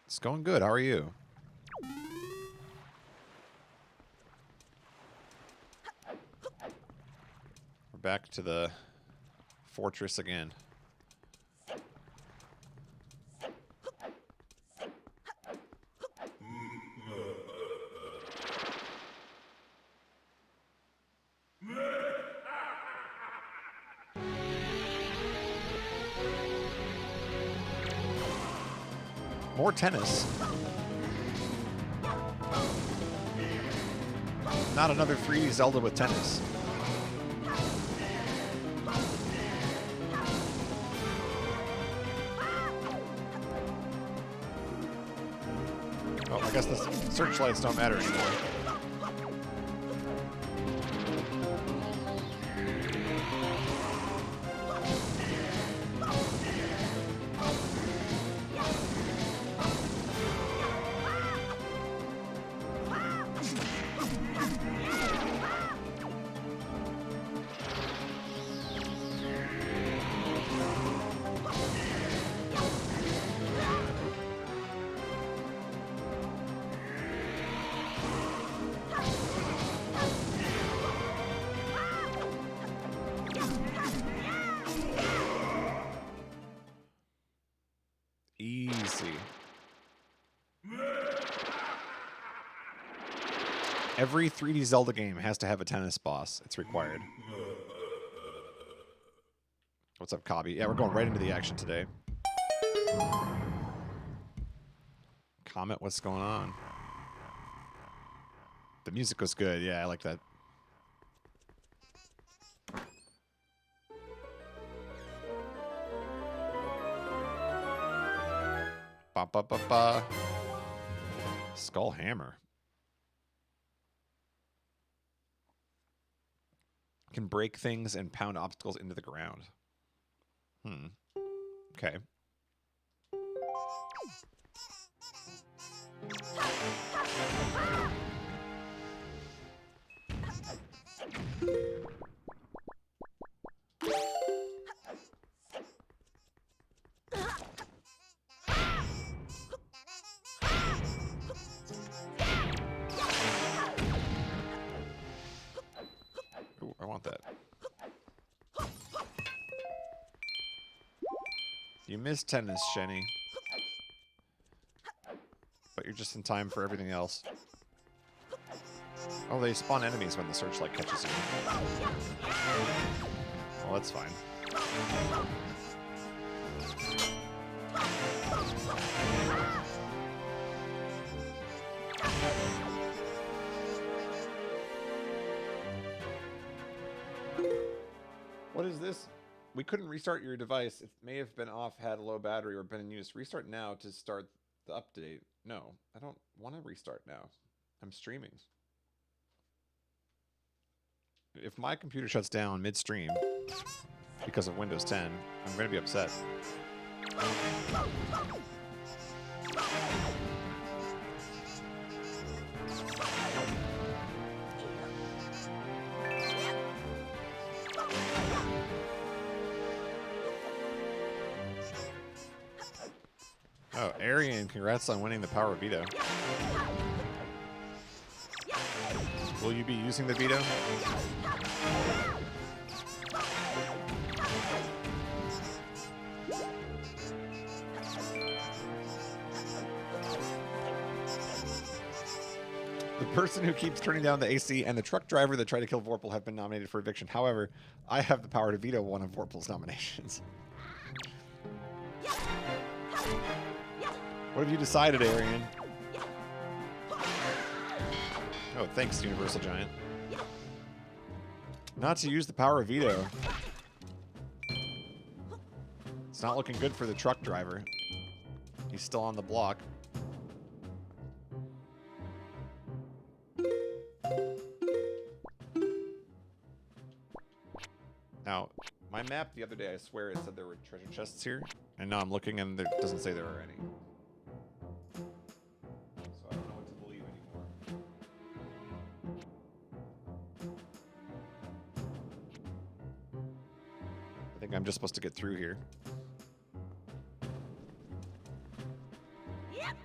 It's going good. How are you? We're back to the fortress again. More tennis. Not another 3D Zelda with tennis. Oh, I guess the searchlights don't matter anymore. Easy. Every 3D Zelda game has to have a tennis boss. It's required. What's up, Cobby? Yeah, we're going right into the action today. Comment, what's going on? The music was good. Yeah, I like that. Ba ba ba ba. Skull Hammer. Can break things and pound obstacles into the ground. Okay. Ooh, I want that. You missed tennis, Shenny. But you're just in time for everything else. Oh, they spawn enemies when the searchlight catches you. Well, that's fine. What is this? We couldn't restart your device. It may have been off, had a low battery, or been in use. Restart now to start the update. No, I don't want to restart now. I'm streaming. If my computer shuts down midstream because of Windows 10, I'm going to be upset. Oh, Arian, congrats on winning the Power Veto. Will you be using the veto? The person who keeps turning down the AC and the truck driver that tried to kill Vorpal have been nominated for eviction. However, I have the power to veto one of Vorpal's nominations. What have you decided, Arian? Oh, thanks, Universal Giant. Not to use the power of veto. It's not looking good for the truck driver. He's still on the block. Now, my map the other day, I swear it said there were treasure chests here. And now I'm looking and it doesn't say there are any. So I don't know what to believe anymore. I think I'm just supposed to get through here. Yep.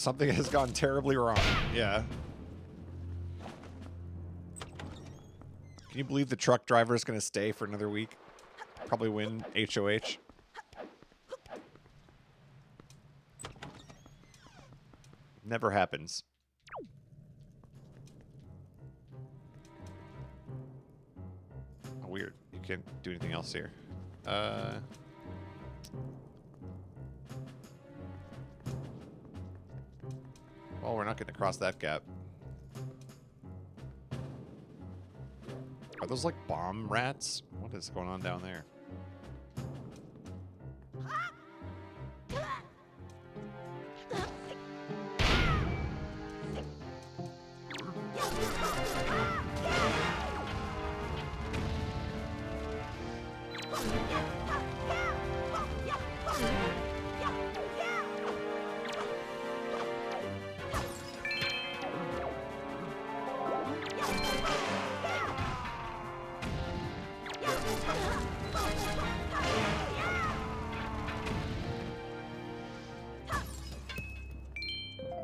Something has gone terribly wrong. Yeah. Can you believe the truck driver is going to stay for another week? Probably win HOH. Never happens. Oh, weird. You can't do anything else here. Well, we're not getting across that gap. Are those like bomb rats? What is going on down there?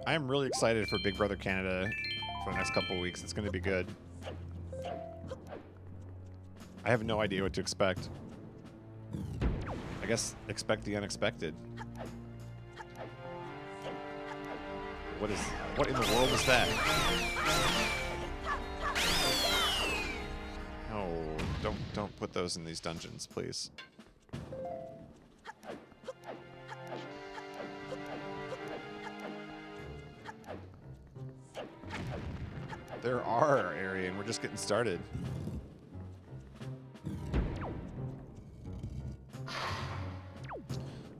I am really excited for Big Brother Canada for the next couple of weeks. It's going to be good. I have no idea what to expect. I guess expect the unexpected. What in the world is that? No, don't put those in these dungeons, please. There are our area, and we're just getting started.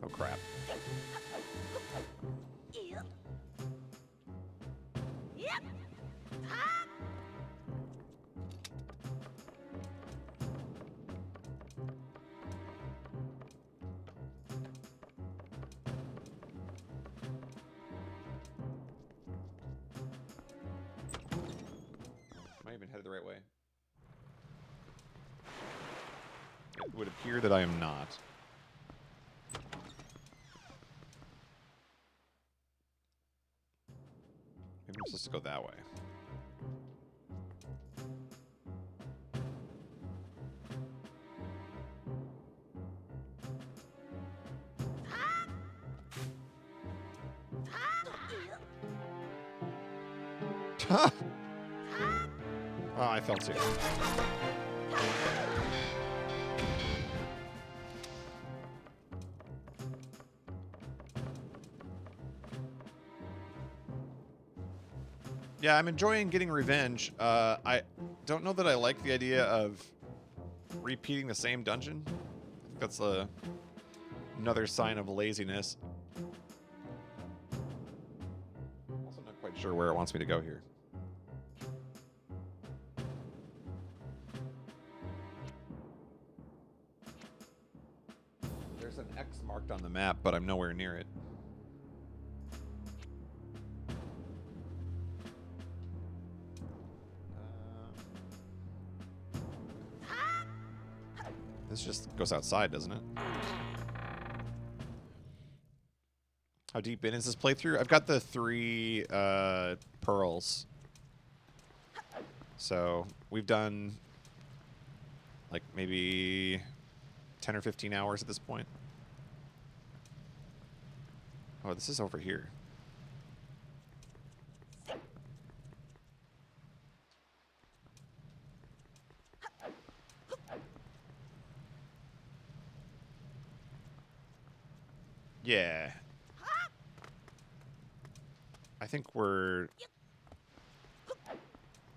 Oh, crap. Am I even headed the right way? It would appear that I am not. Maybe I'm supposed to go that way. Oh, I fell too. Yeah, I'm enjoying getting revenge. I don't know that I like the idea of repeating the same dungeon. I think that's another sign of laziness. Also not quite sure where it wants me to go here. There's an X marked on the map, but I'm nowhere near it. This just goes outside, doesn't it? How deep in is this playthrough? I've got the 3 pearls. So we've done like maybe 10 or 15 hours at this point. Oh, this is over here. Yeah. I think we're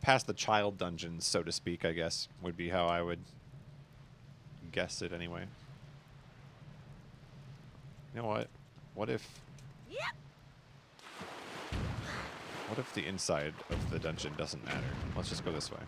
past the child dungeons, so to speak, I guess, would be how I would guess it anyway. You know what? What if the inside of the dungeon doesn't matter? Let's just go this way.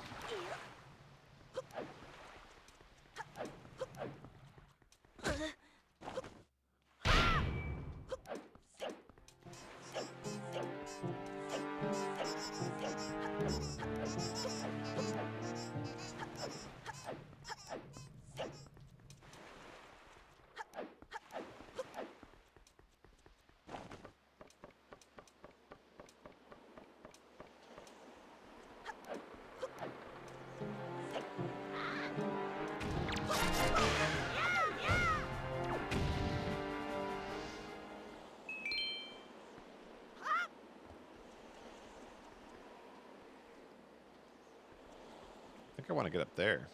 I think I want to get up there.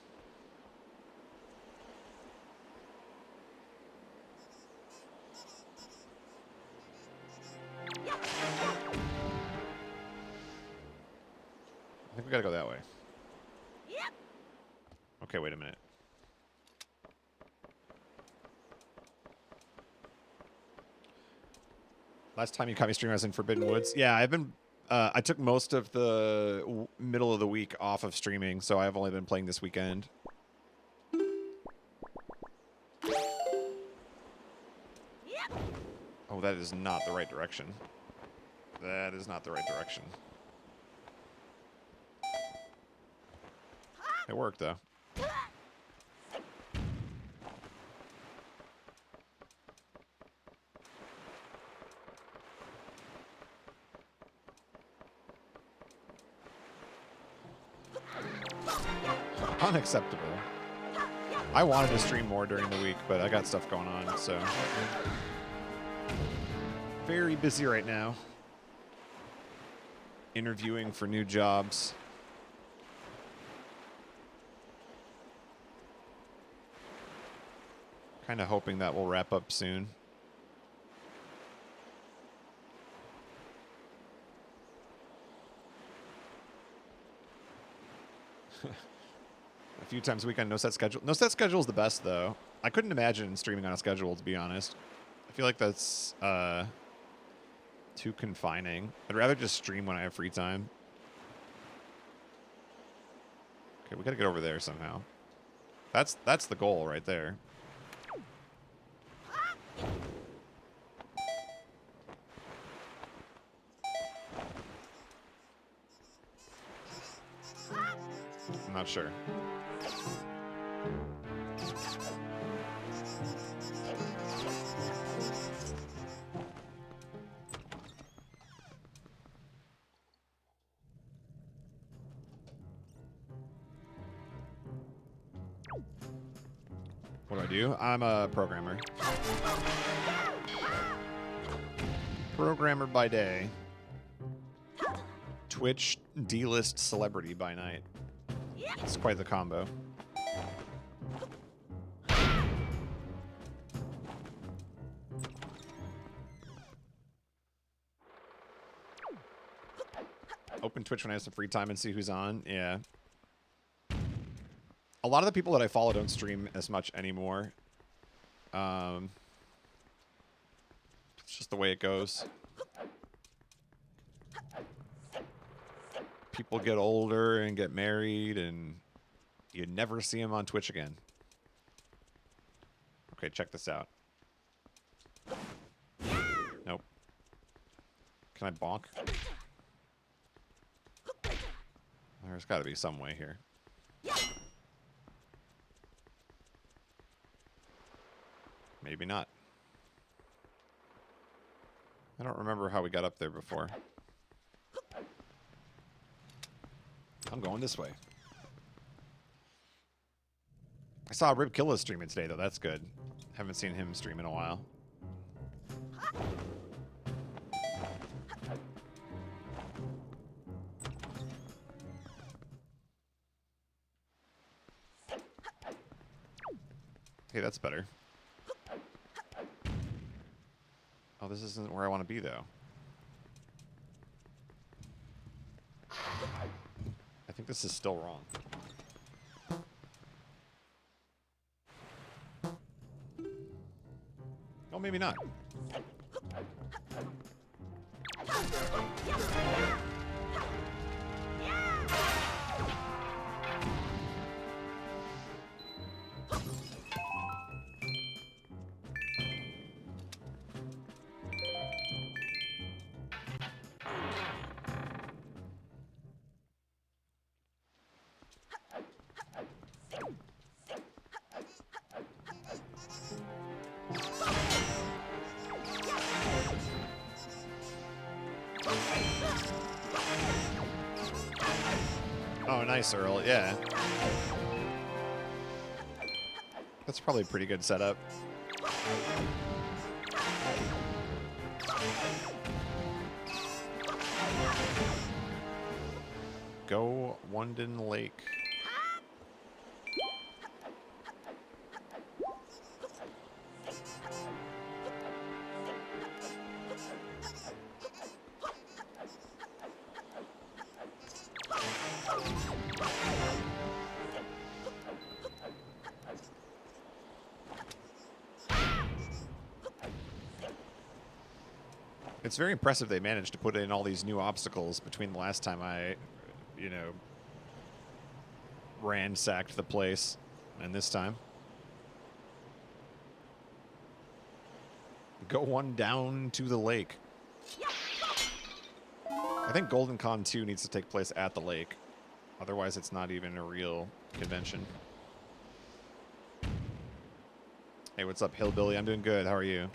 I think we gotta go that way. Okay, wait a minute. Last time you caught me streaming, I was in Forbidden Woods. Yeah, I've been... I took most of the middle of the week off of streaming, so I've only been playing this weekend. Oh, that is not the right direction. That is not the right direction. It worked, though. Unacceptable. I wanted to stream more during the week, but I got stuff going on, so... Very busy right now. Interviewing for new jobs. Kind of hoping that will wrap up soon. A few times a week on no set schedule. No set schedule is the best, though. I couldn't imagine streaming on a schedule, to be honest. I feel like that's too confining. I'd rather just stream when I have free time. Okay, we gotta get over there somehow. That's the goal right there. I'm not sure. What do I do? I'm a programmer. Programmer by day. Twitch D-list celebrity by night. It's quite the combo. Open Twitch when I have some free time and see who's on. Yeah. A lot of the people that I follow don't stream as much anymore. It's just the way it goes. People get older and get married, and you never see them on Twitch again. Okay, check this out. Nope. Can I bonk? There's got to be some way here. Maybe not. I don't remember how we got up there before. I'm going this way. I saw Rib Killa streaming today, though. That's good. Haven't seen him stream in a while. Hey, that's better. Oh, this isn't where I want to be, though. I think this is still wrong. Oh, maybe not. Oh, nice, Earl. Yeah. That's probably a pretty good setup. Go Wandin Lake. It's very impressive they managed to put in all these new obstacles between the last time I, you know, ransacked the place and this time. Go one down to the lake. I think Golden Con 2 needs to take place at the lake. Otherwise, it's not even a real convention. Hey, what's up, Hillbilly? I'm doing good. How are you?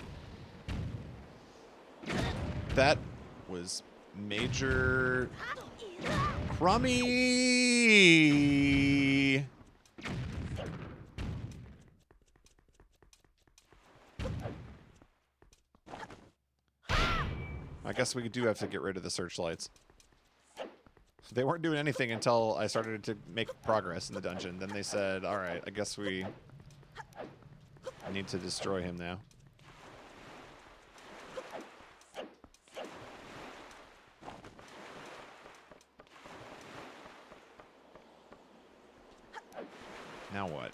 That was Major Crummy. I guess we do have to get rid of the searchlights. They weren't doing anything until I started to make progress in the dungeon. Then they said, all right, I guess we need to destroy him now. Now what?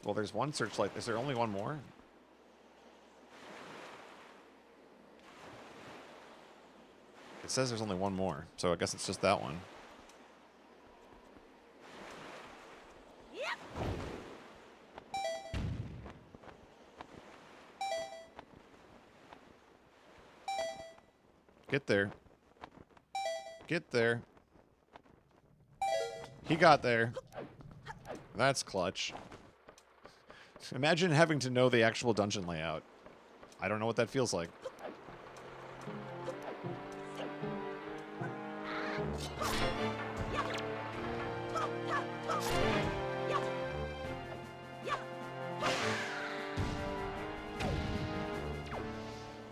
Well, there's one searchlight. Is there only one more? It says there's only one more, so I guess it's just that one. Get there. Get there. He got there. That's clutch. Imagine having to know the actual dungeon layout. I don't know what that feels like.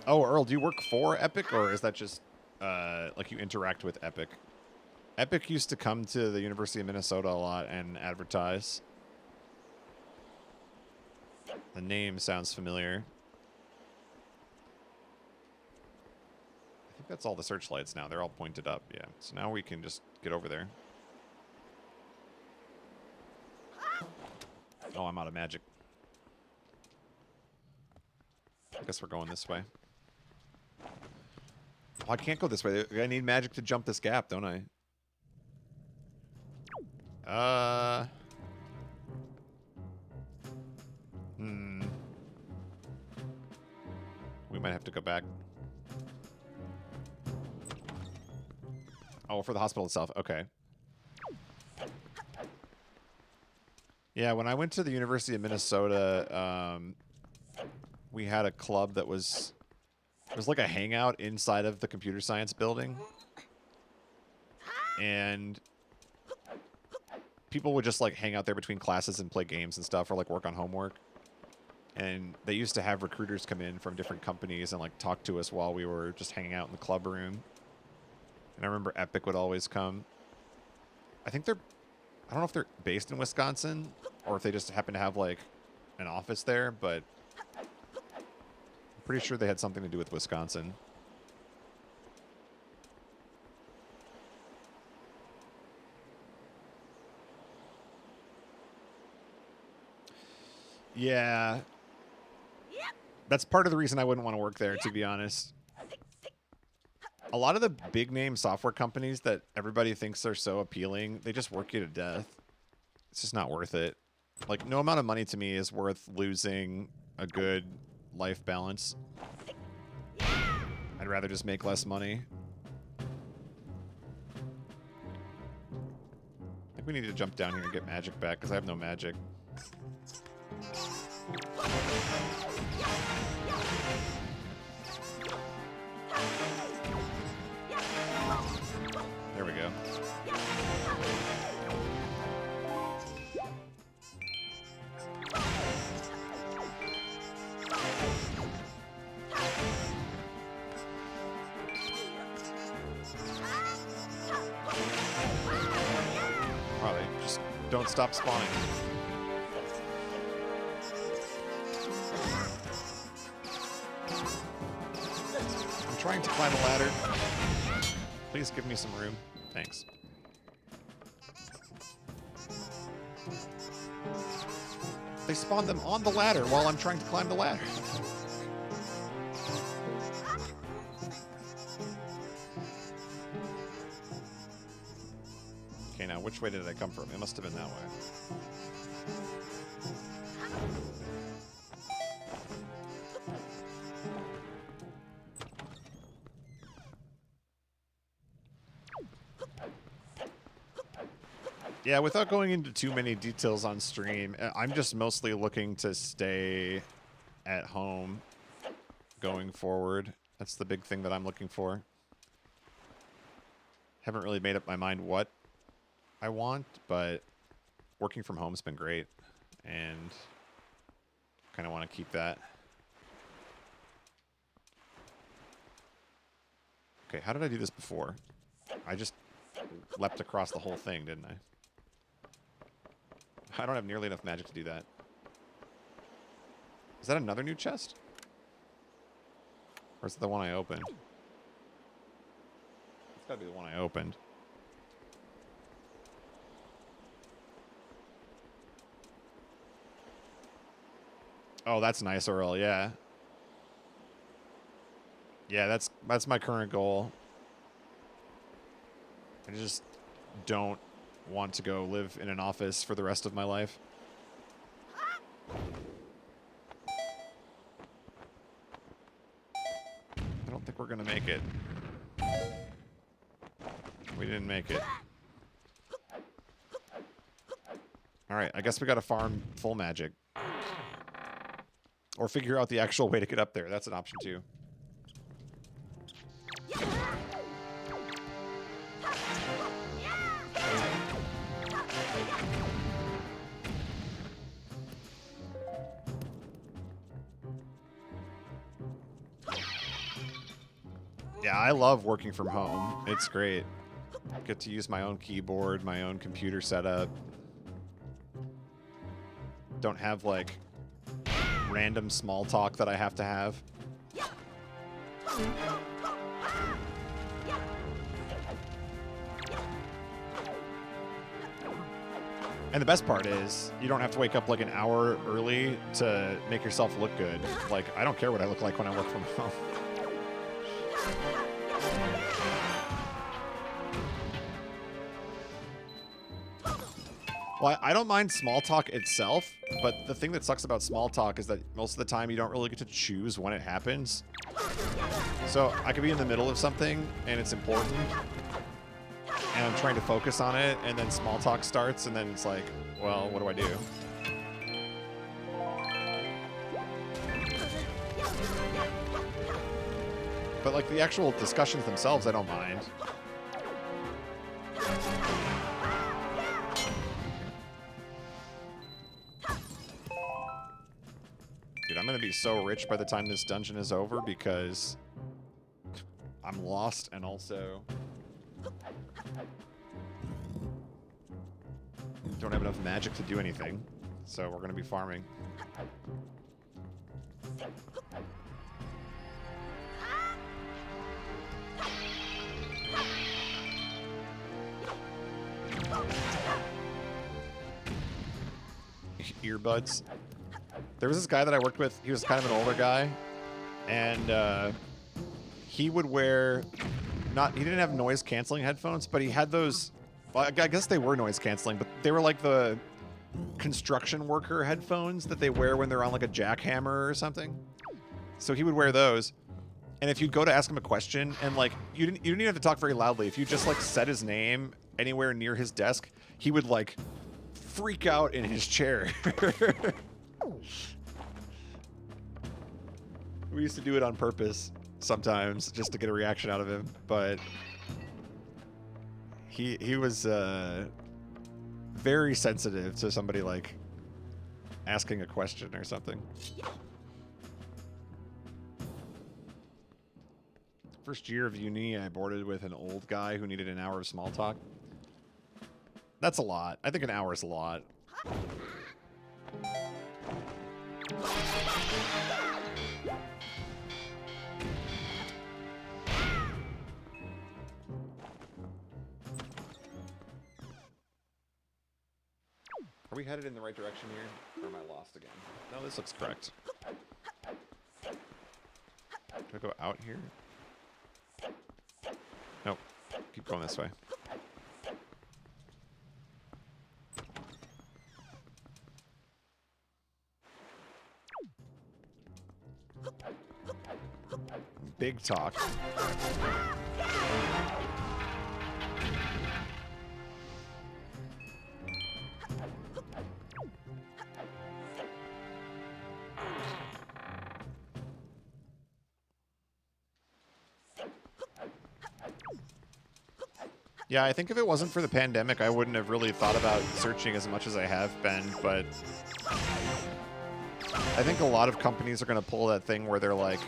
Oh, Earl, do you work for Epic, or is that just like you interact with Epic? Epic used to come to the University of Minnesota a lot and advertise. The name sounds familiar. I think that's all the searchlights now. They're all pointed up, yeah. So now we can just get over there. Oh, I'm out of magic. I guess we're going this way. Oh, I can't go this way. I need magic to jump this gap, don't I? We might have to go back. Oh, for the hospital itself. Okay. Yeah, when I went to the University of Minnesota, we had a club that was... It was like a hangout inside of the computer science building. And people would just like hang out there between classes and play games and stuff, or like work on homework. And they used to have recruiters come in from different companies and like talk to us while we were just hanging out in the club room. And I remember Epic would always come. I think they're... I don't know if they're based in Wisconsin or if they just happen to have like an office there, but I'm pretty sure they had something to do with Wisconsin. Yeah. That's part of the reason I wouldn't want to work there, to be honest. A lot of the big name software companies that everybody thinks are so appealing, they just work you to death. It's just not worth it. Like, no amount of money to me is worth losing a good life balance. I'd rather just make less money. I think we need to jump down here and get magic back, because I have no magic. There we go. Don't stop spawning. I'm trying to climb a ladder. Please give me some room. Thanks. They spawned them on the ladder while I'm trying to climb the ladder. Okay, now which way did I come from? It must have been that way. Yeah, without going into too many details on stream, I'm just mostly looking to stay at home going forward. That's the big thing that I'm looking for. Haven't really made up my mind what I want, but working from home's been great, and kind of want to keep that. Okay, how did I do this before? I just leapt across the whole thing, didn't I? I don't have nearly enough magic to do that. Is that another new chest? Or is it the one I opened? It's gotta be the one I opened. Oh, that's nice, Earl, yeah. Yeah, that's my current goal. I just don't want to go live in an office for the rest of my life. I don't think we're gonna make it. We didn't make it. Alright, I guess we gotta farm full magic. Or figure out the actual way to get up there. That's an option too. Yeah, I love working from home. It's great. I get to use my own keyboard, my own computer setup. Don't have, like, random small talk that I have to have. And the best part is, you don't have to wake up like an hour early to make yourself look good. Like, I don't care what I look like when I work from home. Well, I don't mind small talk itself, but the thing that sucks about small talk is that most of the time you don't really get to choose when it happens. So I could be in the middle of something and it's important, and I'm trying to focus on it, and then small talk starts, and then it's like, well, what do I do? But like the actual discussions themselves, I don't mind. Dude, I'm gonna be so rich by the time this dungeon is over because I'm lost, and also don't have enough magic to do anything. So we're gonna be farming. Earbuds. There was this guy that I worked with. He was kind of an older guy, and he would wear he didn't have noise canceling headphones, but he had those. Well, I guess they were noise canceling, but they were like the construction worker headphones that they wear when they're on like a jackhammer or something. So he would wear those, and if you'd go to ask him a question, and like you didn't even have to talk very loudly. If you just like said his name anywhere near his desk, he would like freak out in his chair. We used to do it on purpose sometimes just to get a reaction out of him, but he was very sensitive to somebody like asking a question or something. First year of uni, I boarded with an old guy who needed an hour of small talk. That's a lot. I think an hour is a lot. Are we headed in the right direction here? Or am I lost again? No, this looks correct. Do I go out here? Nope. Keep going this way. Big talk. Yeah, I think if it wasn't for the pandemic, I wouldn't have really thought about searching as much as I have been, but I think a lot of companies are going to pull that thing where they're like,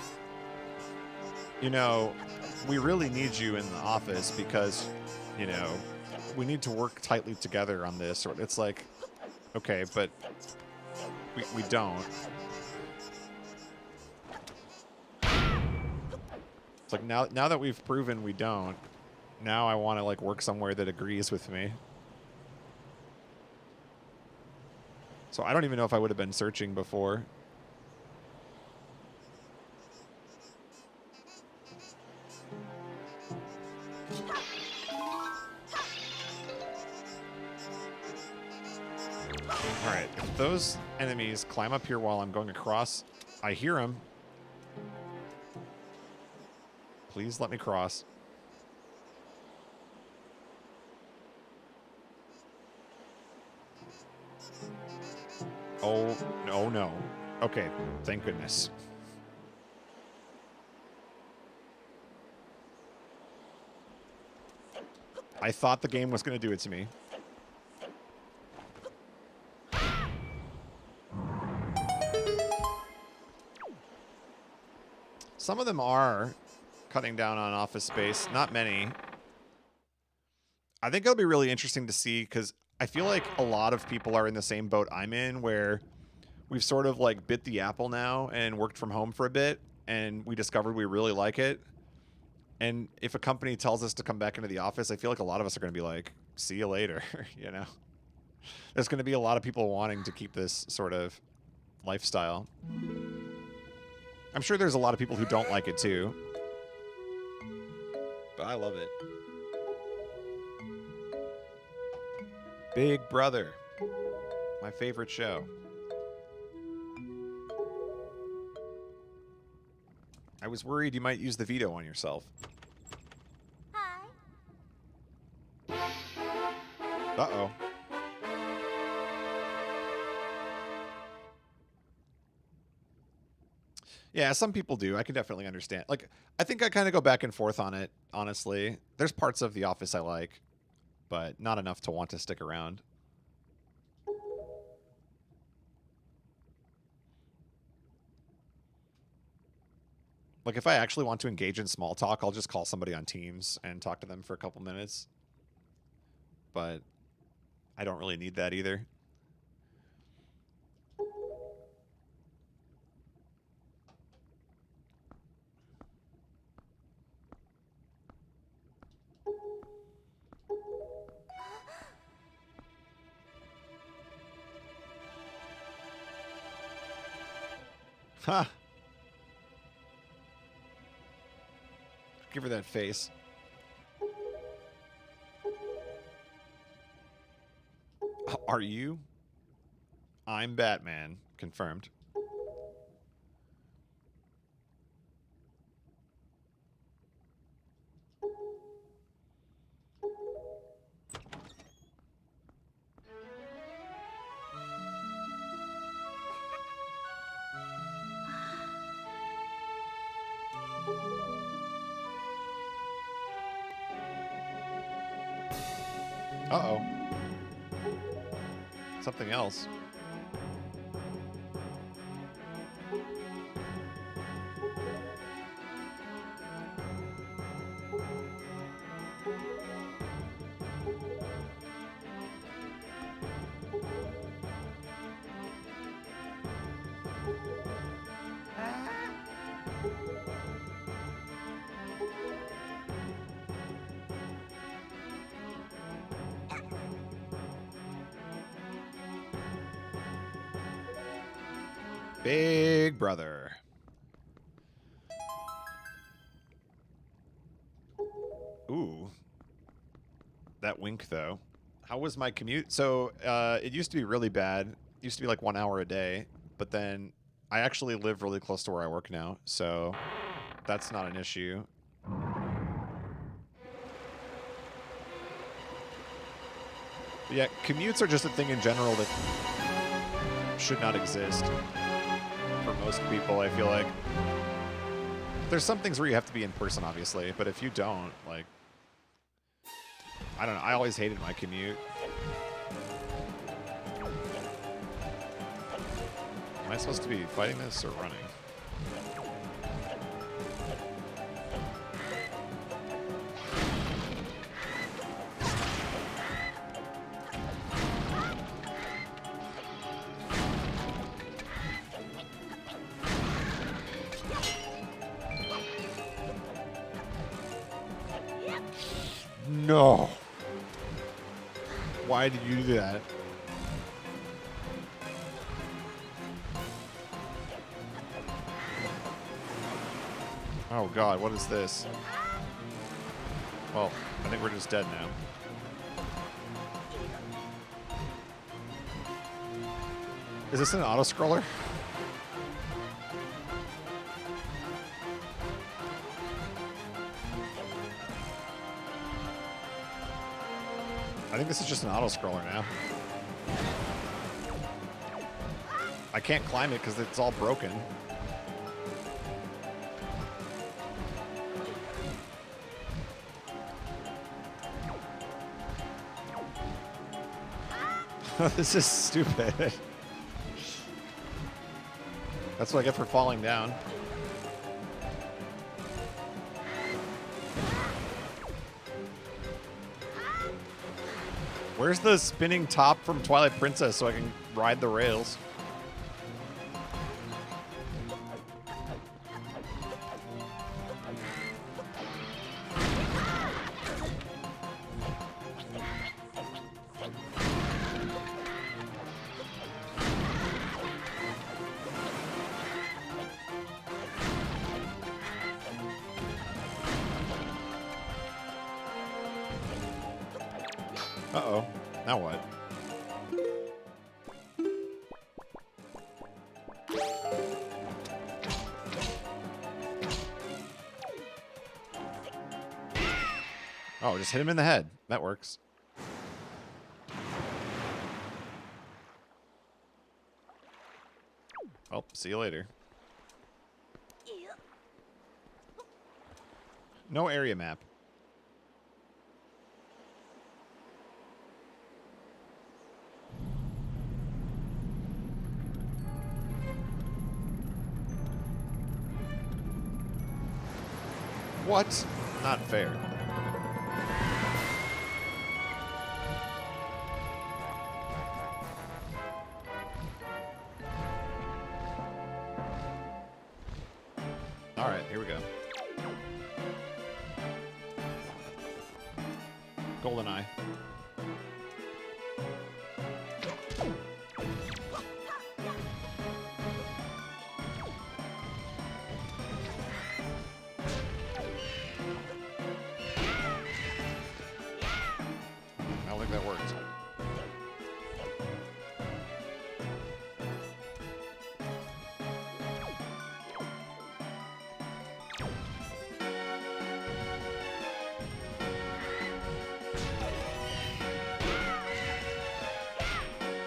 you know, we really need you in the office because, you know, we need to work tightly together on this. Or it's like, okay, but we don't. It's like now that we've proven we don't, now I want to like work somewhere that agrees with me. So I don't even know if I would have been searching before. All right, if those enemies climb up here while I'm going across, I hear them. Please let me cross. Oh, no, no. Okay, thank goodness. I thought the game was going to do it to me. Some of them are cutting down on office space. Not many. I think it'll be really interesting to see because I feel like a lot of people are in the same boat I'm in where we've sort of like bit the apple now and worked from home for a bit and we discovered we really like it. And if a company tells us to come back into the office, I feel like a lot of us are going to be like, see you later, you know? There's going to be a lot of people wanting to keep this sort of lifestyle. I'm sure there's a lot of people who don't like it too. But I love it. Big Brother. My favorite show. I was worried you might use the veto on yourself. Hi. Uh-oh. Yeah, some people do. I can definitely understand. Like, I think I kind of go back and forth on it, honestly. There's parts of The Office I like, but not enough to want to stick around. Like, if I actually want to engage in small talk, I'll just call somebody on Teams and talk to them for a couple minutes. But I don't really need that either. Ha! Give her that face. Are you? I'm Batman. Confirmed. Uh-oh. Something else. Big brother. Ooh. That wink, though. How was my commute? So, it used to be really bad. It used to be like 1 hour a day. But then I actually live really close to where I work now. So that's not an issue. But yeah, commutes are just a thing in general that should not exist for most people, I feel like. There's some things where you have to be in person, obviously, but if you don't, like, I don't know, I always hated my commute. Am I supposed to be fighting this or running? No. Why did you do that? Oh god, what is this? Well, I think we're just dead now. Is this an auto-scroller? I think this is just an auto-scroller now. I can't climb it because it's all broken. This is stupid. That's what I get for falling down. Where's the spinning top from Twilight Princess so I can ride the rails? Uh-oh. Now what? Oh, just hit him in the head. That works. Oh, see you later. No area map. What? Not fair. All right, here we go. GoldenEye. I don't think that worked.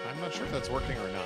I'm not sure if that's working or not.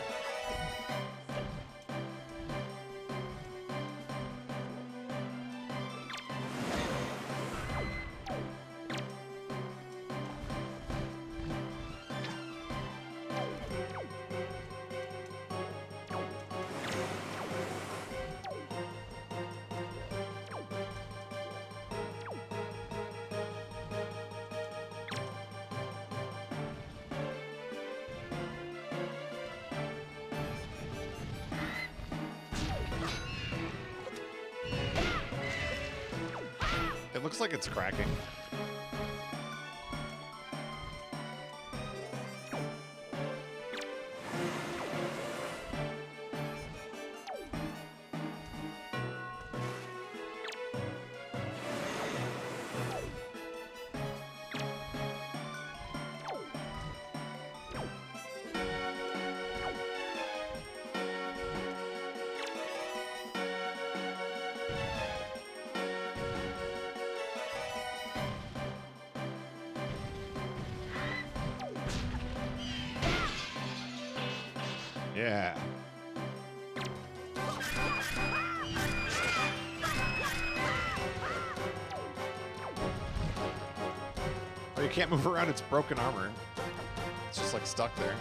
It looks like it's cracking. Yeah. Oh, you can't move around. It's broken armor. It's just like stuck there.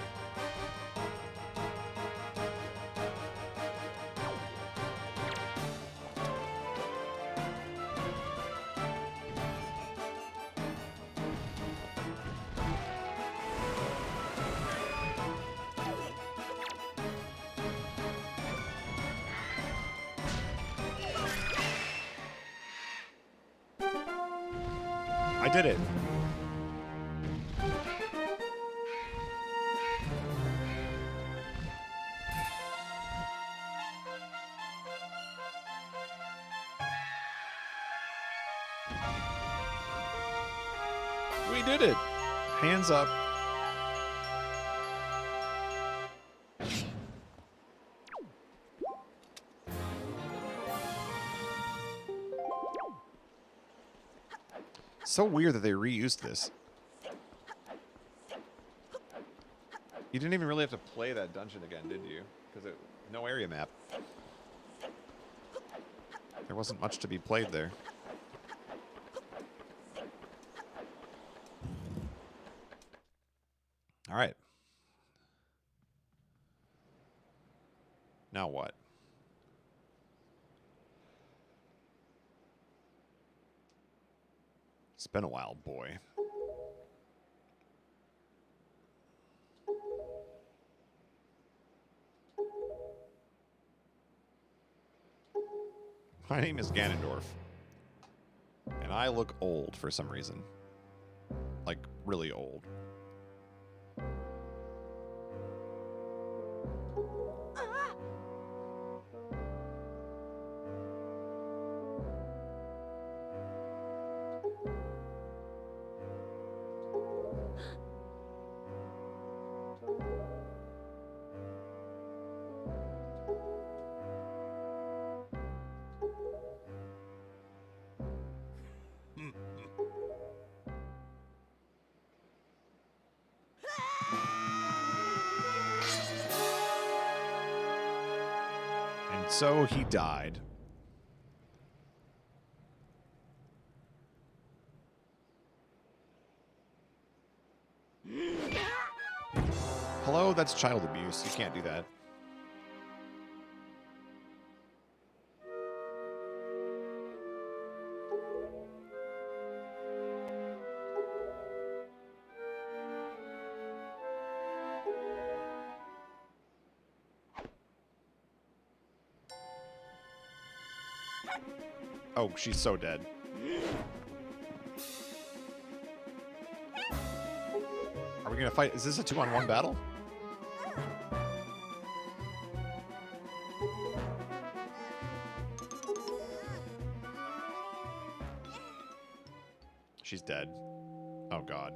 I did it. We did it. Hands up. So weird that they reused this. You didn't even really have to play that dungeon again, did you? Because no area map. There wasn't much to be played there. All right. Now what? It's been a while, boy. My name is Ganondorf. And I look old for some reason. Like, really old. And so he died. Hello, that's child abuse. You can't do that. Oh, she's so dead. Are we gonna fight? Is this a 2-on-1 battle? She's dead. Oh, God.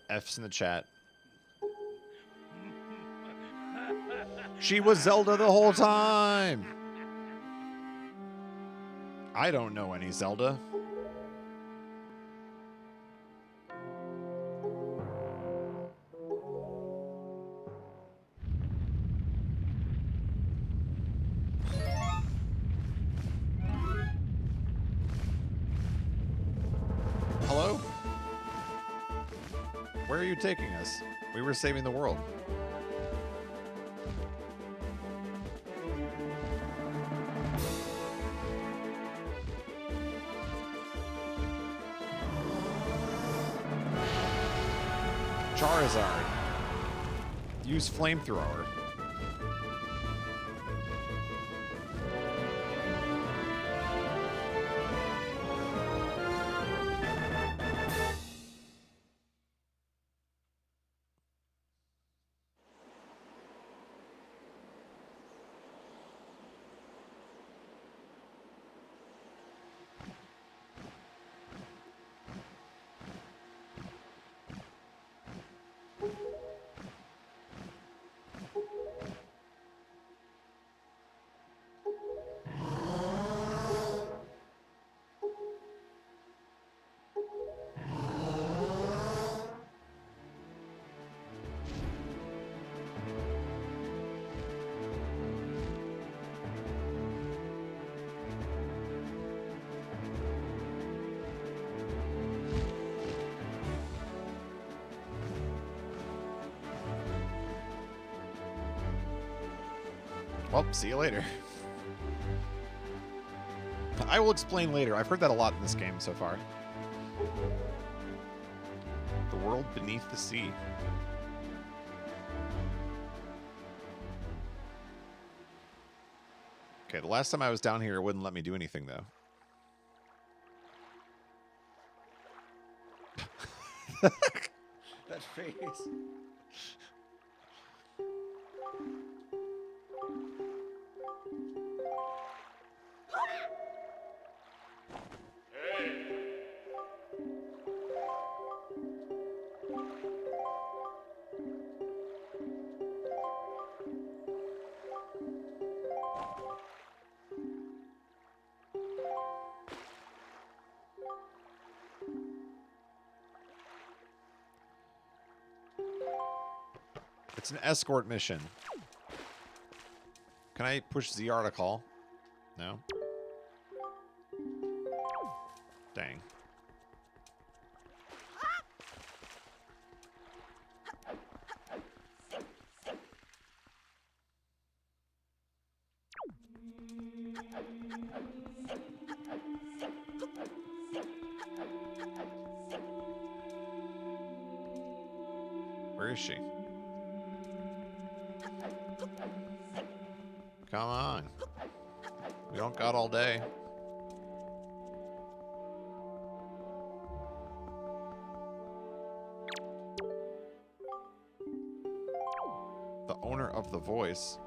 F's in the chat. She was Zelda the whole time! I don't know any Zelda. Hello? Where are you taking us? We were saving the world. Charizard. Use flamethrower. Well, see you later. I will explain later. I've heard that a lot in this game so far. The world beneath the sea. Okay, the last time I was down here, it wouldn't let me do anything, though. That face. It's an escort mission. Can I push ZR to call? No? Dang. Where is she? Come on. We don't got all day. The owner of the voice.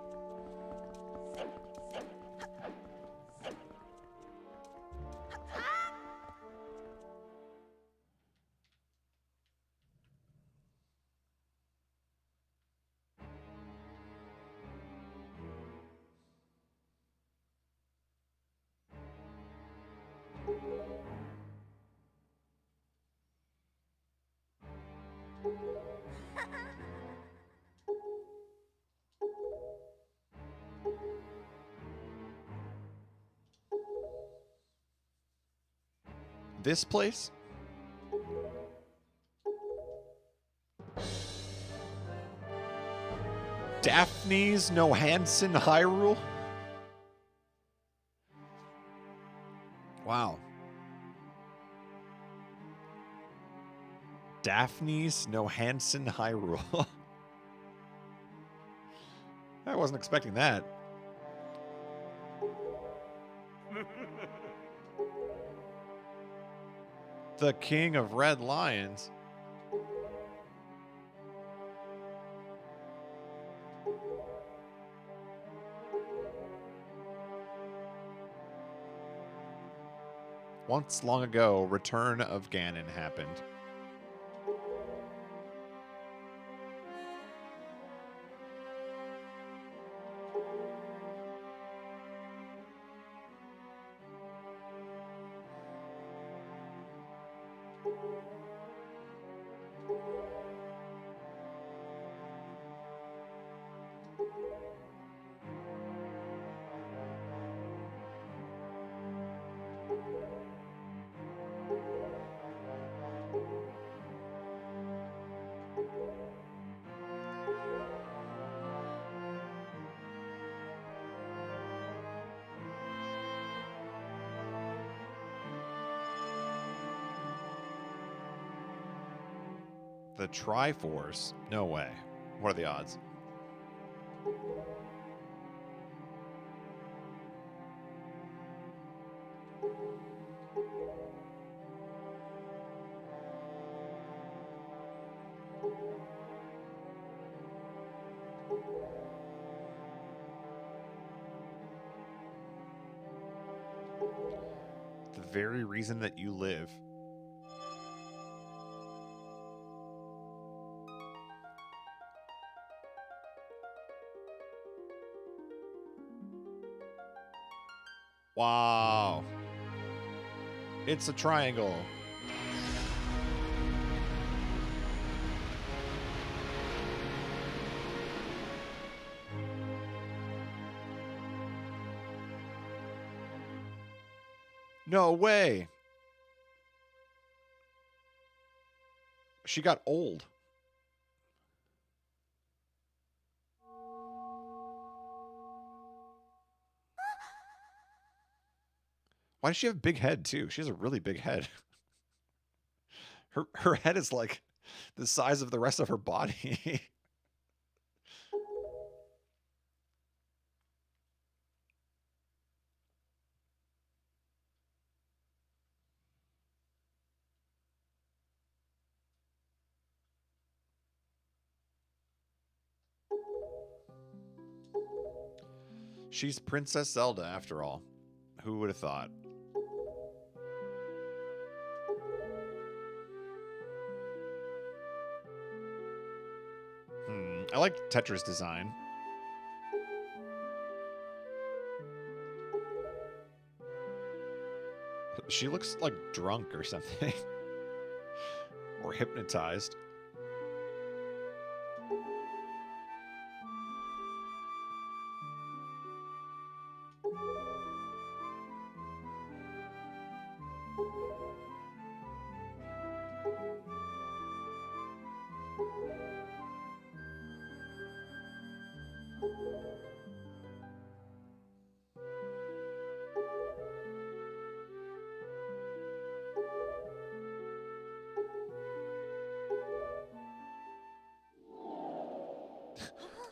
This place? Daphne's No Hansen Hyrule? Wow. Daphne's No Hansen Hyrule. I wasn't expecting that. The King of Red Lions. Once long ago, Return of Ganon happened. The Triforce? No way. What are the odds? The very reason that you live. Wow. It's a triangle. No way. She got old. Why does she have a big head, too? She has a really big head. Her head is like the size of the rest of her body. She's Princess Zelda, after all. Who would have thought? I like Tetra's design. She looks like drunk or something. Or hypnotized.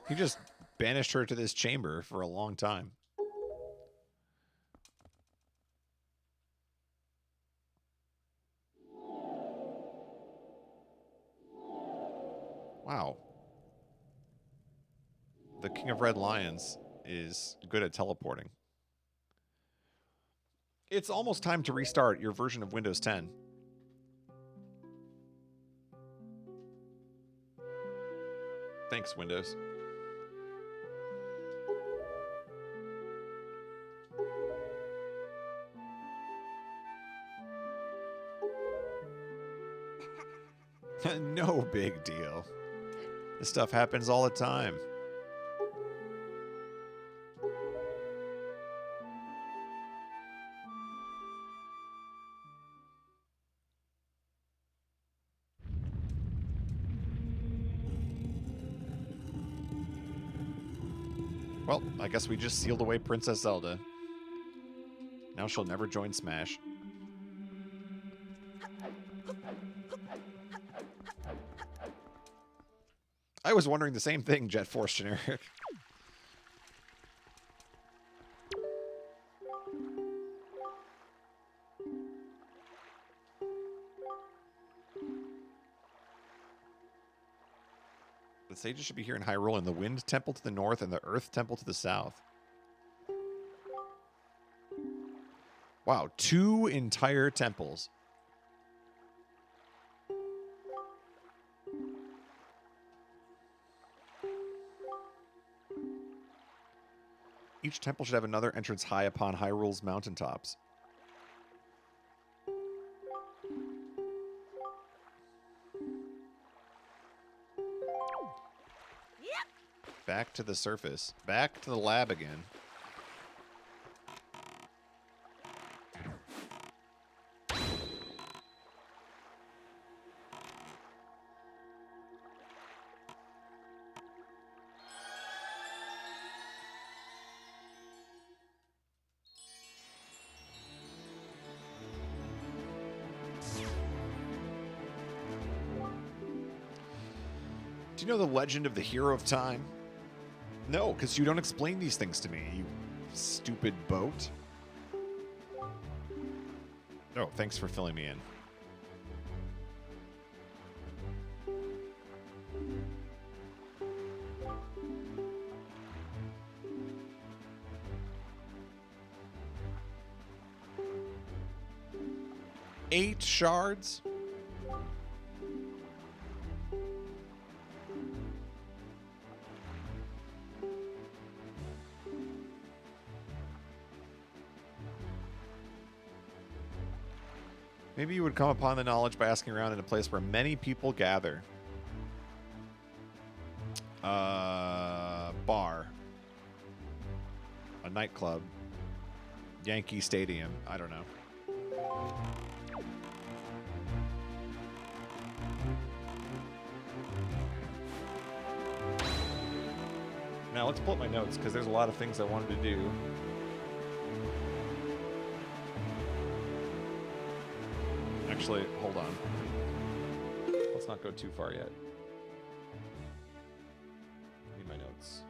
He just banished her to this chamber for a long time. Wow. The King of Red Lions is good at teleporting. It's almost time to restart your version of Windows 10. Thanks, Windows. No big deal. This stuff happens all the time. Well, I guess we just sealed away Princess Zelda. Now she'll never join Smash. I was wondering the same thing, Jet Force Generic. The sages should be here in Hyrule, in the Wind Temple to the north and the Earth Temple to the south. Wow, 2 entire temples. Each temple should have another entrance high upon Hyrule's mountaintops. Back to the surface. Back to the lab again. Do you know the legend of the Hero of Time? No, because you don't explain these things to me, you stupid boat. Oh, thanks for filling me in. Eight shards? Maybe you would come upon the knowledge by asking around in a place where many people gather. Bar. A nightclub. Yankee Stadium. I don't know. Now let's pull up my notes because there's a lot of things I wanted to do. Actually, hold on. Let's not go too far yet. Need my notes.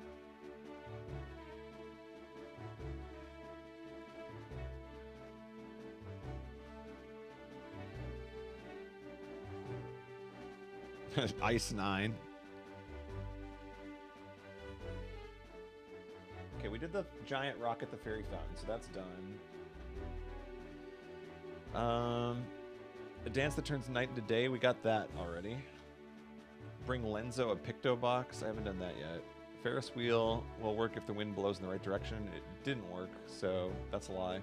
Ice 9. Okay, we did the giant rock at the fairy fountain, so that's done. A dance that turns night into day, we got that already. Bring Lenzo a Picto box, I haven't done that yet. Ferris wheel will work if the wind blows in the right direction. It didn't work, so that's a lie.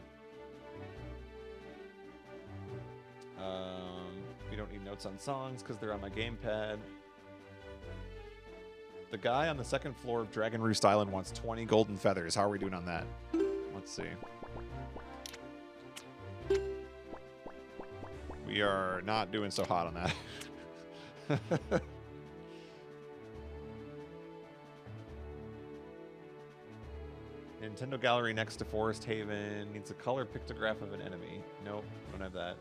We don't need notes on songs because they're on my gamepad. The guy on the second floor of Dragon Roost Island wants 20 golden feathers. How are we doing on that? Let's see. We are not doing so hot on that. Nintendo Gallery next to Forest Haven needs a color pictograph of an enemy. Nope, don't have that.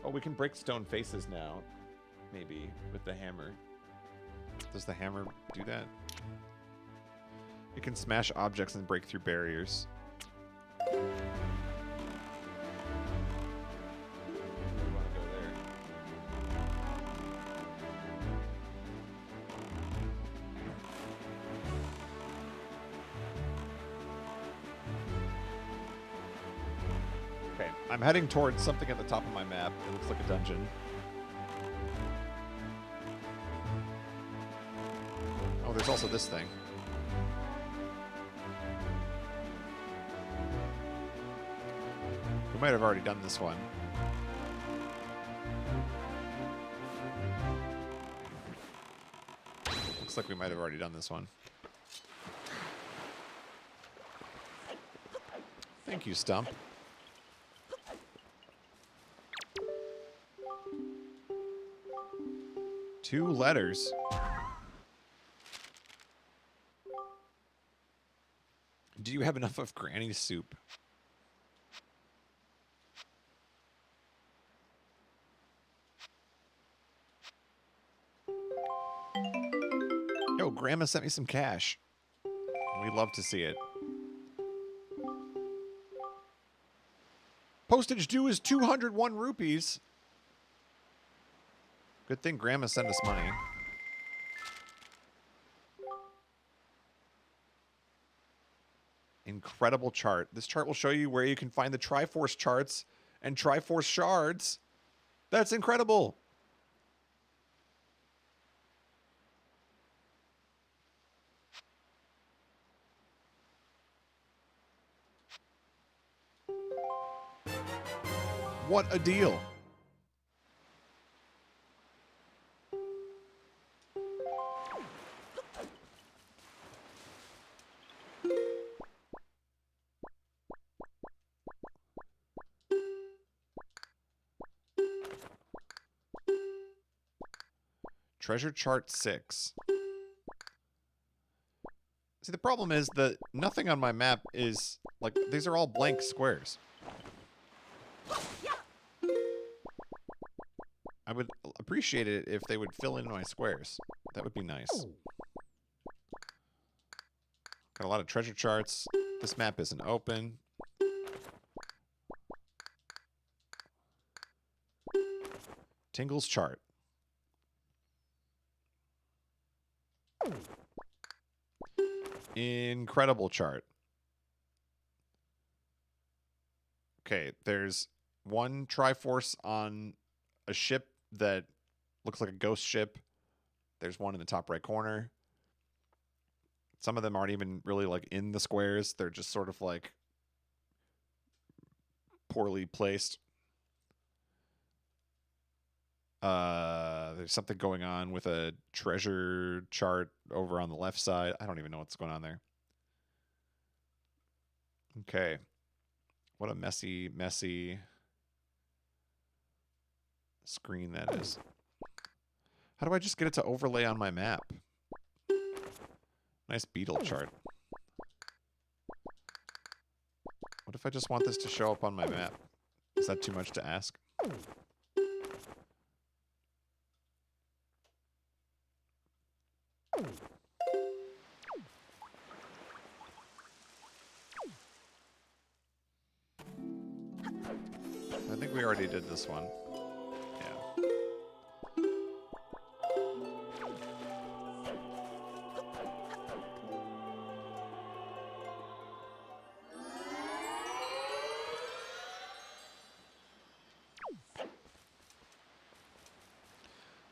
Oh, we can break stone faces now. Maybe, with the hammer. Does the hammer do that? It can smash objects and break through barriers. We want to go there. Okay, I'm heading towards something at the top of my map. It looks like a dungeon. Oh, there's also this thing. We might have already done this one. Looks like we might have already done this one. Thank you, Stump. Two letters. Do you have enough of Granny's soup? Yo, Grandma sent me some cash. We'd love to see it. Postage due is 201 rupees. Good thing Grandma sent us money. Incredible chart. This chart will show you where you can find the Triforce Charts and Triforce Shards. That's incredible. What a deal. Treasure chart 6. See, the problem is that nothing on my map is, like, these are all blank squares. I would appreciate it if they would fill in my squares. That would be nice. Got a lot of treasure charts. This map isn't open. Tingle's chart. Incredible chart. Okay, there's one Triforce on a ship that looks like a ghost ship. There's one in the top right corner. Some of them aren't even really like in the squares. They're just sort of like poorly placed. There's something going on with a treasure chart over on the left side. I don't even know what's going on there. Okay. What a messy, messy screen that is. How do I just get it to overlay on my map? Nice beetle chart. What if I just want this to show up on my map? Is that too much to ask? I think we already did this one. Yeah.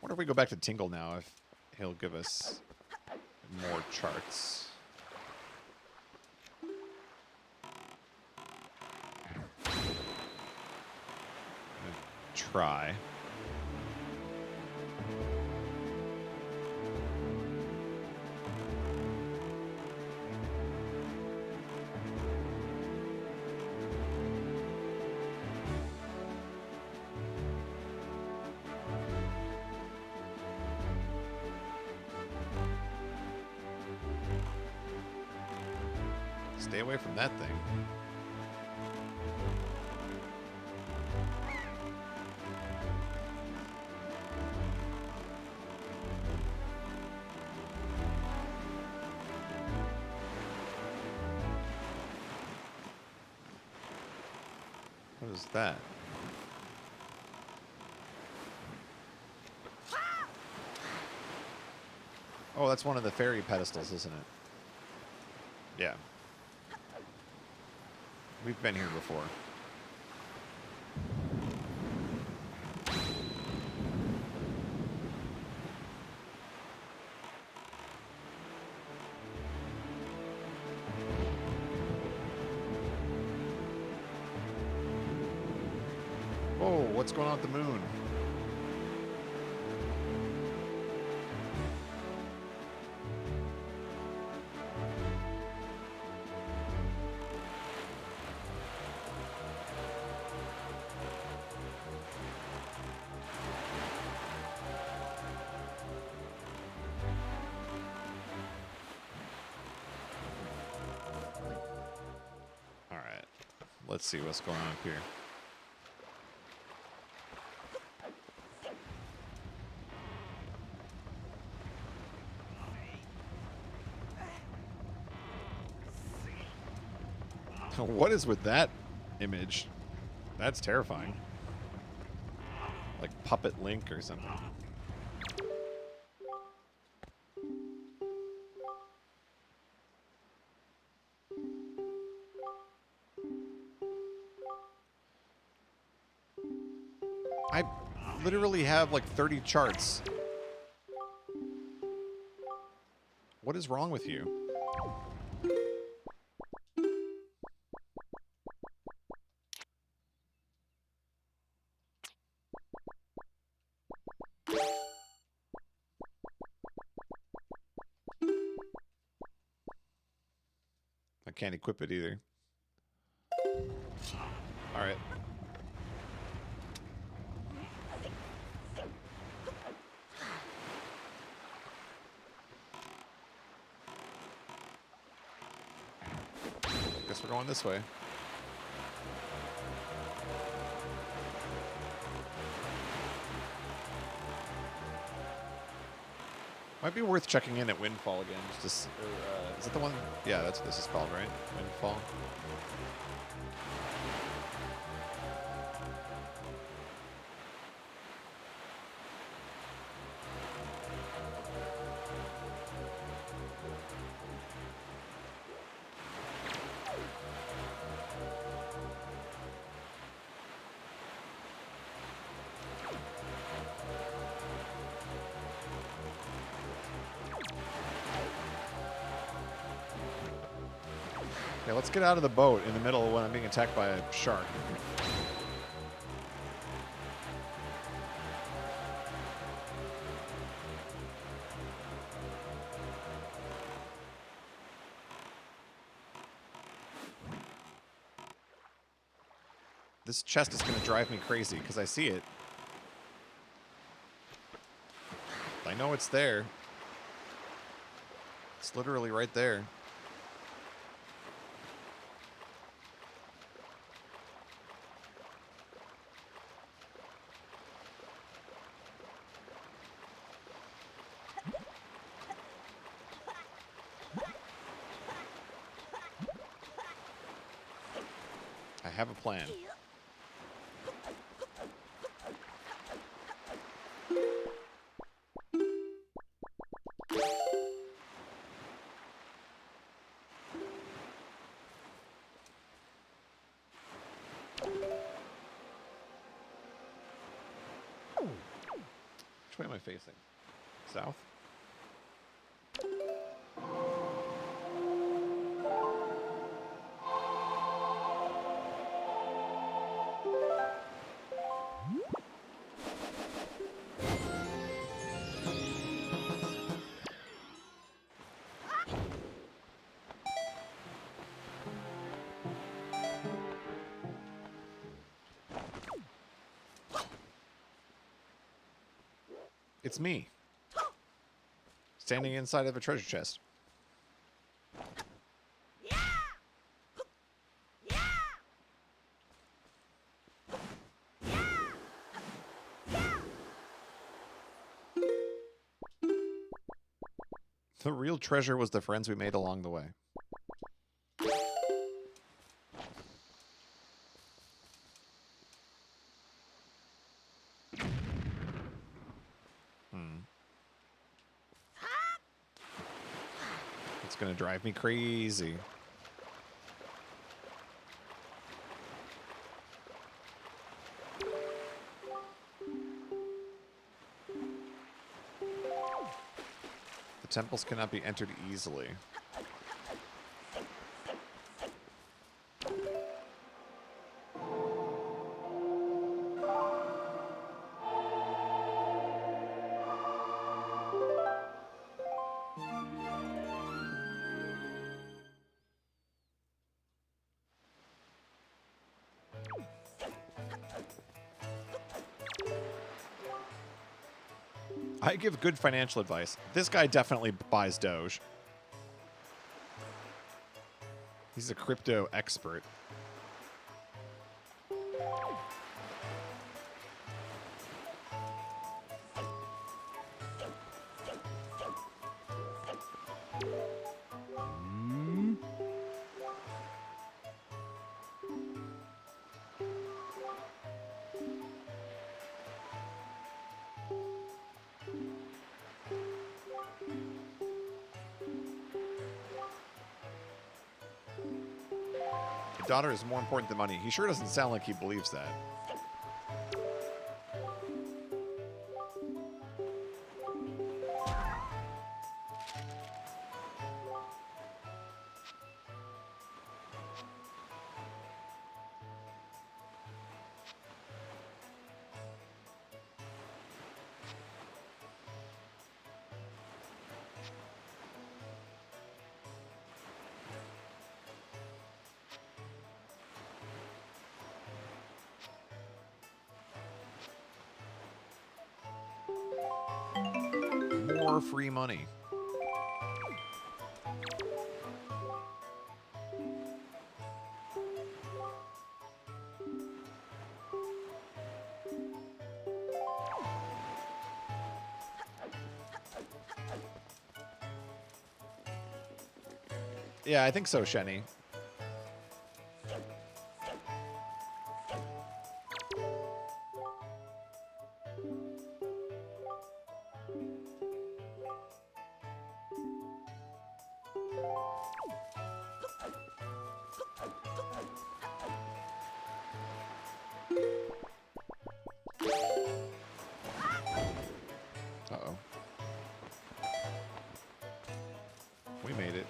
Wonder if we go back to Tingle now, if he'll give us more charts. Try. Stay away from that thing. What is that? Oh, that's one of the fairy pedestals, isn't it? Yeah. We've been here before. Whoa, what's going on with the moon? Alright, let's see what's going on up here. What is with that image? That's terrifying. Like Puppet Link or something. I literally have like 30 charts. What is wrong with you? I can't equip it either. Alright. Guess we're going this way. Might be worth checking in at Windfall again. Just to, is that the one? Yeah, that's what this is called, right? Windfall. Okay, let's get out of the boat in the middle of when I'm being attacked by a shark. This chest is going to drive me crazy because I see it. I know it's there. It's literally right there. have a plan. Which way am I facing? South? It's me. Standing inside of a treasure chest. The real treasure was the friends we made along the way. It's gonna drive me crazy. The temples cannot be entered easily. I give good financial advice. This guy definitely buys Doge. He's a crypto expert. Daughter is more important than money. He sure doesn't sound like he believes that. More free money. Yeah, I think so, Shenny. Uh-oh. We made it.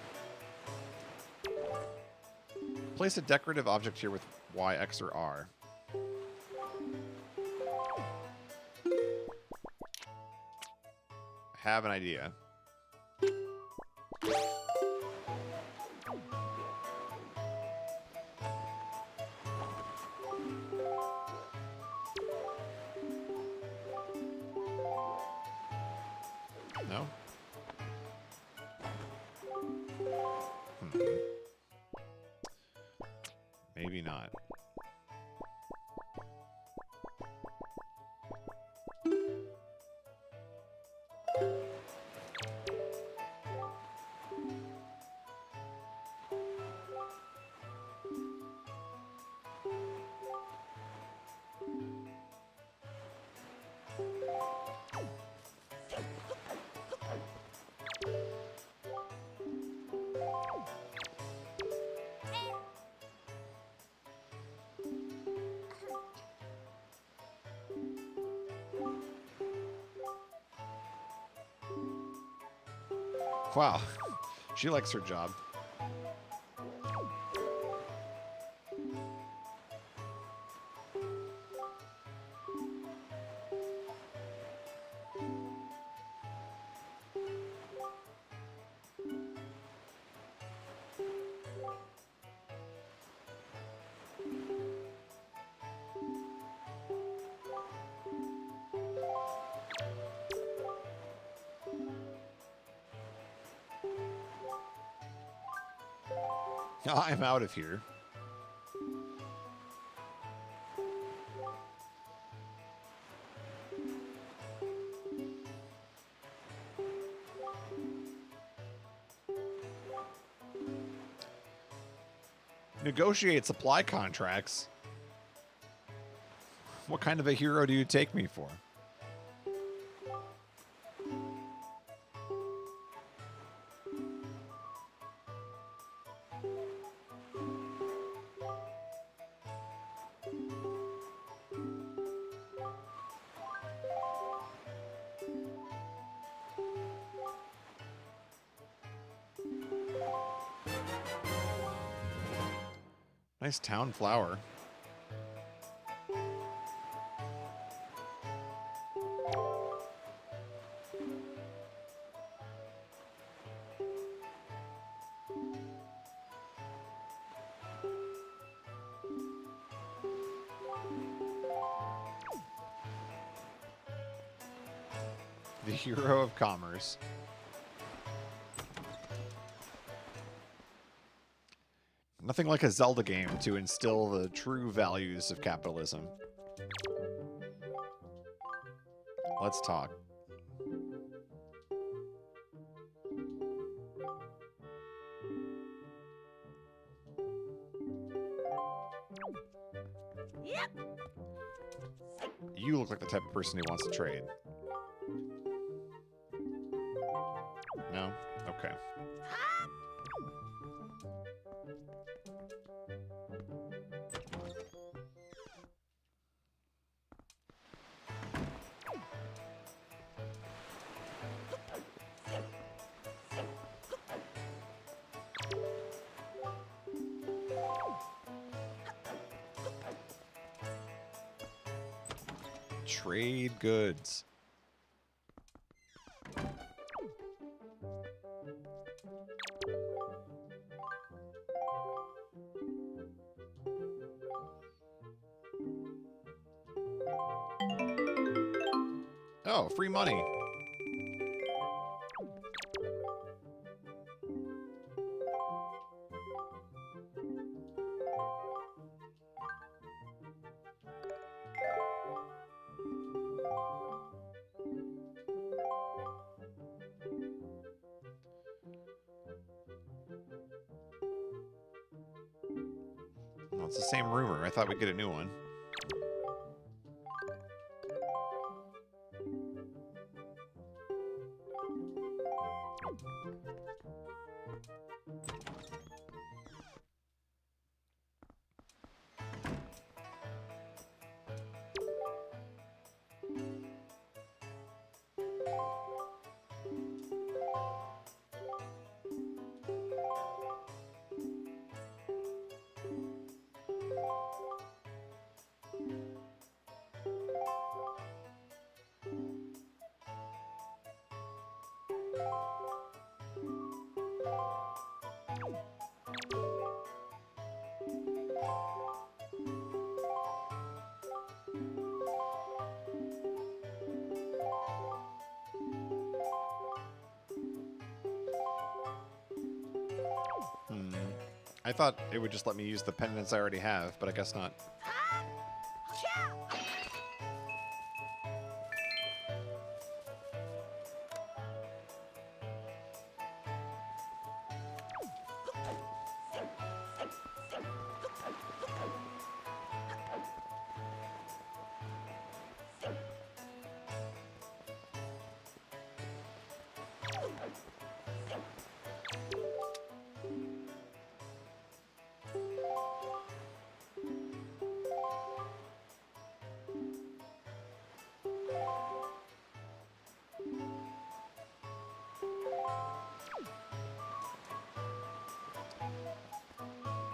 Place a decorative object here with Y, X, or R. Have an idea. No? Maybe not. Wow. She likes her job. I'm out of here. Negotiate supply contracts. What kind of a hero do you take me for? Nice town flower. The hero of commerce. Nothing like a Zelda game to instill the true values of capitalism. Let's talk. Yep. You look like the type of person who wants to trade. No? Okay. Trade goods. Oh, free money. Well, it's the same rumor. I thought we'd get a new one. I thought it would just let me use the pendants I already have, but I guess not.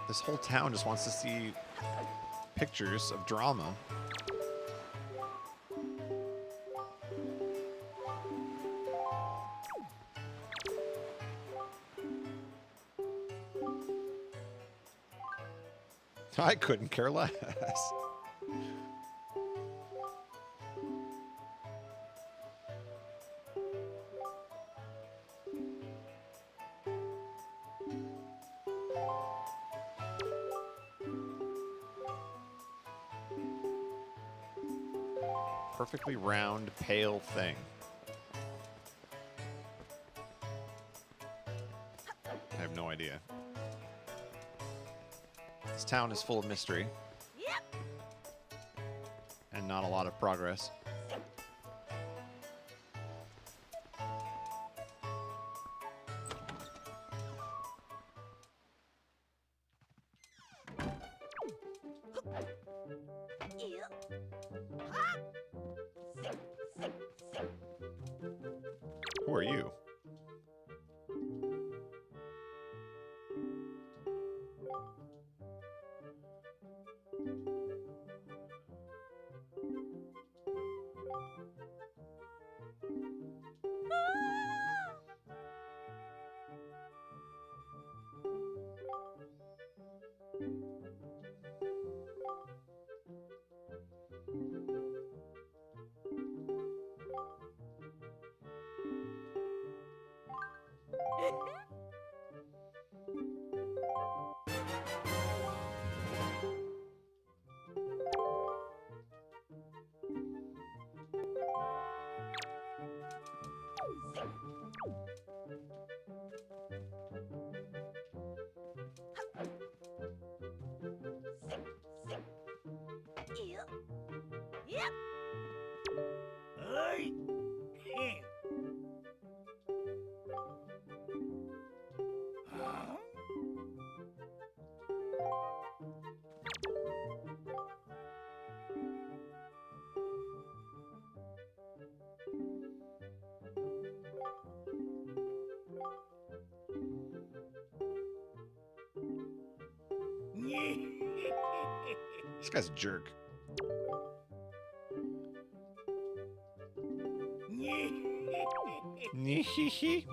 This whole town just wants to see pictures of drama. I couldn't care less. Perfectly round, pale thing. I have no idea. This town is full of mystery. Yep. And not a lot of progress. Who are you? Yep. This guy's a jerk. Nyeh.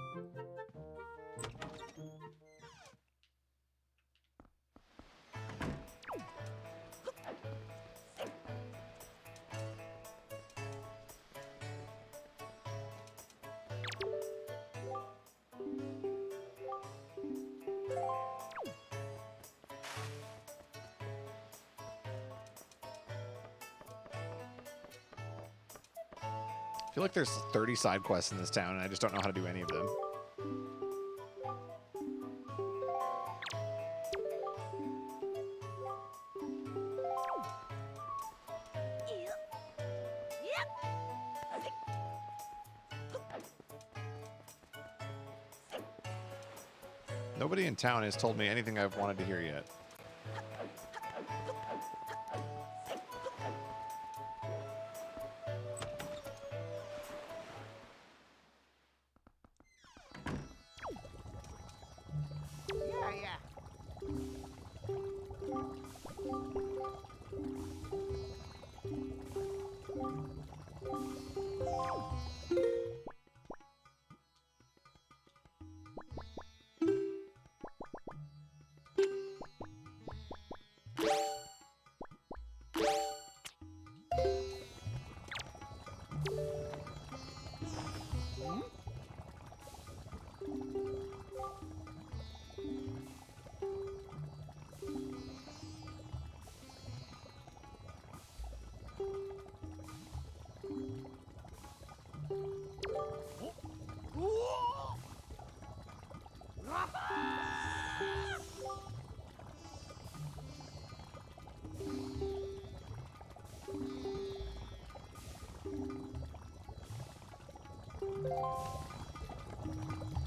I feel like there's 30 side quests in this town, and I just don't know how to do any of them. Nobody in town has told me anything I've wanted to hear yet.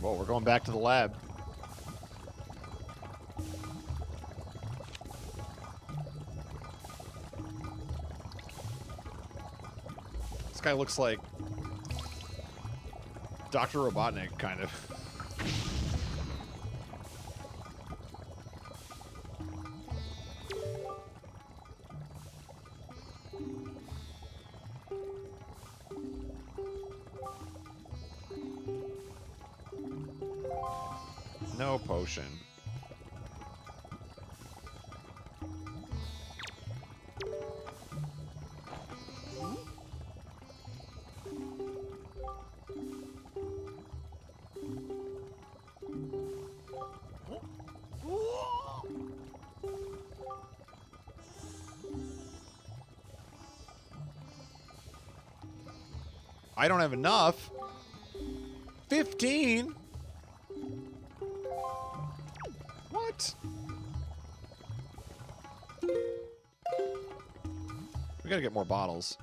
Well, we're going back to the lab. This guy looks like Dr. Robotnik, kind of. No potion. I don't have enough. 15? What? We gotta get more bottles.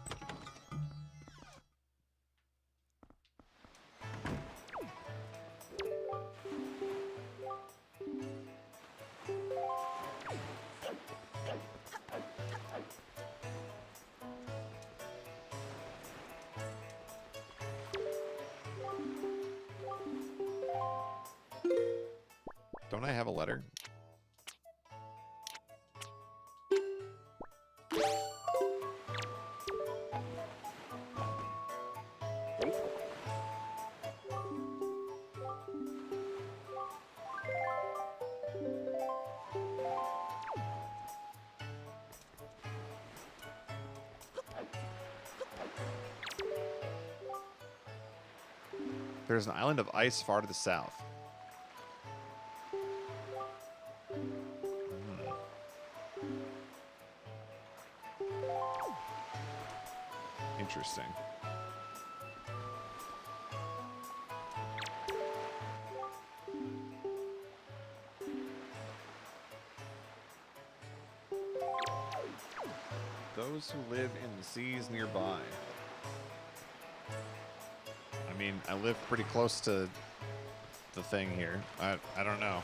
Don't I have a letter? There's an island of ice far to the south. Interesting. Those who live in the seas nearby. I mean, I live pretty close to the thing here. I don't know.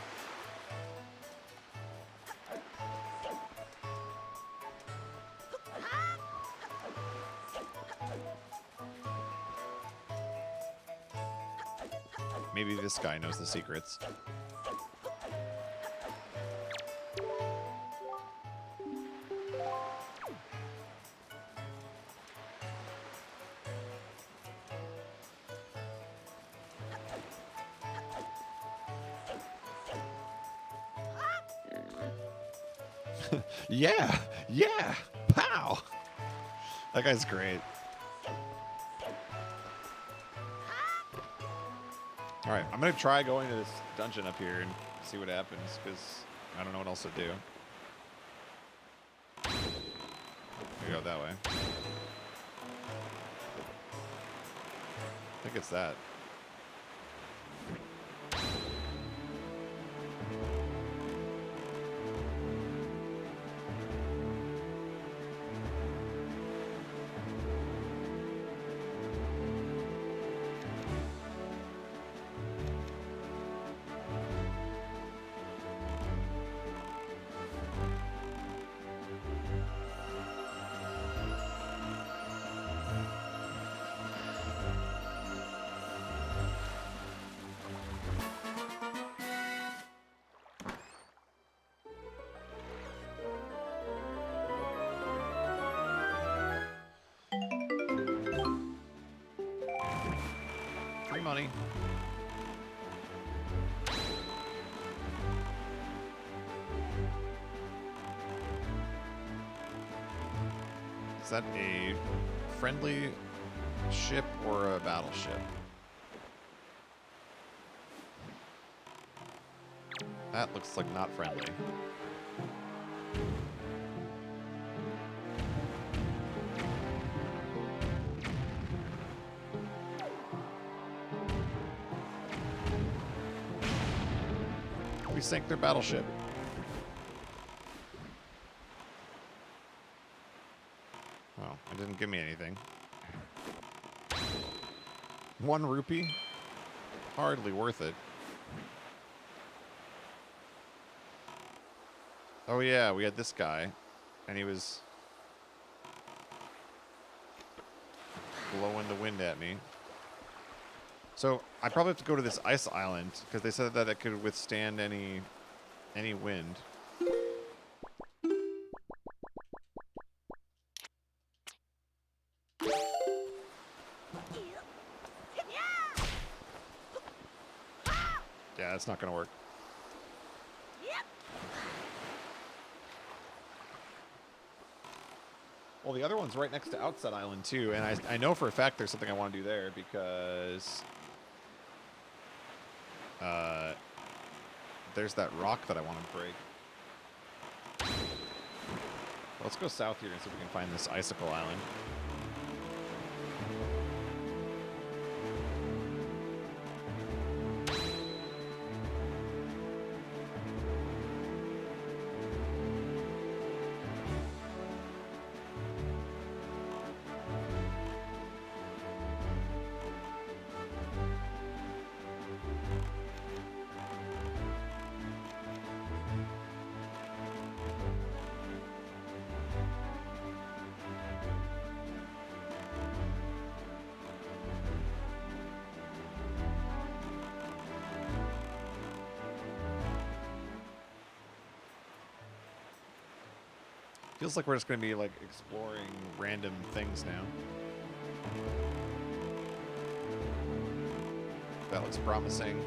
Maybe this guy knows the secrets. Yeah, yeah, pow. That guy's great. All right, I'm gonna try going to this dungeon up here and see what happens, because I don't know what else to do. We go that way. I think it's that. Free money. Is that a friendly ship or a battleship? That looks like not friendly. We sank their battleship. Oh, it didn't give me anything. 1 rupee? Hardly worth it. Oh yeah, we had this guy, and he was blowing the wind at me. So I probably have to go to this ice island because they said that it could withstand any wind. Yeah, that's not gonna work. Well, the other one's right next to Outset Island, too, and I know for a fact there's something I want to do there because there's that rock that I want to break. Let's go south here and see if we can find this Icicle Island. Feels like we're just going to be, like, exploring random things now. That looks promising.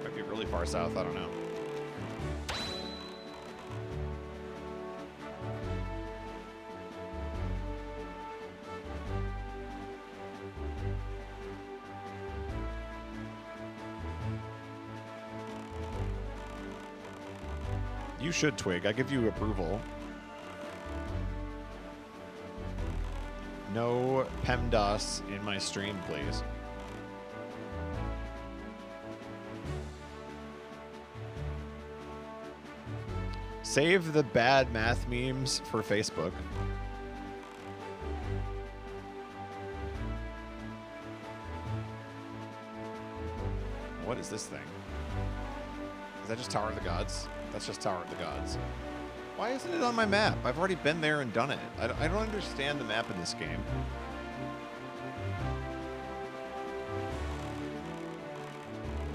Might be really far south, I don't know. You should, Twig. I give you approval. No PEMDAS in my stream, please. Save the bad math memes for Facebook. What is this thing? Is that just Tower of the Gods? That's just Tower of the Gods. Why isn't it on my map? I've already been there and done it. I don't understand the map in this game.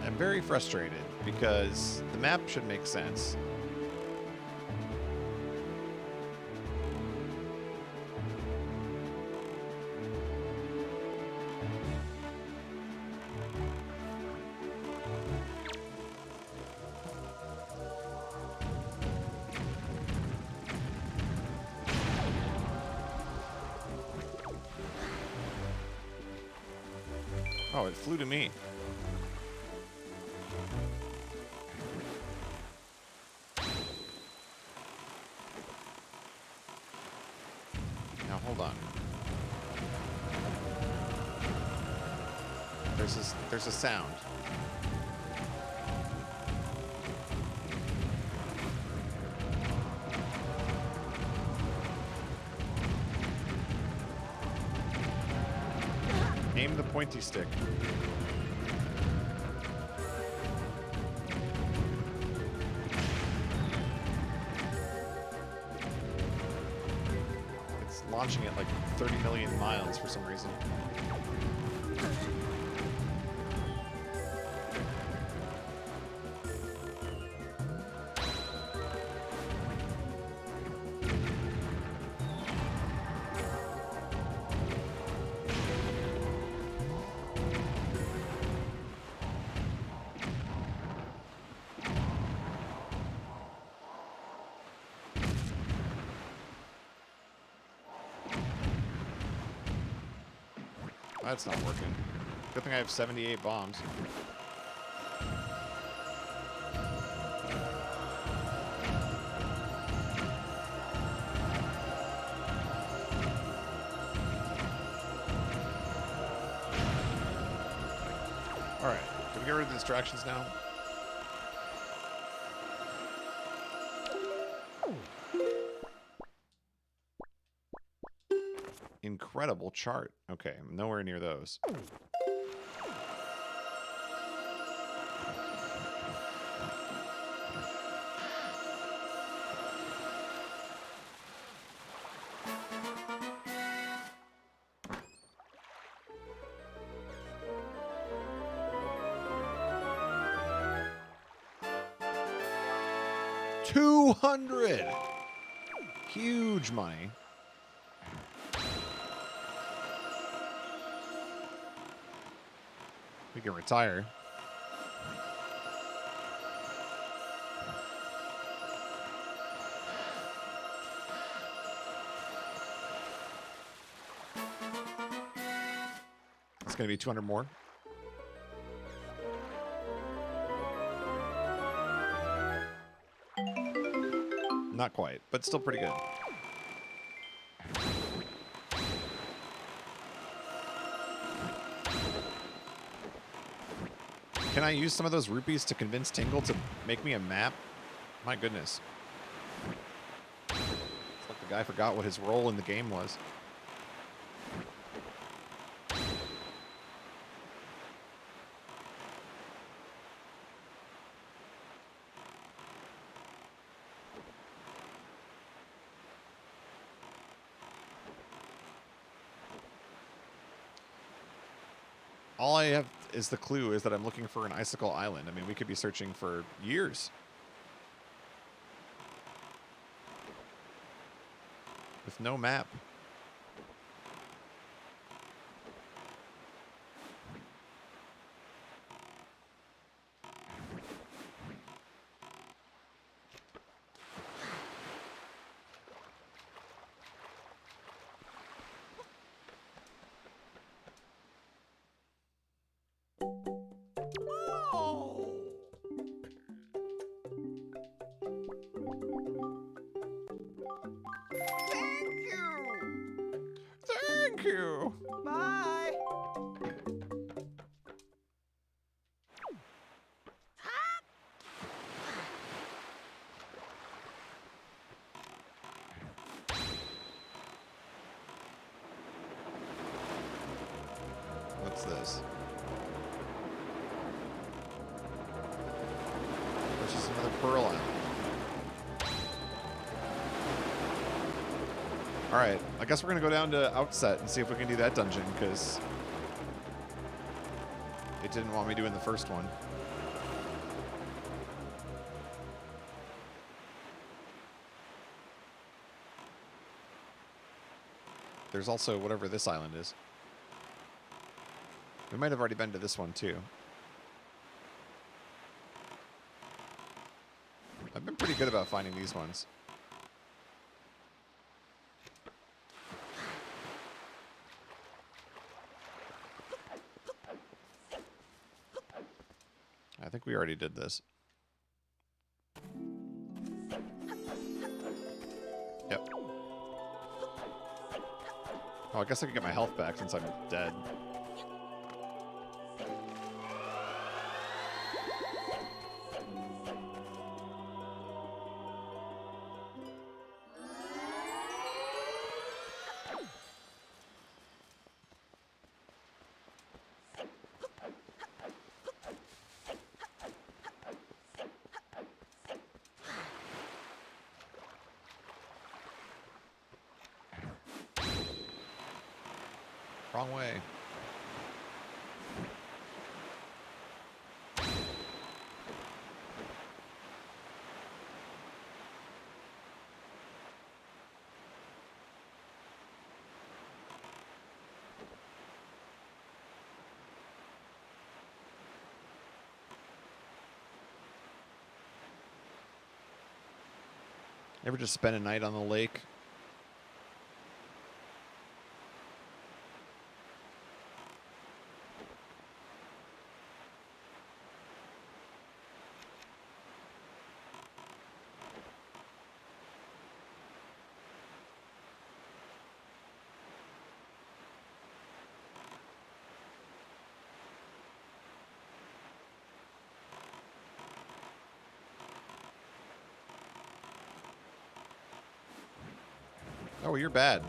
I'm very frustrated because the map should make sense. Oh, it flew to me. Now, hold on. There's a sound. Aim the pointy stick. It's launching at like 30 million miles for some reason. That's not working. Good thing I have 78 bombs. Alright, can we get rid of the distractions now? Incredible chart. Okay, I'm nowhere near those. $200! Huge money. We can retire. It's going to be 200 more. Not quite, but still pretty good. Can I use some of those rupees to convince Tingle to make me a map? My goodness. It's like the guy forgot what his role in the game was. All I have is the clue is that I'm looking for an icicle island. I mean, we could be searching for years. With no map. Thank you. Bye. What's this? There's just another pearl island. Alright, I guess we're going to go down to Outset and see if we can do that dungeon, because it didn't want me doing the first one. There's also whatever this island is. We might have already been to this one, too. I've been pretty good about finding these ones. I think we already did this. Yep. Oh, I guess I can get my health back since I'm dead. Wrong way. Ever just spend a night on the lake? Oh, you're bad.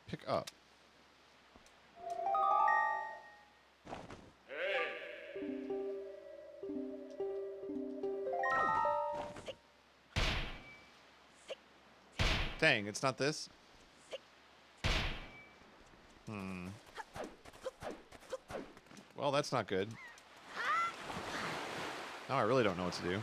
Pick up. Dang, it's not this? Well, that's not good. Now I really don't know what to do.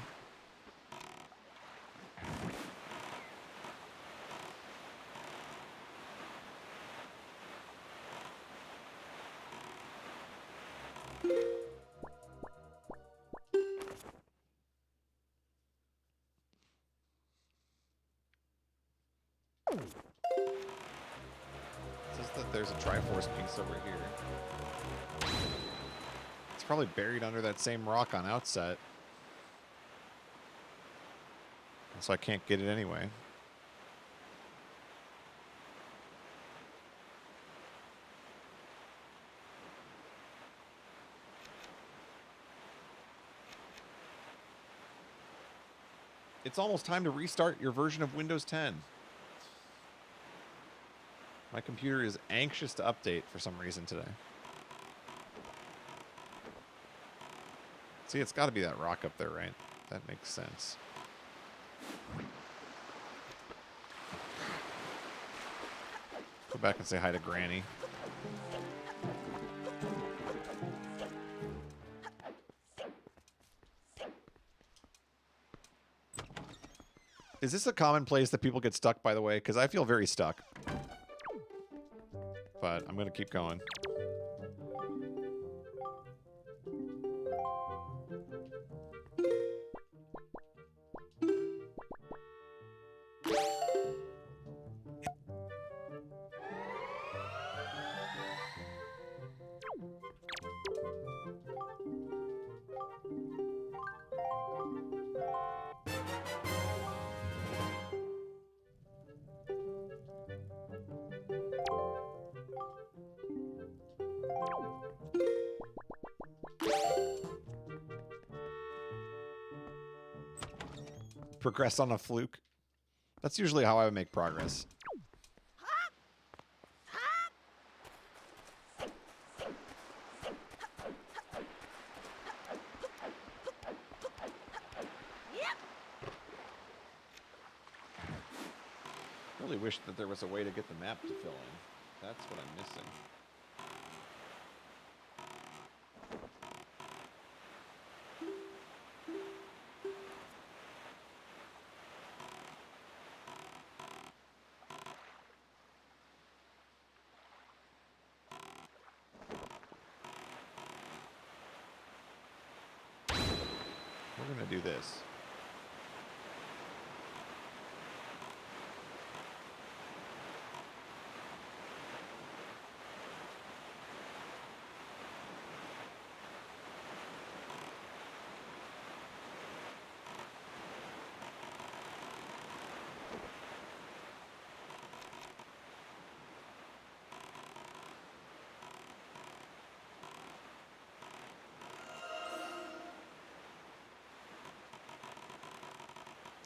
there's a Triforce piece over here. It's probably buried under that same rock on outset. So I can't get it anyway. It's almost time to restart your version of Windows 10. My computer is anxious to update for some reason today. See, it's got to be that rock up there, right? That makes sense. Go back and say hi to Granny. Is this a common place that people get stuck, by the way? Because I feel very stuck. But I'm going to keep going. Progress on a fluke. That's usually how I would make progress. Really wish that there was a way to get the map to fill in. That's what I'm missing. We're going to do this.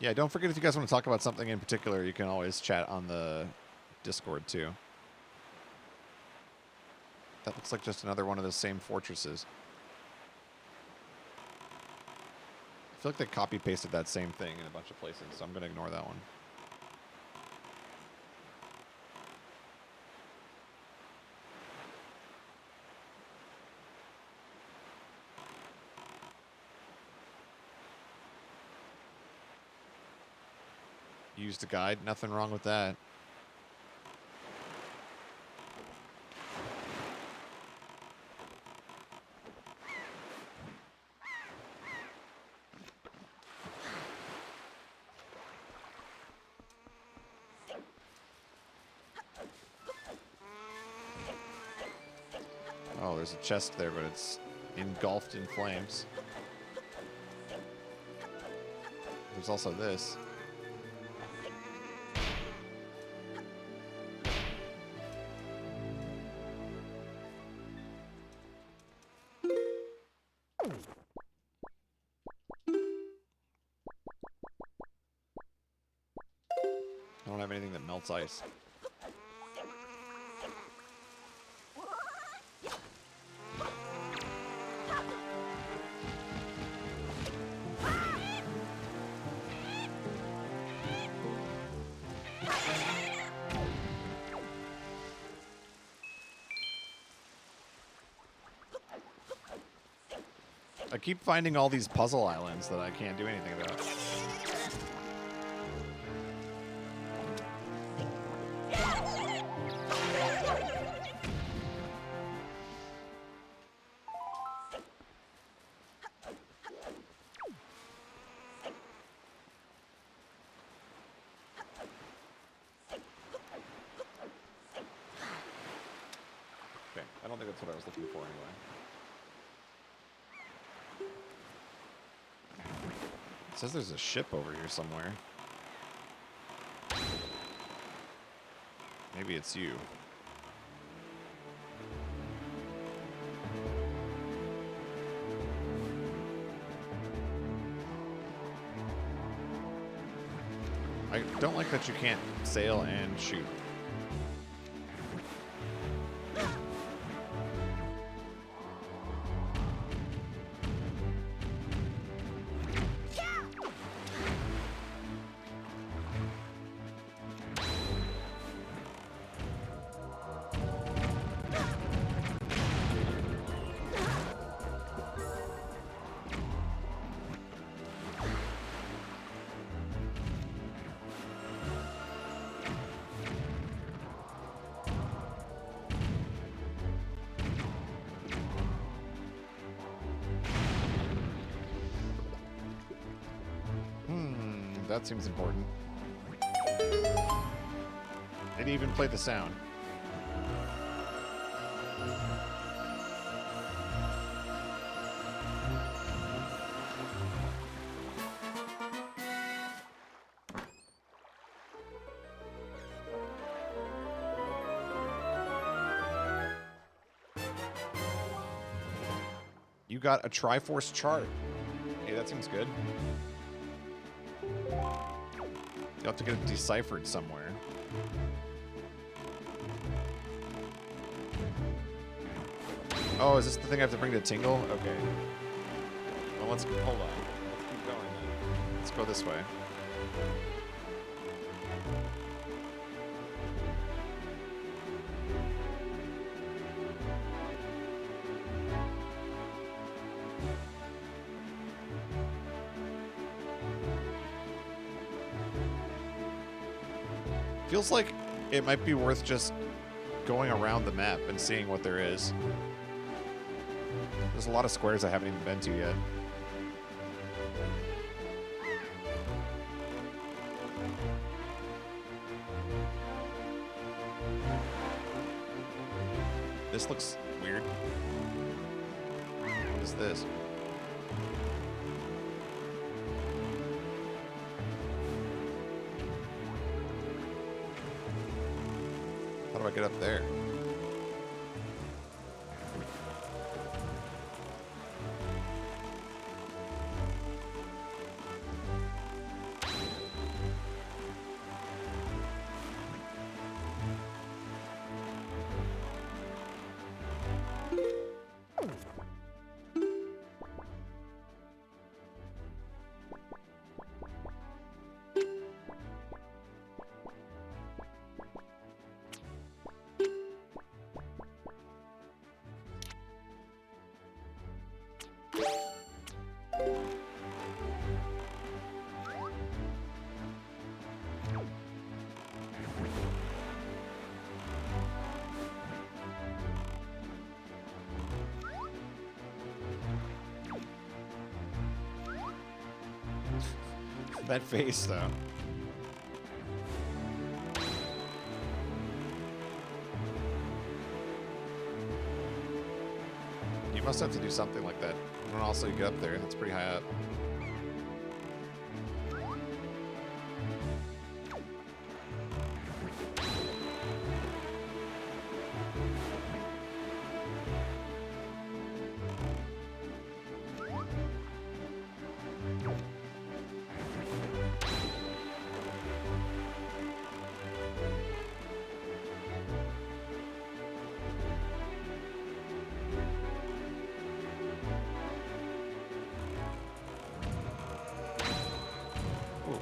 Yeah, don't forget if you guys want to talk about something in particular, you can always chat on the Discord too. That looks like just another one of the same fortresses. I feel like they copy-pasted that same thing in a bunch of places, so I'm going to ignore that one. Used a guide, nothing wrong with that. Oh, there's a chest there, but it's engulfed in flames. There's also this. I don't have anything that melts ice. I keep finding all these puzzle islands that I can't do anything about. that's what I was looking for anyway. It says there's a ship over here somewhere. Maybe it's you. I don't like that you can't sail and shoot. That seems important. It even played the sound. You got a Triforce Chart. Hey, that seems good. You'll have to get it deciphered somewhere. Oh, is this the thing I have to bring to Tingle? Okay. Well, let's hold on. Let's keep going then. Let's go this way. Feels like it might be worth just going around the map and seeing what there is. There's a lot of squares I haven't even been to yet. This looks weird. What is this? How do I get up there? That face, though. You must have to do something like that. And also you get up there, that's pretty high up.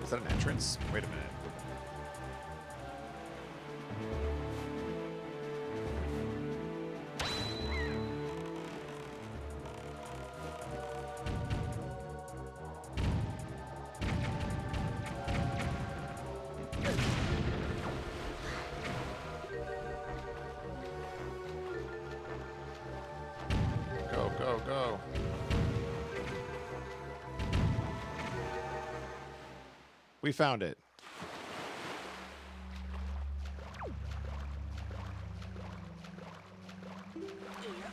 Is that an entrance? Wait a minute. Go, go, go. We found it. Yep.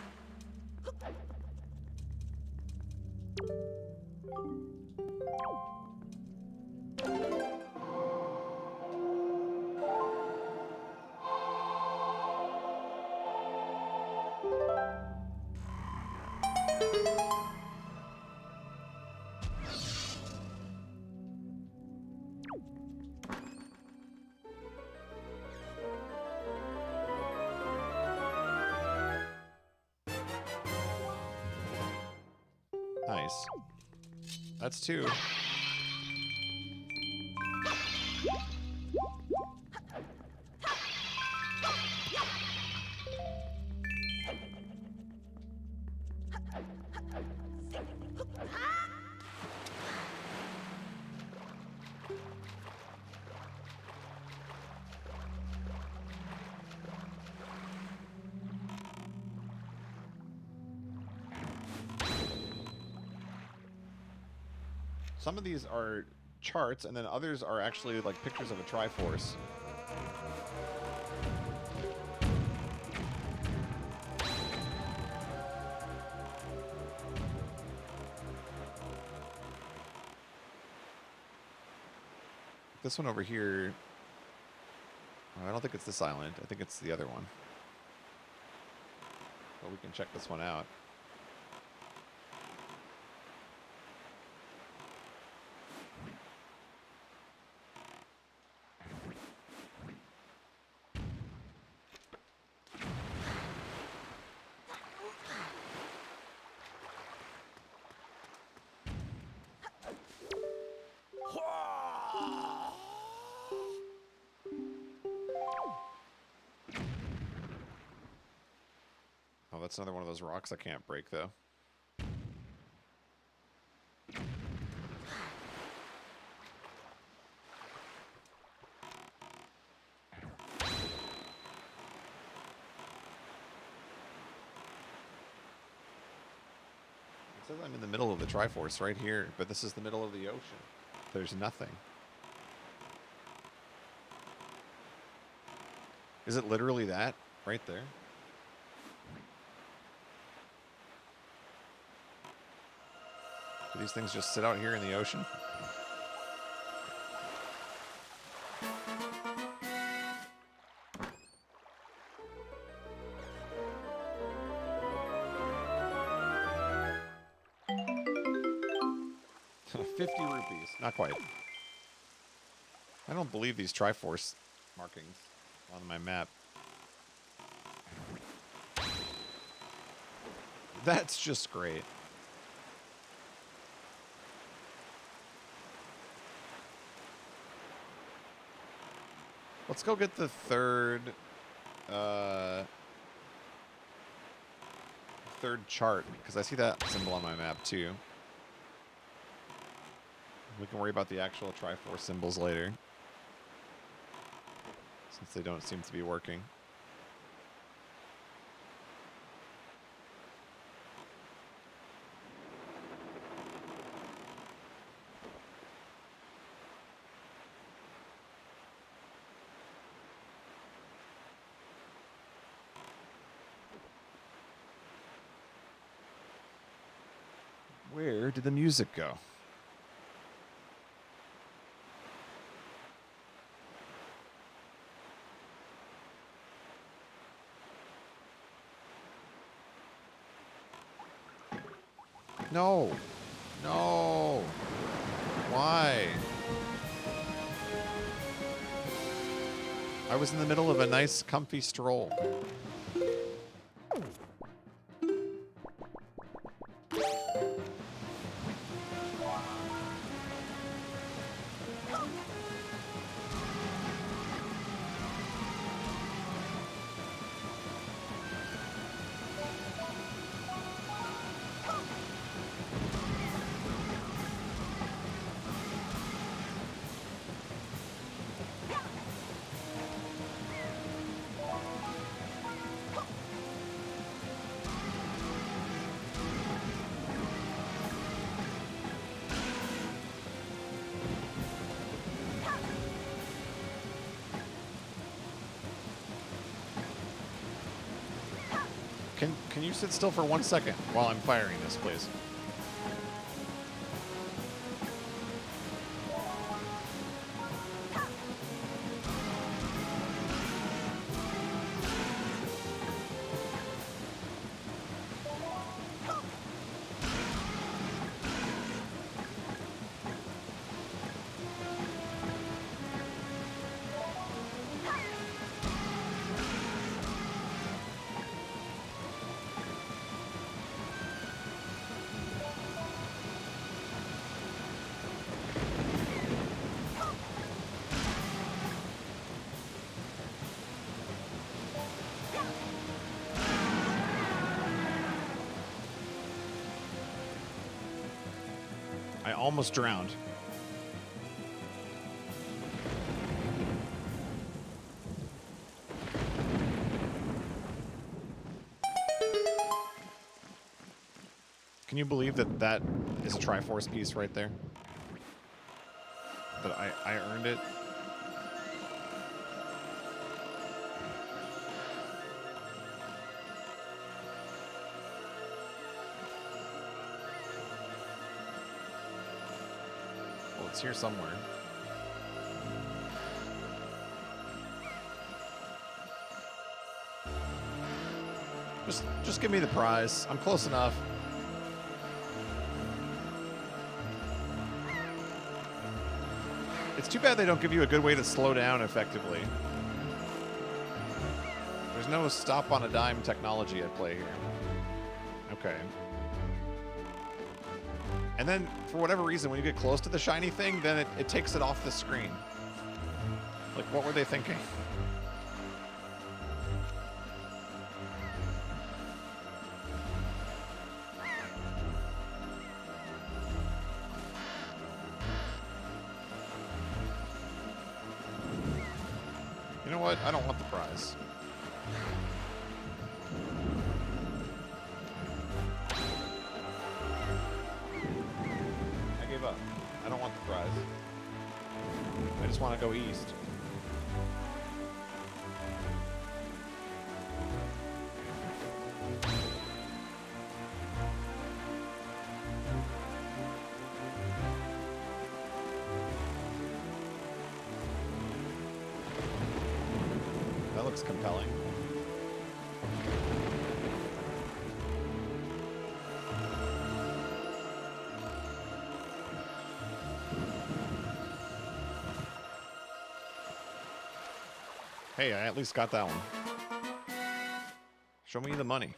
Nice. That's 2. Some of these are charts, and then others are actually like pictures of a Triforce. This one over here, I don't think it's this island. I think it's the other one. But we can check this one out. Oh, that's another one of those rocks I can't break, though. It says I'm in the middle of the Triforce right here, but this is the middle of the ocean. There's nothing. Is it literally that right there? Do these things just sit out here in the ocean? ₹50. Not quite. I don't believe these Triforce markings on my map. That's just great. Let's go get the third chart, because I see that symbol on my map too. We can worry about the actual Triforce symbols later, since they don't seem to be working. Where did the music go? No. No. Why? I was in the middle of a nice, comfy stroll. Can you sit still for 1 second while I'm firing this, please? I almost drowned. Can you believe that that is a Triforce piece right there? That I earned it? Well, it's here somewhere. Just give me the prize. I'm close enough. It's too bad they don't give you a good way to slow down effectively. There's no stop on a dime technology at play here. Okay. And then, for whatever reason, when you get close to the shiny thing, then it takes it off the screen. Like, what were they thinking? You know what? I don't want the prize. I gave up. I don't want the prize. I just want to go east. That looks compelling. Hey, I at least got that one. Show me the money.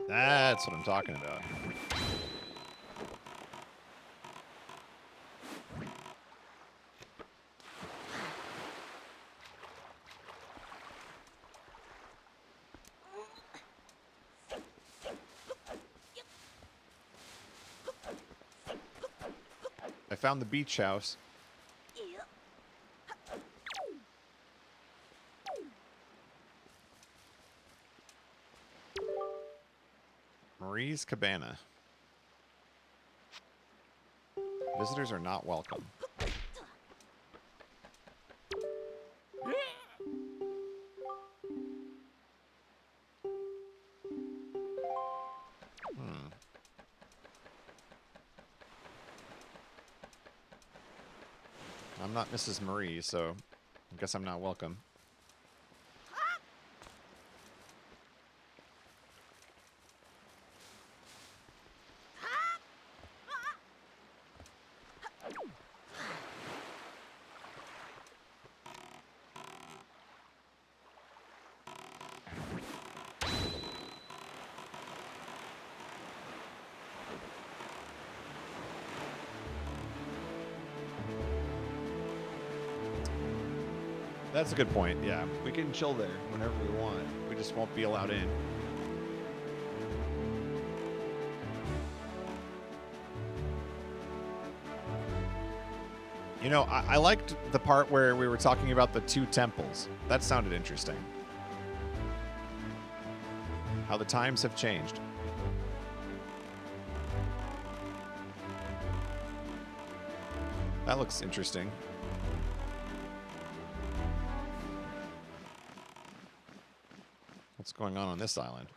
That's what I'm talking about. I found the beach house. Yep. Marie's Cabana. Visitors are not welcome. I'm not Mrs. Marie, so I guess I'm not welcome. That's a good point, yeah. We can chill there whenever we want. We just won't be allowed in. You know, I liked the part where we were talking about the two temples. That sounded interesting. How the times have changed. That looks interesting. What's going on this island?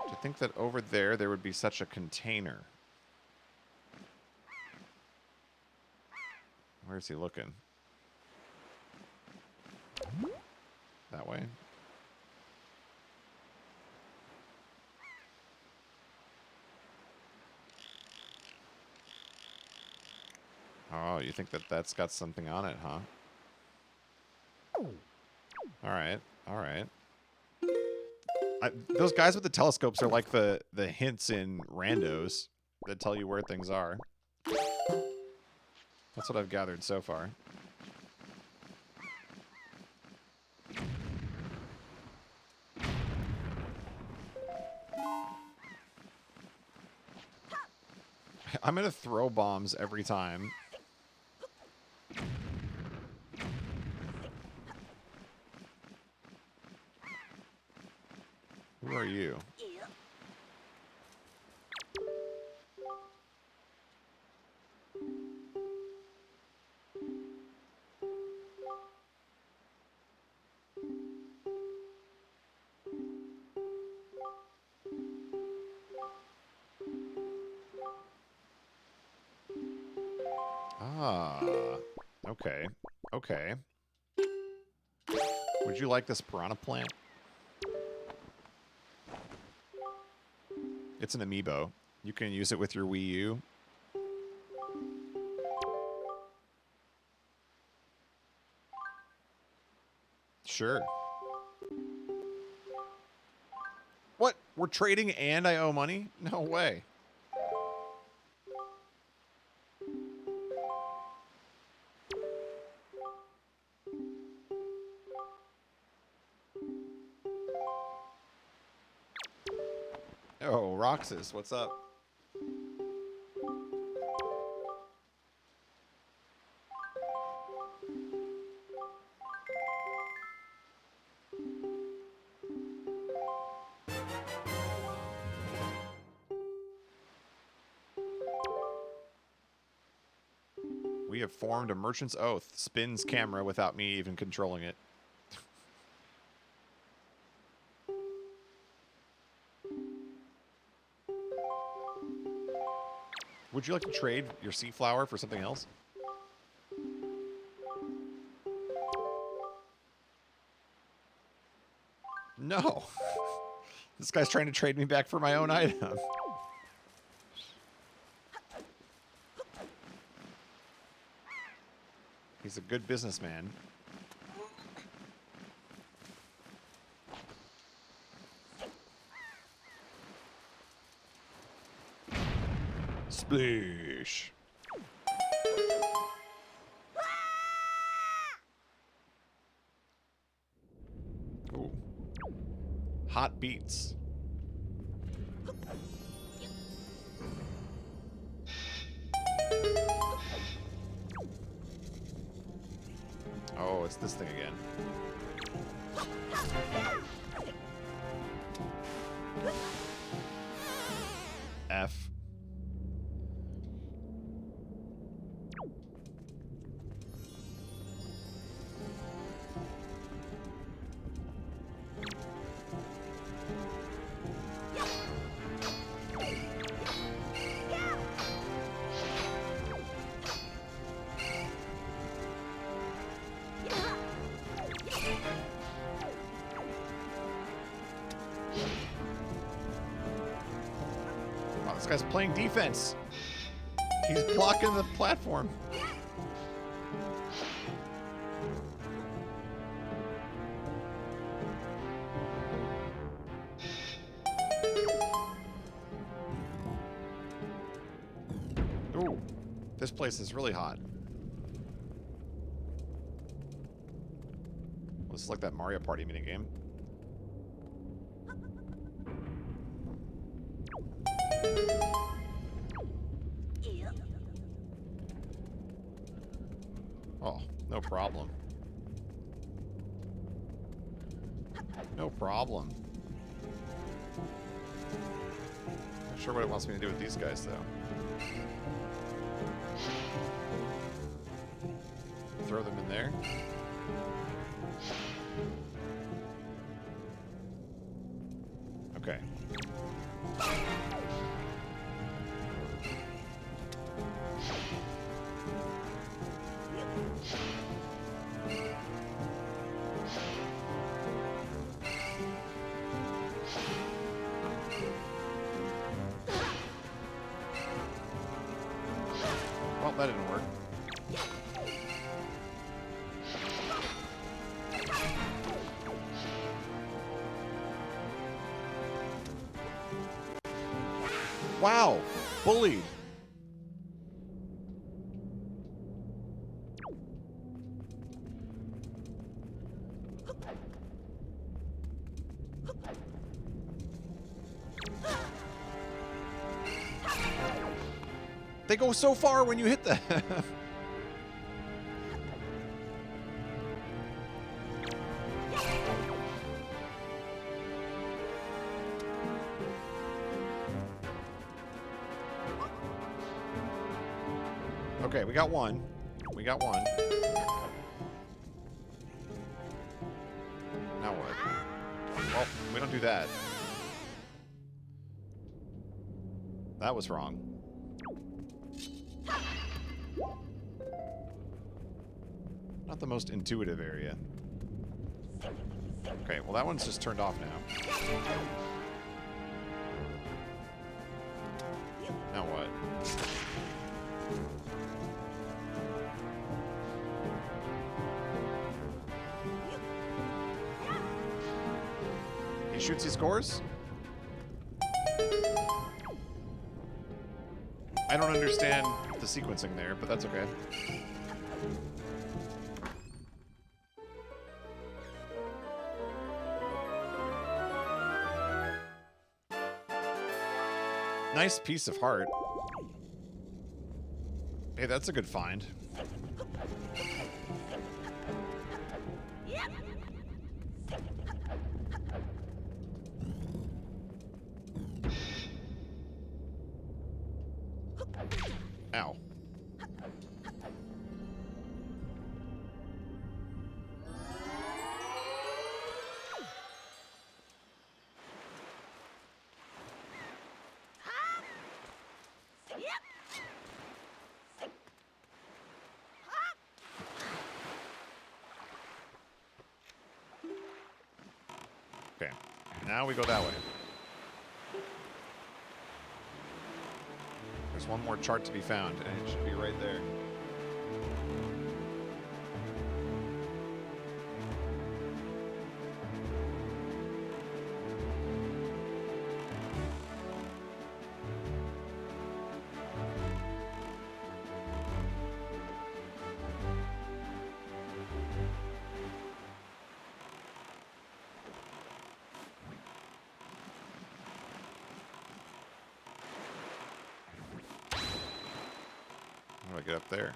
To think that over there would be such a container. Where's he looking? That way? Oh, you think that that's got something on it, huh? Alright, alright. Those guys with the telescopes are like the hints in randos. that tell you where things are. That's what I've gathered so far. I'm gonna throw bombs every time. Who are you? Yep. Ah, okay, okay. Would you like this piranha plant? It's an amiibo. You can use it with your Wii U. Sure. What? We're trading and I owe money? No way. Oh, Roxas, what's up? We have formed a merchant's oath. Spins camera without me even controlling it. Would you like to trade your sea flower for something else? No. This guy's trying to trade me back for my own item. He's a good businessman. Splish. Ooh. Hot beats. Oh, it's this thing again. F. Wow, this guy's playing defense. He's blocking the platform. Ooh, this place is really hot. This is like that Mario Party minigame. Yep. Oh, no problem. No problem. Not sure what it wants me to do with these guys, though. Throw them in there. Okay. Well, that didn't work. Wow. bullied. They go so far when you hit them. Okay, we got one. We got one. Now what? Well, we don't do that. That was wrong. Not the most intuitive area. Okay, well that one's just turned off now. Now what? He shoots, he scores? I don't understand the sequencing there, but that's okay. Nice piece of heart. Hey, that's a good find. Ow. Okay, now we go that way. There's one more chart to be found, and it should be right there. How do I get up there?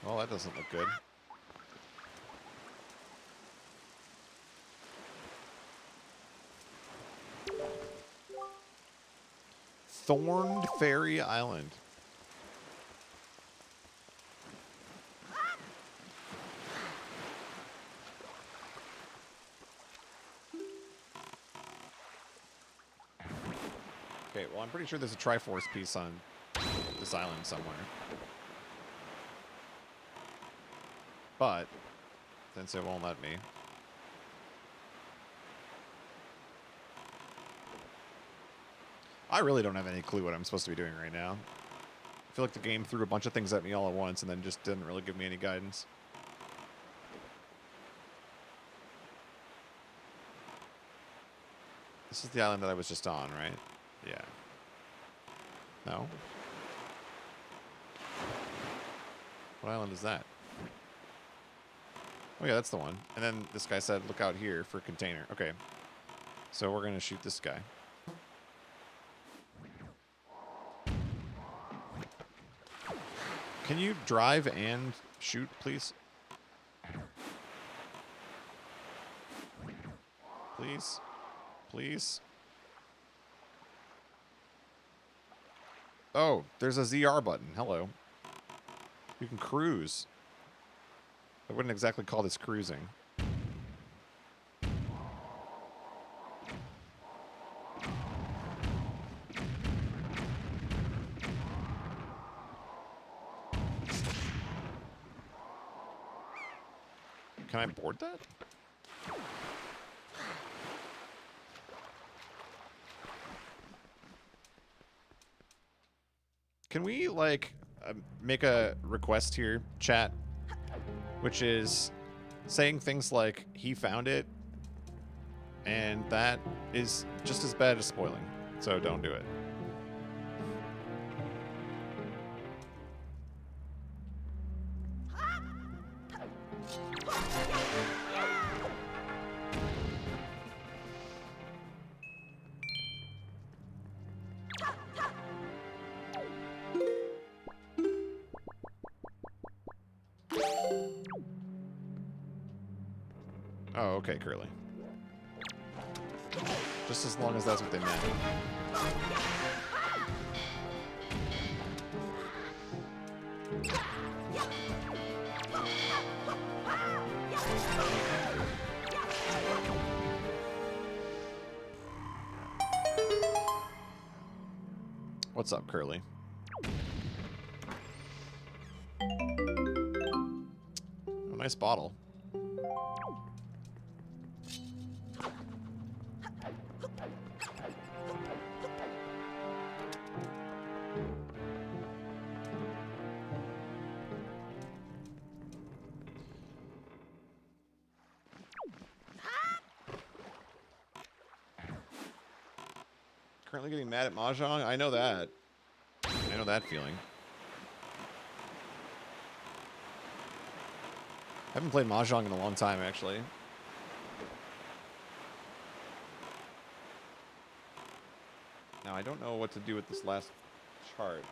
Well, that doesn't look good. Thorned Fairy Island. Okay, well, I'm pretty sure there's a Triforce piece on this island somewhere. But, since it won't let me. I really don't have any clue what I'm supposed to be doing right now. I feel like the game threw a bunch of things at me all at once and then just didn't really give me any guidance. This is the island that I was just on, right? Yeah. No? What island is that? Oh yeah, that's the one. And then this guy said, look out here for container. Okay. So we're going to shoot this guy. Can you drive and shoot, please? Please? Please? Oh, there's a ZR button. Hello. You can cruise. I wouldn't exactly call this cruising. Can I board that? Can we, like, make a request here, chat? Which is saying things like, he found it, and that is just as bad as spoiling. So don't do it. Oh, okay, Curly. Just as long as that's what they meant. What's up, Curly? Oh, nice bottle. Currently getting mad at Mahjong? I know that. I know that feeling. I haven't played Mahjong in a long time, actually. Now, I don't know what to do with this last chart.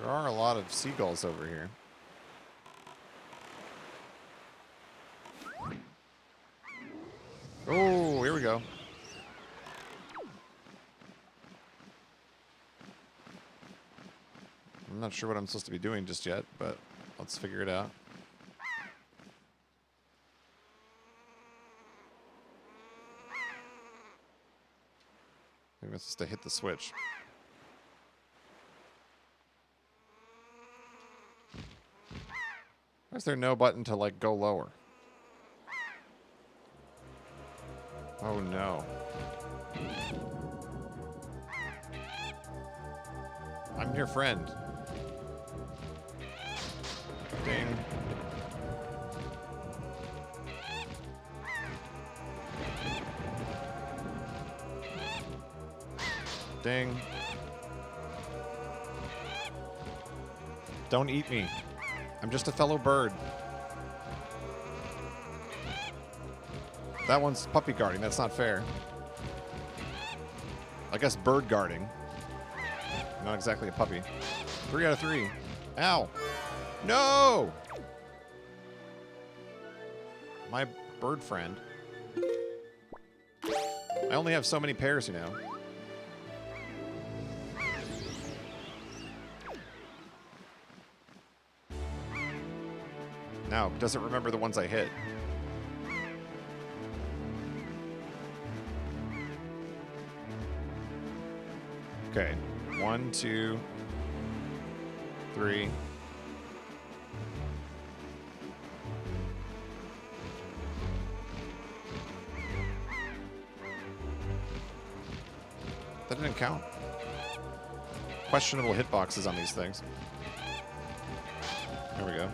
There are a lot of seagulls over here. Oh, here we go. I'm not sure what I'm supposed to be doing just yet, but let's figure it out. Maybe I'm supposed to hit the switch. Why is there no button to, like, go lower? Oh, no. I'm your friend. Ding. Ding. Don't eat me. I'm just a fellow bird. That one's puppy guarding. That's not fair. I guess bird guarding. Not exactly a puppy. 3 out of 3. Ow. No! My bird friend. I only have so many pairs, you know. Now, does it remember the ones I hit? Okay. 1, 2, 3. That didn't count. Questionable hitboxes on these things. There we go.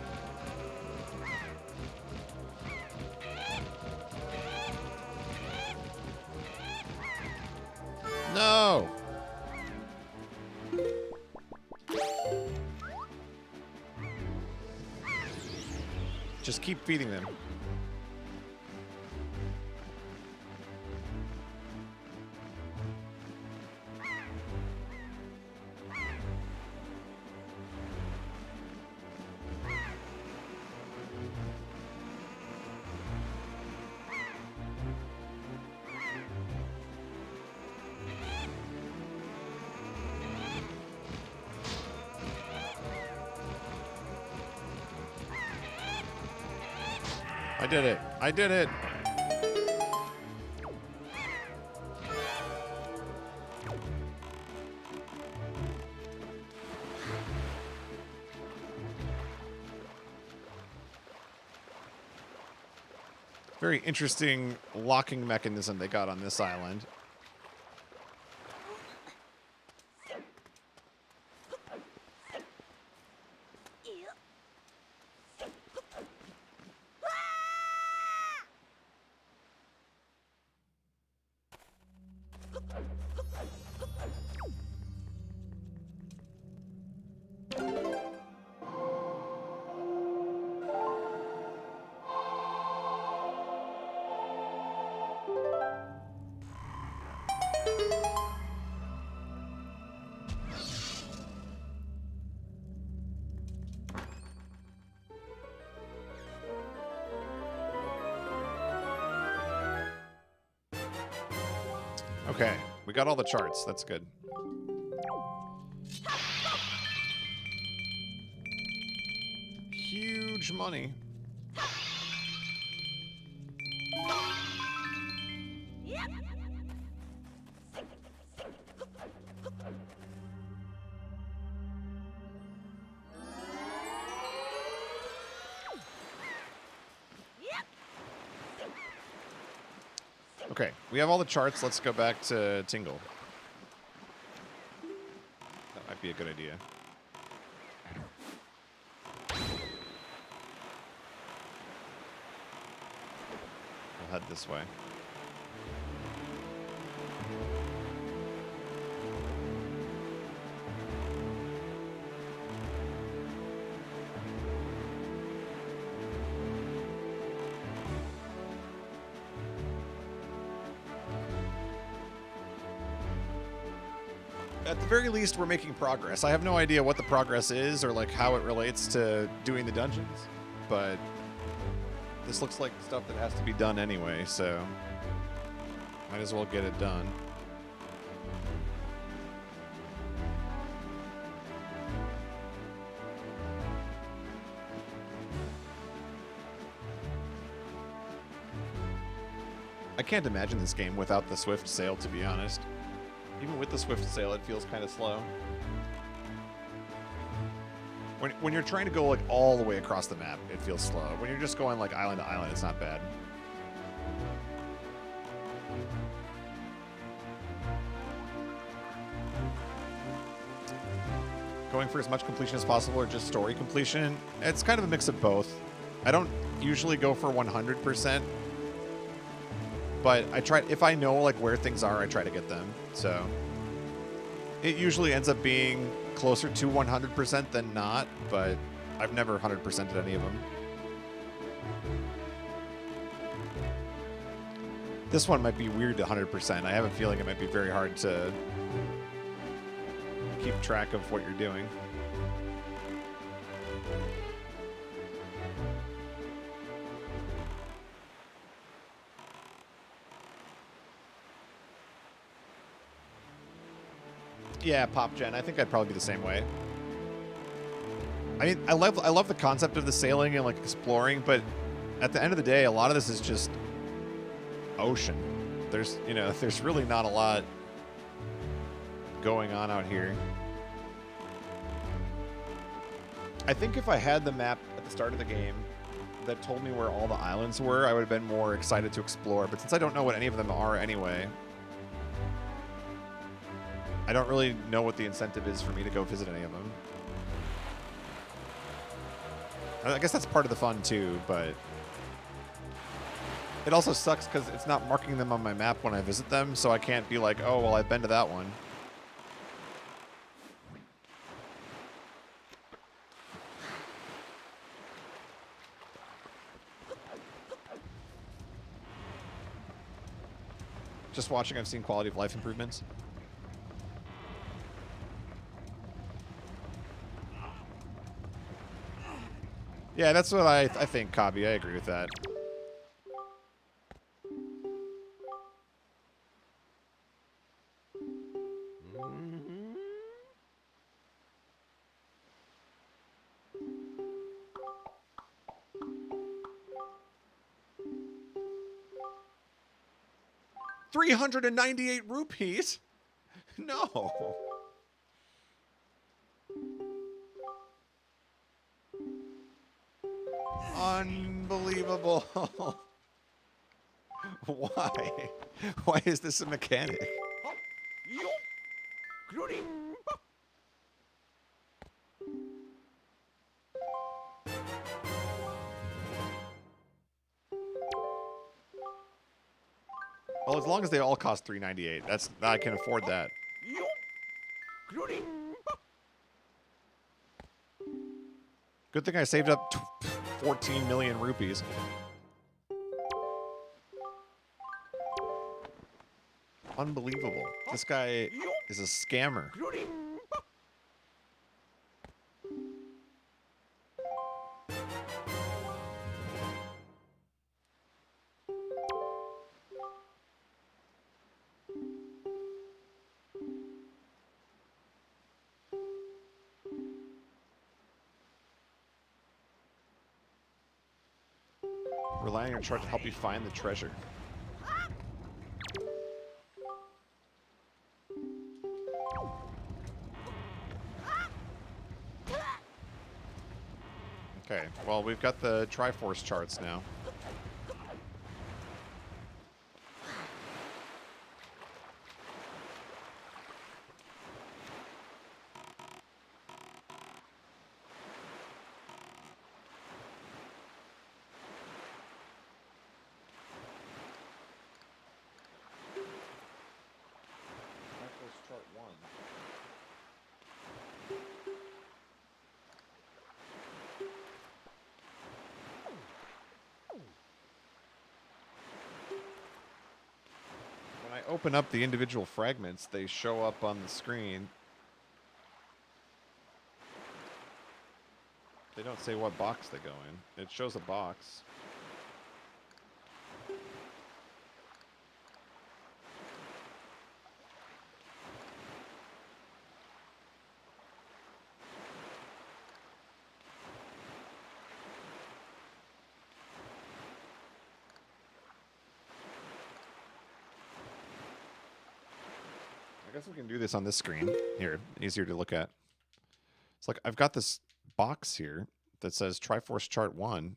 No! Just keep feeding them. I did it. I did it. Very interesting locking mechanism they got on this island. Okay, we got all the charts. That's good. Huge money. Okay, we have all the charts. Let's go back to Tingle. That might be a good idea. We'll head this way. At the very least, we're making progress. I have no idea what the progress is or like how it relates to doing the dungeons, but this looks like stuff that has to be done anyway, so might as well get it done. I can't imagine this game without the Swift Sail, to be honest. Even with the Swift Sail, it feels kind of slow. When you're trying to go like all the way across the map, it feels slow. When you're just going like island to island, it's not bad. Going for as much completion as possible or just story completion, it's kind of a mix of both. I don't usually go for 100%, but I try, if I know like where things are, I try to get them. So it usually ends up being closer to 100% than not, but I've never 100%ed any of them. This one might be weird to 100%. I have a feeling it might be very hard to keep track of what you're doing. Yeah, Pop Gen. I think I'd probably be the same way. I mean, I love the concept of the sailing and like exploring, but at the end of the day, a lot of this is just ocean. There's really not a lot going on out here. I think if I had the map at the start of the game that told me where all the islands were, I would have been more excited to explore. But since I don't know what any of them are anyway, I don't really know what the incentive is for me to go visit any of them. I guess that's part of the fun too, but it also sucks because it's not marking them on my map when I visit them, so I can't be like, oh, well, I've been to that one. Just watching, I've seen quality of life improvements. Yeah, that's what I think, Kabi. I agree with that. 398 rupees? No. Unbelievable. Why? Why is this a mechanic? Well, as long as they all cost $398, I can afford that. Good thing I saved up 14 million rupees. Unbelievable. This guy is a scammer. Rely on your chart to help you find the treasure. Okay, well, we've got the Triforce Charts now. Triforce Chart 1. When I open up the individual fragments, they show up on the screen. They don't say what box they go in. It shows a box. I guess we can do this on this screen. Here, easier to look at. It's like I've got this box here that says Triforce Chart 1.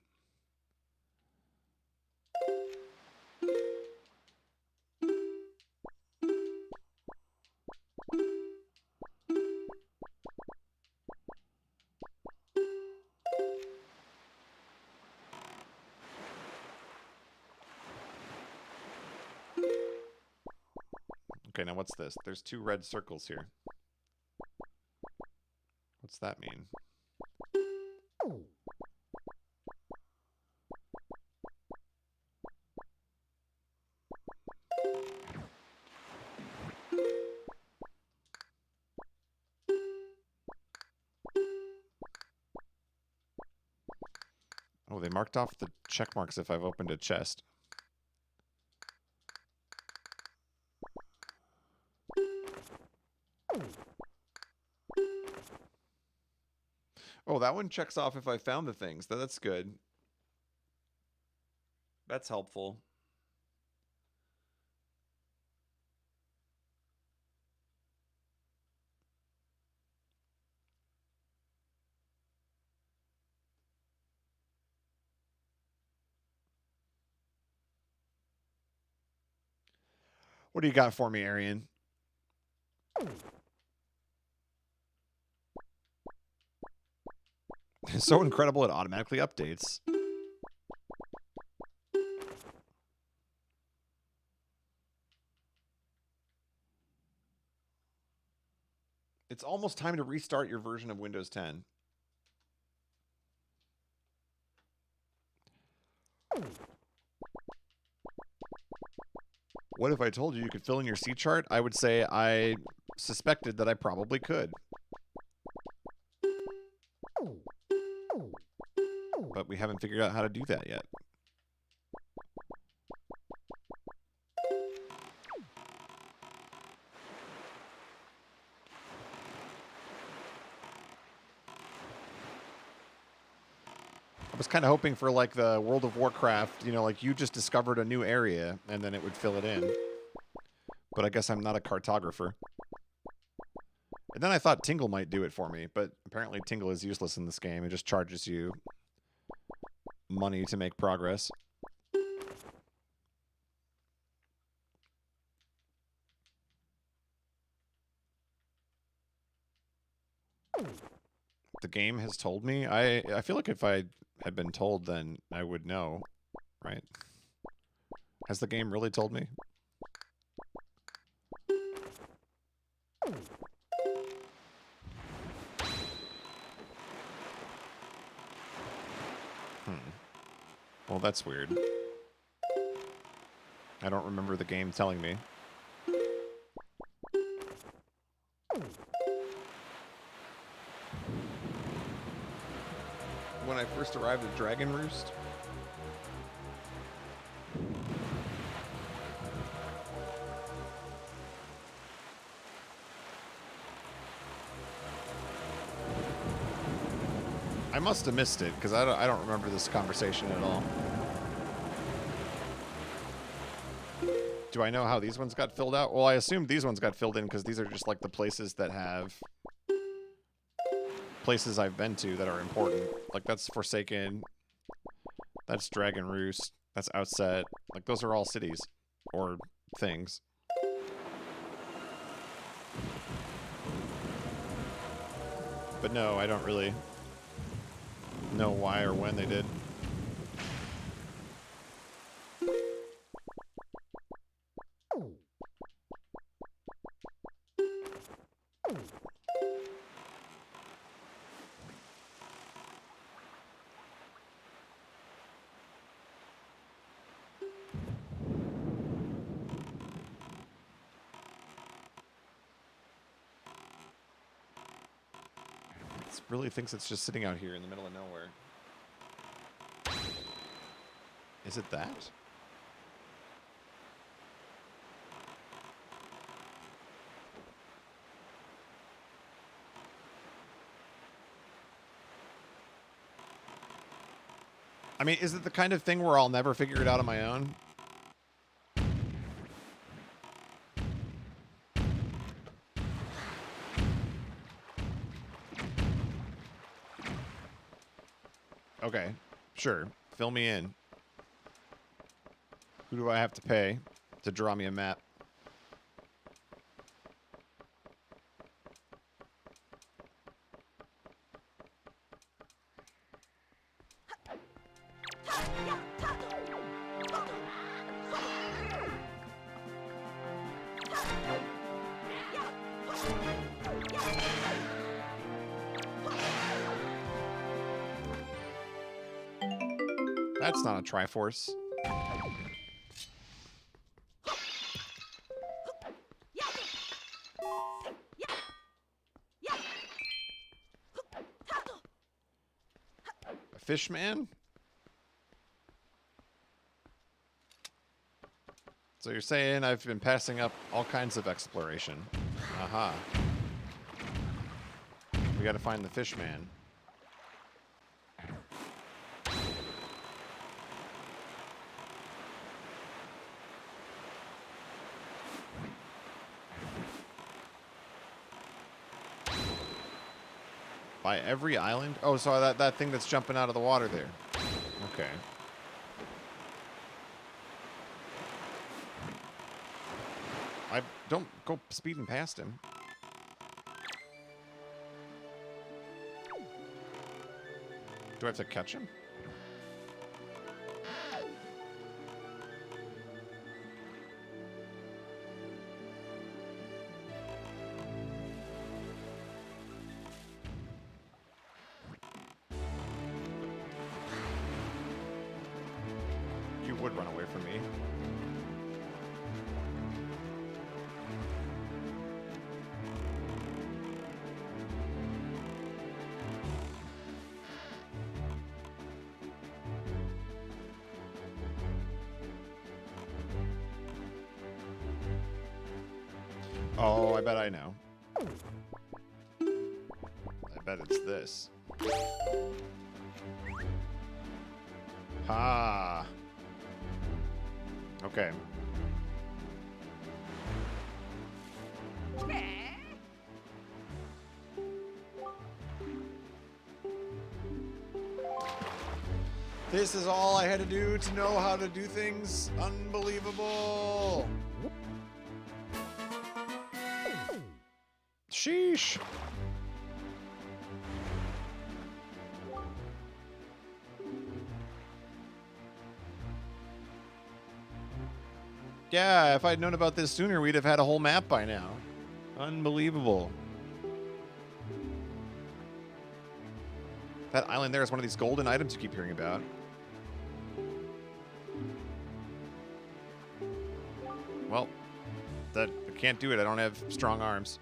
Okay, now what's this? There's 2 red circles here. What's that mean? Oh, they marked off the check marks if I've opened a chest. Oh, that one checks off if I found the things. That's good. That's helpful. What do you got for me, Arian? It's so incredible it automatically updates. It's almost time to restart your version of Windows 10. What if I told you you could fill in your C chart? I would say I suspected that I probably could. But we haven't figured out how to do that yet. I was kind of hoping for like the World of Warcraft, you know, like you just discovered a new area and then it would fill it in. But I guess I'm not a cartographer. And then I thought Tingle might do it for me, but apparently Tingle is useless in this game. It just charges you money to make progress. The game has told me. I feel like if I had been told, then I would know, right? Has the game really told me? Well, that's weird. I don't remember the game telling me. When I first arrived at Dragon Roost, I must have missed it because I don't remember this conversation at all. Do I know how these ones got filled out? Well, I assume these ones got filled in because these are just like the places that have places I've been to that are important. Like that's Forsaken, that's Dragon Roost, that's Outset. Like those are all cities or things. But no, I don't really know why or when they did. Really thinks it's just sitting out here in the middle of nowhere. Is it that? I mean, is it the kind of thing where I'll never figure it out on my own? Okay, sure. Fill me in. Who do I have to pay to draw me a map? That's not a Triforce. A Fishman? So you're saying I've been passing up all kinds of exploration. Aha. We gotta find the Fishman. By every island? Oh, so that thing that's jumping out of the water there. Okay. I don't go speeding past him. Do I have to catch him? You would run away from me. Oh, I bet I know. I bet it's this. Ha! Okay. This is all I had to do to know how to do things. Unbelievable. Sheesh. Yeah, if I'd known about this sooner, we'd have had a whole map by now. Unbelievable. That island there is one of these golden items you keep hearing about. Well, I can't do it. I don't have strong arms.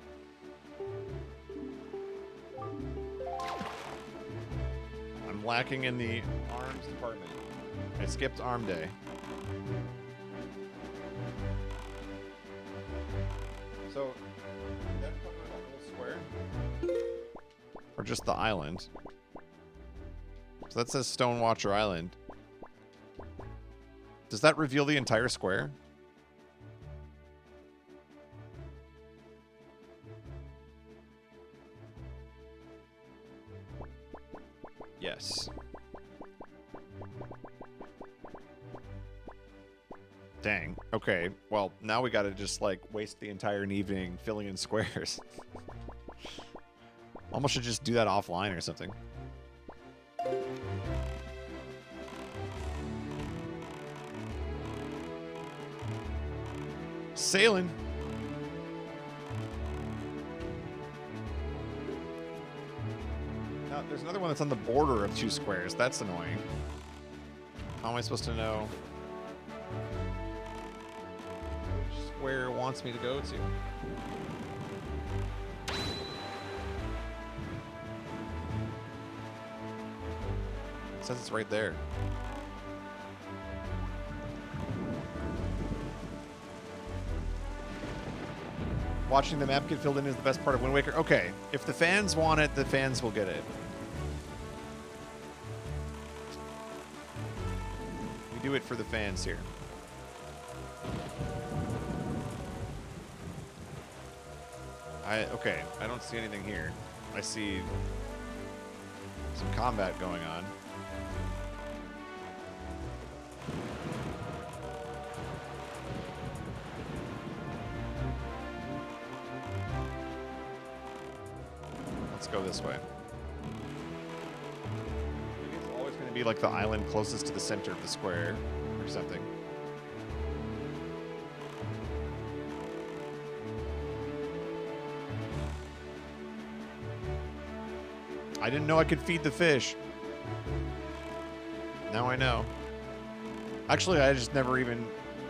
I'm lacking in the arms department. I skipped arm day. So, that cover that little square? Or just the island? So that says Stonewatcher Island. Does that reveal the entire square? Yes. Dang. Okay. Well, now we gotta just, like, waste the entire evening filling in squares. Almost should just do that offline or something. Sailing. Now, there's another one that's on the border of two squares. That's annoying. How am I supposed to know which square it wants me to go to? It says it's right there. Watching the map get filled in is the best part of Wind Waker. Okay, if the fans want it, the fans will get it. We do it for the fans here. Okay, I don't see anything here. I see some combat going on. Let's go this way. Maybe it's always going to be like the island closest to the center of the square or something. I didn't know I could feed the fish. Now I know. Actually, I just never even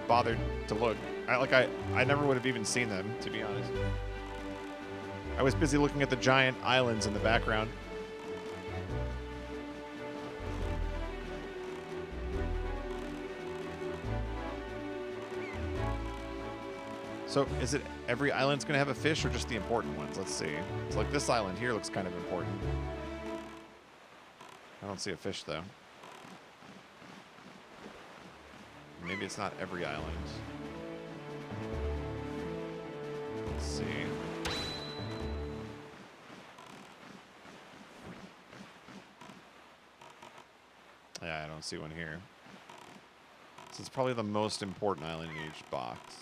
bothered to look. I never would have even seen them, to be honest. I was busy looking at the giant islands in the background. So, is it every island's going to have a fish or just the important ones? Let's see. It's like this island here looks kind of important. I don't see a fish, though. Maybe it's not every island. Let's see. Yeah, I don't see one here. So it's probably the most important island in each box.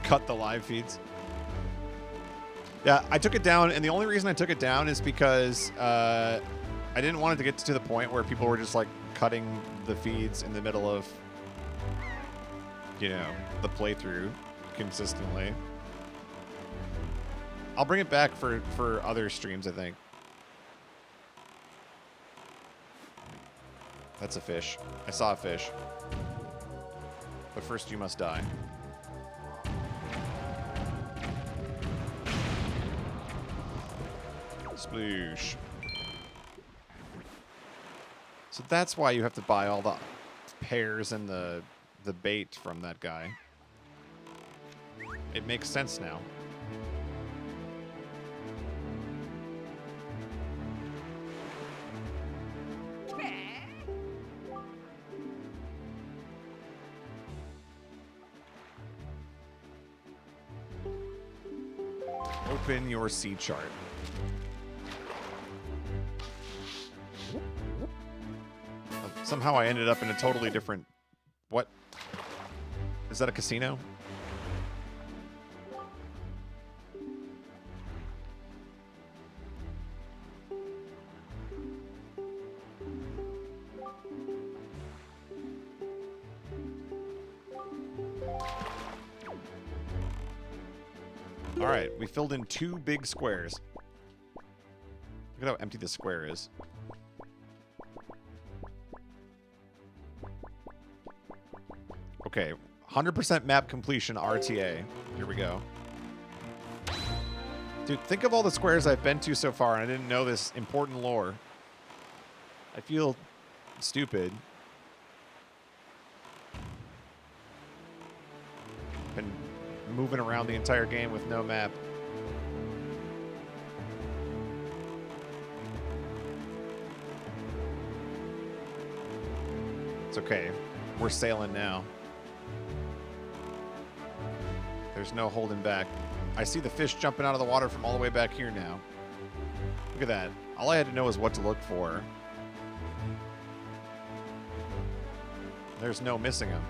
Cut the live feeds. Yeah, I took it down, and the only reason I took it down is because I didn't want it to get to the point where people were just like cutting the feeds in the middle of, you know, the playthrough consistently. I'll bring it back for other streams, I think. That's a fish. I saw a fish. But first you must die. Sploosh. So that's why you have to buy all the pears and the bait from that guy. It makes sense now. Open your sea chart. Somehow I ended up in a totally different... What? Is that a casino? All right, we filled in 2 big squares. Look at how empty this square is. Okay, 100% map completion RTA. Here we go. Dude, think of all the squares I've been to so far, and I didn't know this important lore. I feel stupid. Been moving around the entire game with no map. It's okay. We're sailing now. There's no holding back. I see the fish jumping out of the water from all the way back here now. Look at that. All I had to know was what to look for. There's no missing them.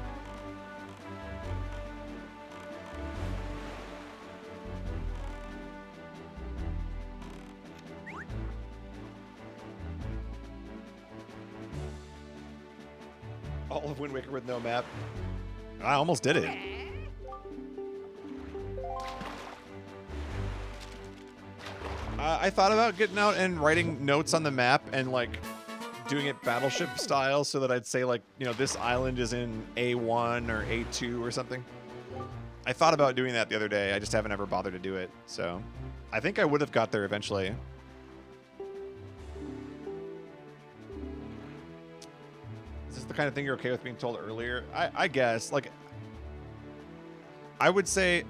All of Wind Waker with no map. I almost did it. I thought about getting out and writing notes on the map and like doing it battleship style so that I'd say like, you know, this island is in A1 or A2 or something. I thought about doing that the other day. I just haven't ever bothered to do it. So I think I would have got there eventually. Is this the kind of thing you're okay with being told earlier? I guess. Like, I would say,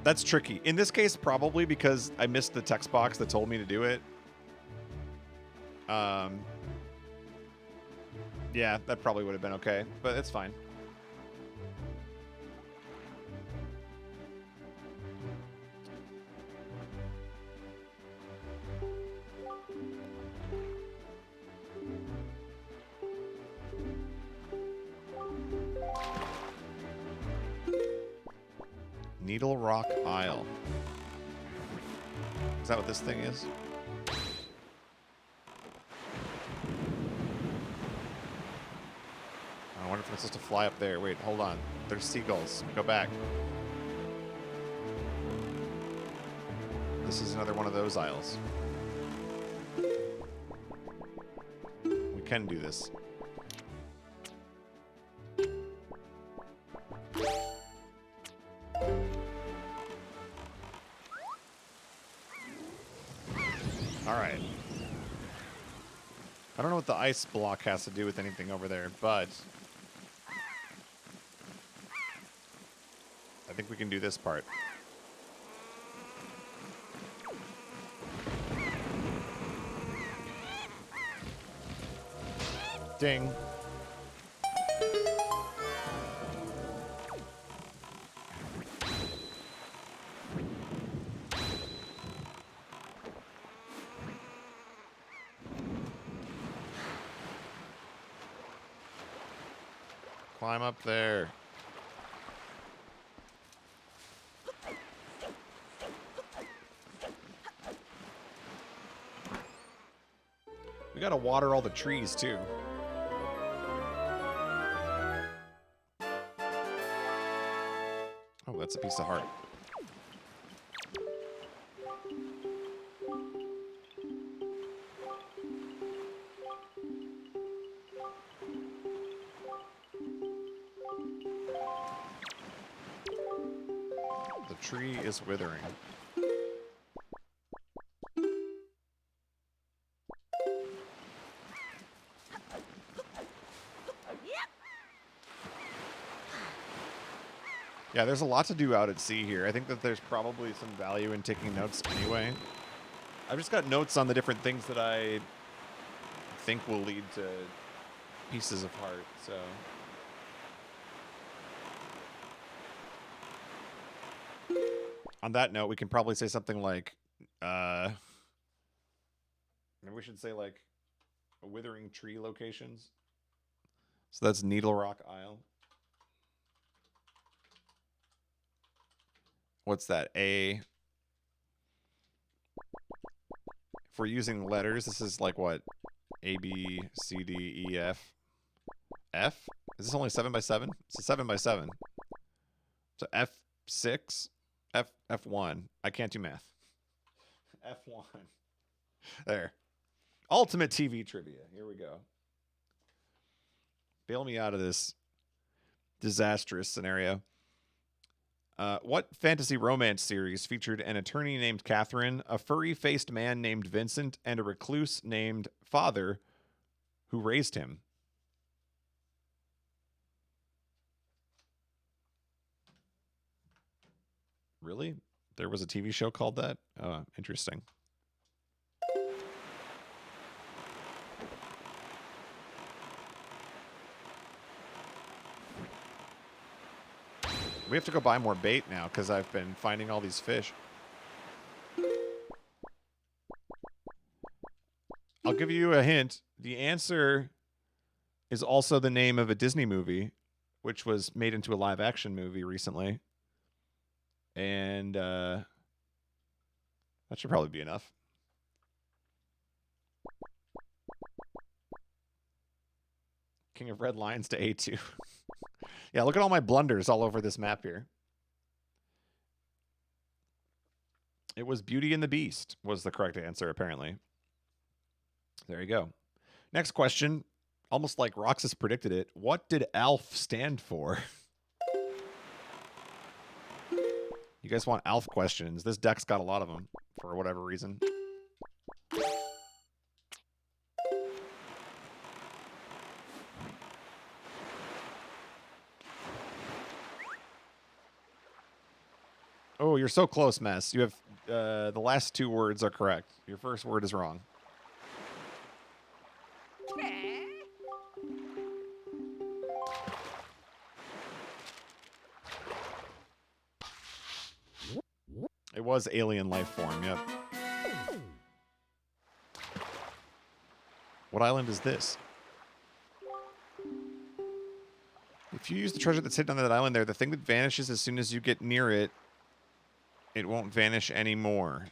that's tricky. In this case, probably because I missed the text box that told me to do it. Yeah, that probably would have been okay, but it's fine. Needle Rock Isle. Is that what this thing is? I wonder if it's supposed to fly up there. Wait, hold on. There's seagulls. Go back. This is another one of those isles. We can do this. Alright. I don't know what the ice block has to do with anything over there, but I think we can do this part. Ding. Climb up there. We gotta water all the trees too. Oh, that's a piece of heart. The tree is withering. Yeah, there's a lot to do out at sea here. I think that there's probably some value in taking notes anyway. I've just got notes on the different things that I think will lead to pieces of heart, so. On that note, we can probably say something like, maybe we should say like withering tree locations. So that's Needle Rock Isle. What's that? A. If we're using letters, this is like what? A, B, C, D, E, F. F? Is this only 7 by 7? It's a 7 by 7. So F6, F1. I can't do math. F1. There. Ultimate TV trivia. Here we go. Bail me out of this disastrous scenario. What fantasy romance series featured an attorney named Catherine, a furry-faced man named Vincent, and a recluse named Father who raised him? Really? There was a TV show called that? Oh, interesting. We have to go buy more bait now because I've been finding all these fish. I'll give you a hint. The answer is also the name of a Disney movie, which was made into a live-action movie recently. And that should probably be enough. King of Red Lions to A2. Yeah, look at all my blunders all over this map here. It was Beauty and the Beast was the correct answer, apparently. There you go. Next question. Almost like Roxas predicted it. What did ALF stand for? You guys want ALF questions. This deck's got a lot of them for whatever reason. Oh, you're so close, Mess. You have the last two words are correct. Your first word is wrong. It was alien life form, yep. What island is this? If you use the treasure that's hidden on that island there, the thing that vanishes as soon as you get near it, it won't vanish anymore.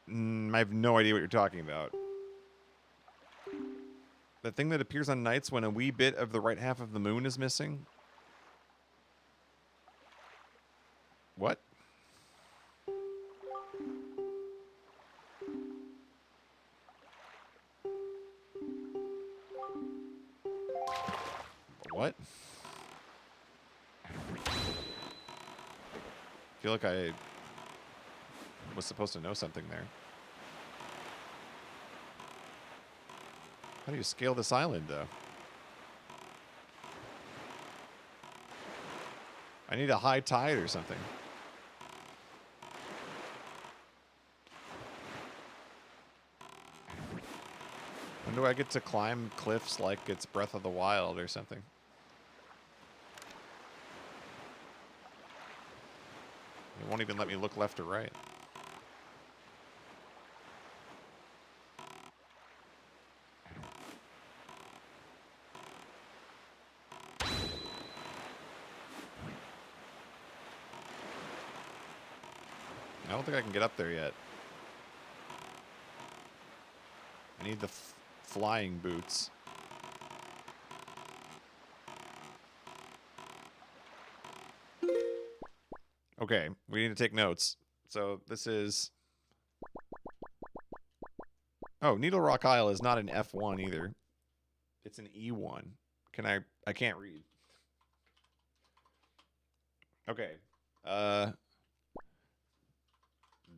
I have no idea what you're talking about. The thing that appears on nights when a wee bit of the right half of the moon is missing? What? What? I feel like I was supposed to know something there. How do you scale this island, though? I need a high tide or something. When do I get to climb cliffs like it's Breath of the Wild or something? It won't even let me look left or right. I don't think I can get up there yet. I need the flying boots. Okay, we need to take notes. So this is... Oh, Needle Rock Isle is not an F1 either. It's an E1. I can't read. Okay.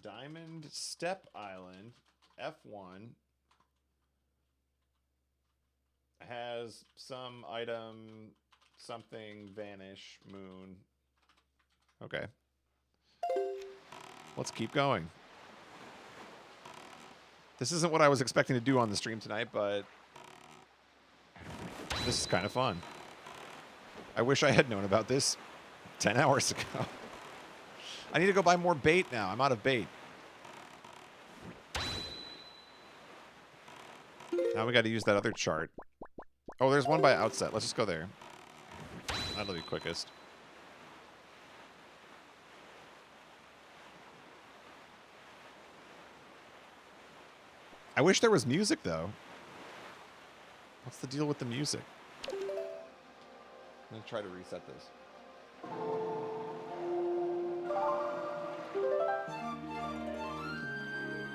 Diamond Step Island, F1, has some item, something, vanish, moon. Okay. Let's keep going. This isn't what I was expecting to do on the stream tonight, but this is kind of fun. I wish I had known about this 10 hours ago. I need to go buy more bait now. I'm out of bait. Now we got to use that other chart. Oh, there's one by Outset. Let's just go there. That'll be quickest. I wish there was music, though. What's the deal with the music? I'm going to try to reset this.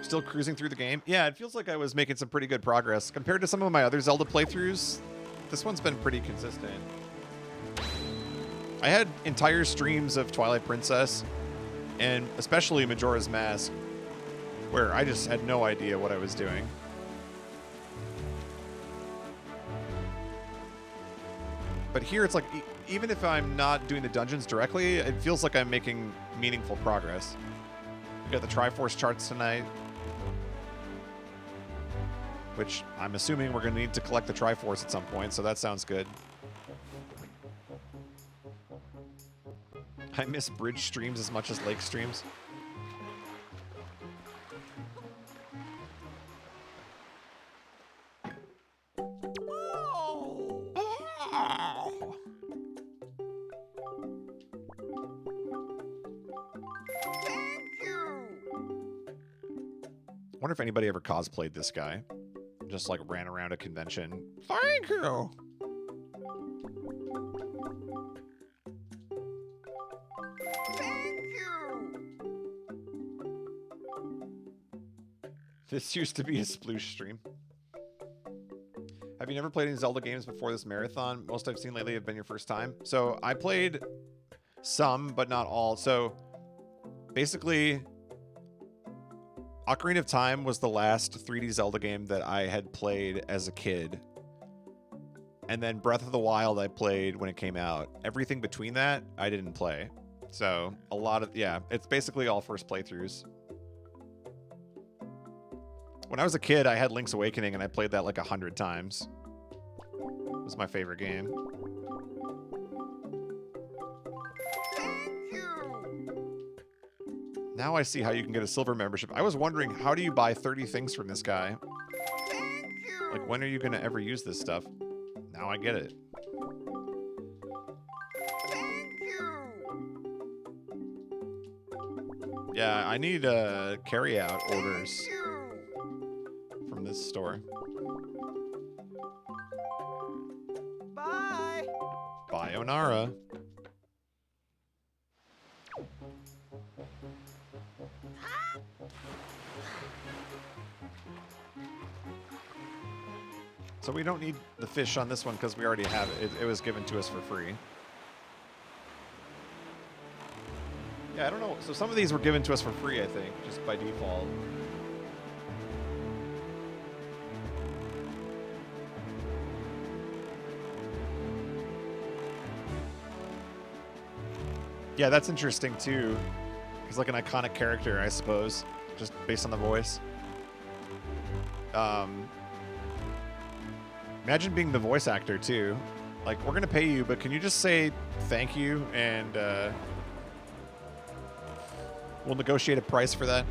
Still cruising through the game? Yeah, it feels like I was making some pretty good progress. Compared to some of my other Zelda playthroughs, this one's been pretty consistent. I had entire streams of Twilight Princess, and especially Majora's Mask, where I just had no idea what I was doing. But here it's like, even if I'm not doing the dungeons directly, it feels like I'm making meaningful progress. We got the Triforce Charts tonight, which I'm assuming we're going to need to collect the Triforce at some point, so that sounds good. I miss bridge streams as much as lake streams. I wonder if anybody ever cosplayed this guy. Just like ran around a convention. Thank you. This used to be a sploosh stream. Have you never played any Zelda games before this marathon? Most I've seen lately have been your first time. So I played some, but not all. So basically, Ocarina of Time was the last 3D Zelda game that I had played as a kid. And then Breath of the Wild I played when it came out. Everything between that, I didn't play. So a lot of, yeah, it's basically all first playthroughs. When I was a kid, I had Link's Awakening and I played that like 100 times. It was my favorite game. Now I see how you can get a silver membership. I was wondering, how do you buy 30 things from this guy? Like, when are you going to ever use this stuff? Now I get it. Yeah, I need carry-out orders from this store. Bye. Bye, Onara. So we don't need the fish on this one because we already have it. It was given to us for free. Yeah, I don't know. So some of these were given to us for free, I think, just by default. Yeah, that's interesting too. He's like an iconic character, I suppose, just based on the voice. Imagine being the voice actor too. Like, we're gonna pay you, but can you just say thank you and we'll negotiate a price for that?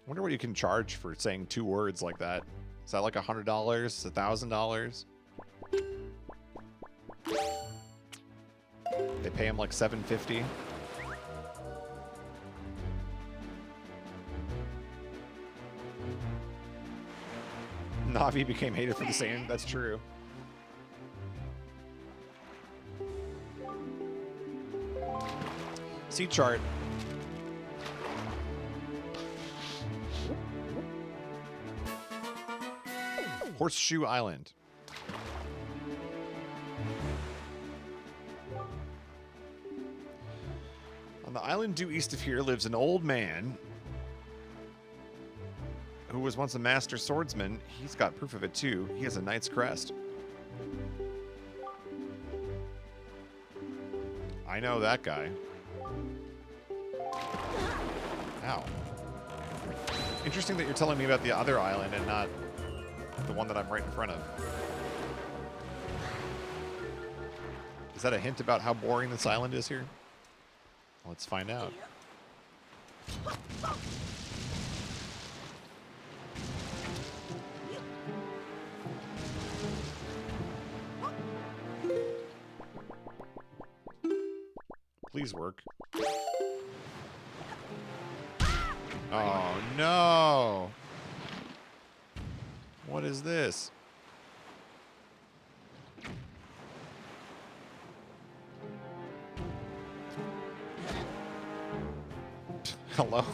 Wonder what you can charge for saying 2 words like that. Is that like $100, $1,000? They pay him like $750. Navi became hated for the same. That's true. Sea chart. Horseshoe Island. On the island due east of here lives an old man who was once a master swordsman. He's got proof of it too. He has a knight's crest. I know that guy. Ow. Interesting that you're telling me about the other island and not the one that I'm right in front of. Is that a hint about how boring this island is here? Let's find out. Please work. Oh, no. What is this? Hello?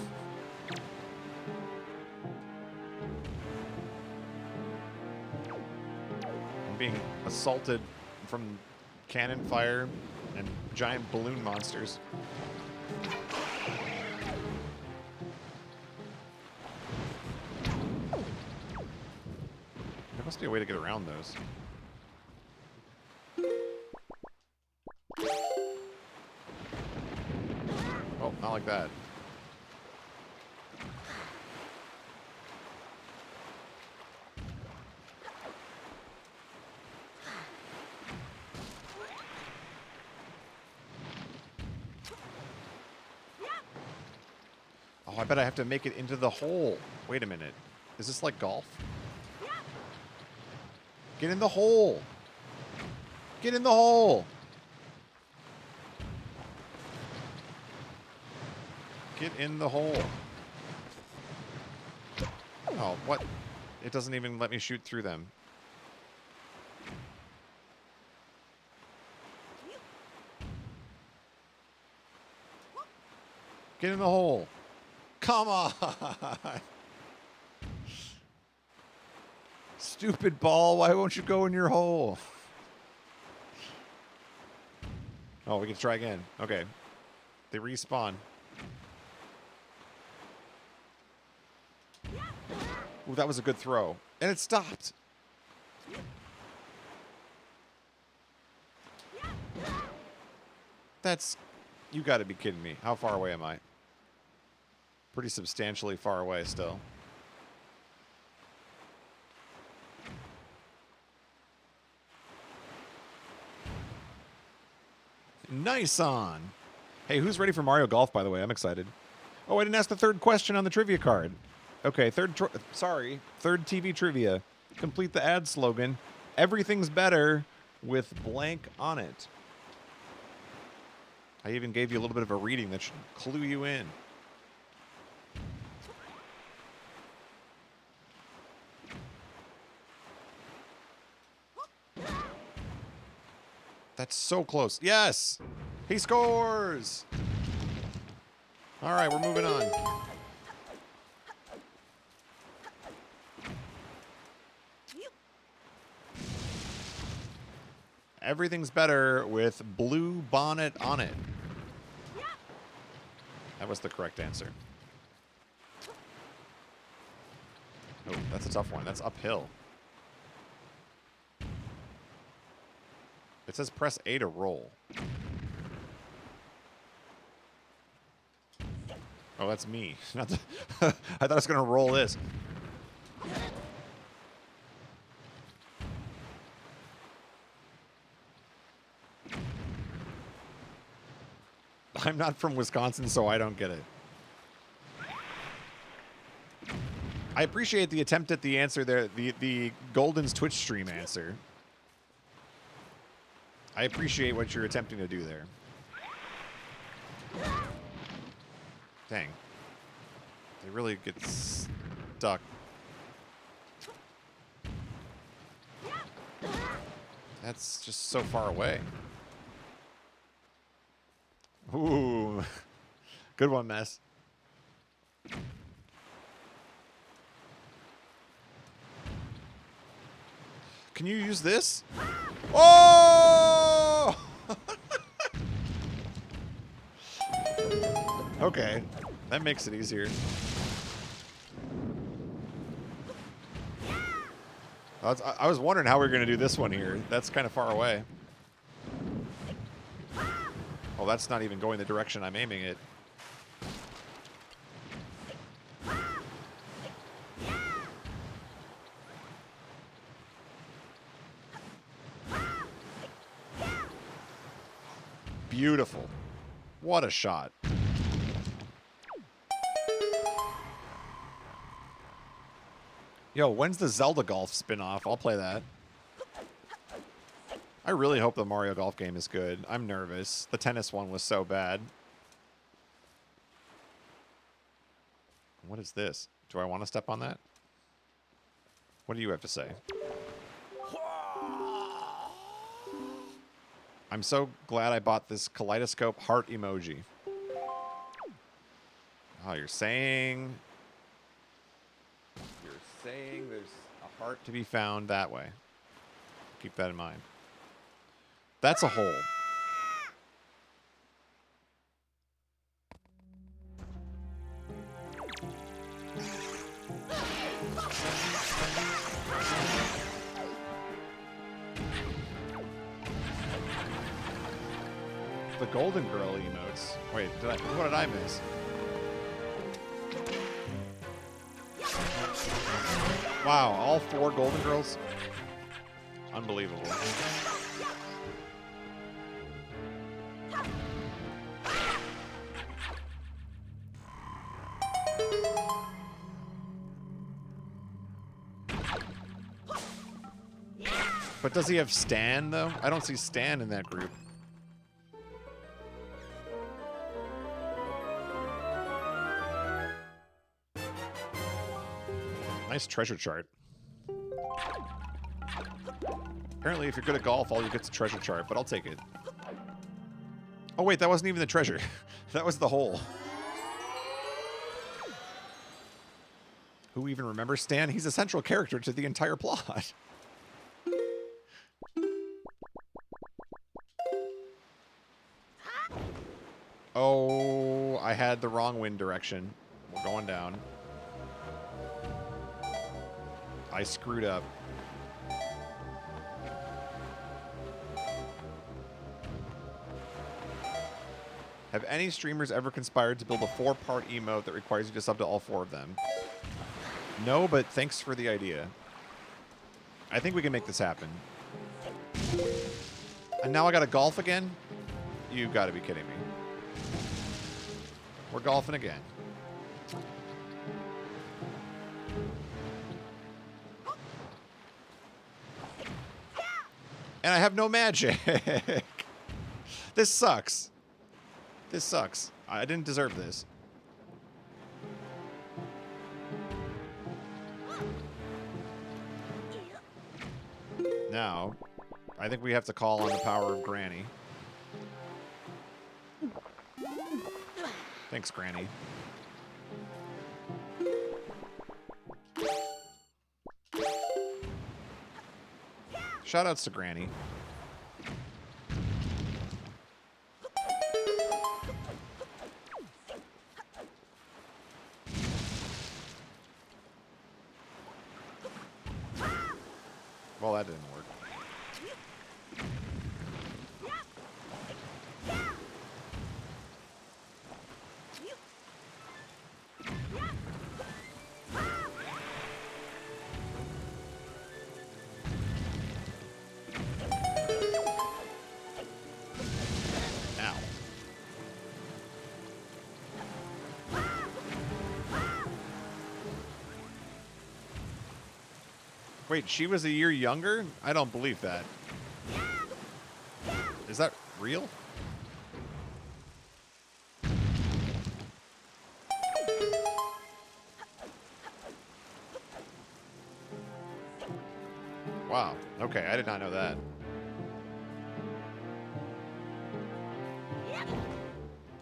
I'm being assaulted from cannon fire and giant balloon monsters. There must be a way to get around those. Oh, not like that. Oh, I bet I have to make it into the hole. Wait a minute. Is this like golf? Get in the hole. Get in the hole. Get in the hole. Oh, what? It doesn't even let me shoot through them. Get in the hole. Come on. Stupid ball, why won't you go in your hole? Oh, we can try again. Okay. They respawn. Ooh, that was a good throw. And it stopped. That's... You gotta be kidding me. How far away am I? Pretty substantially far away still. Nice on. Hey, who's ready for Mario Golf, by the way? I'm excited. Oh, I didn't ask the third question on the trivia card. Okay, third TV trivia. Complete the ad slogan. Everything's better with blank on it. I even gave you a little bit of a reading that should clue you in. That's so close. Yes! He scores! All right, we're moving on. Everything's better with blue bonnet on it. That was the correct answer. Oh, that's a tough one. That's uphill. It says press A to roll. Oh, that's me. Not the I thought I was going to roll this. I'm not from Wisconsin, so I don't get it. I appreciate the attempt at the answer there, the Golden's Twitch stream answer. I appreciate what you're attempting to do there. Dang. They really get stuck. That's just so far away. Ooh. Good one, Mess. Can you use this? Oh! Okay. That makes it easier. I was wondering how we were going to do this one here. That's kind of far away. Oh, that's not even going the direction I'm aiming it. Beautiful. What a shot. Yo, when's the Zelda Golf spin-off? I'll play that. I really hope the Mario Golf game is good. I'm nervous. The tennis one was so bad. What is this? Do I want to step on that? What do you have to say? I'm so glad I bought this kaleidoscope heart emoji. Oh, you're saying there's a heart to be found that way. Keep that in mind. That's a hole. The Golden Girl emotes. Wait, what did I miss? Wow, all 4 Golden Girls? Unbelievable. But does he have Stan, though? I don't see Stan in that group. Nice treasure chart. Apparently, if you're good at golf, all you get's a treasure chart, but I'll take it. Oh, wait, that wasn't even the treasure. That was the hole. Who even remembers Stan? He's a central character to the entire plot. Oh, I had the wrong wind direction. We're going down. I screwed up. Have any streamers ever conspired to build a 4-part emote that requires you to sub to all 4 of them? No, but thanks for the idea. I think we can make this happen. And now I gotta golf again? You gotta be kidding me. We're golfing again. And I have no magic. This sucks. This sucks. I didn't deserve this. Now, I think we have to call on the power of Granny. Thanks, Granny. Shoutouts to Granny. Well, that didn't work. Ow. Wait, she was a year younger? I don't believe that. Is that real? Wow. Okay, I did not know that.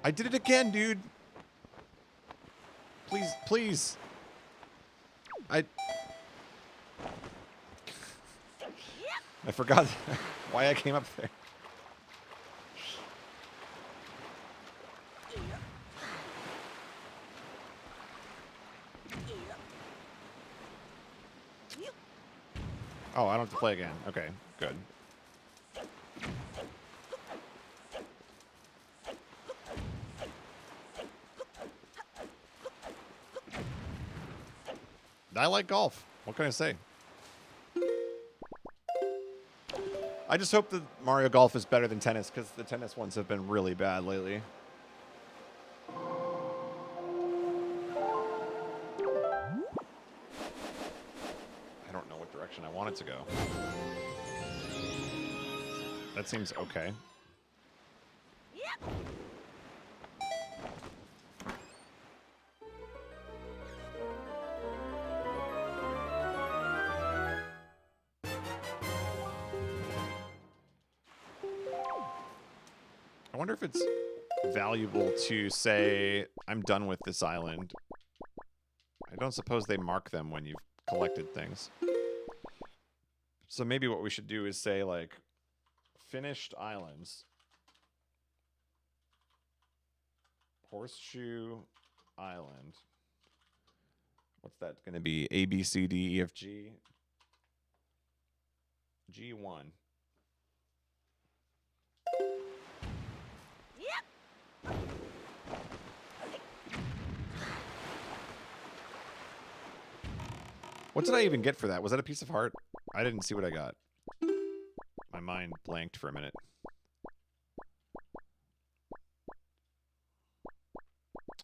I did it again, dude. Please, please. I forgot why I came up there. Oh, I don't have to play again. Okay, good. I like golf. What can I say? I just hope that Mario Golf is better than tennis because the tennis ones have been really bad lately. I don't know what direction I want it to go. That seems okay. Yep. I wonder if it's valuable to say, I'm done with this island. I don't suppose they mark them when you've collected things. So maybe what we should do is say, like, finished islands. Horseshoe Island. What's that going to be? A, B, C, D, E, F, G. G1. Yep. What did I even get for that? Was that a piece of heart? I didn't see what I got. My mind blanked for a minute.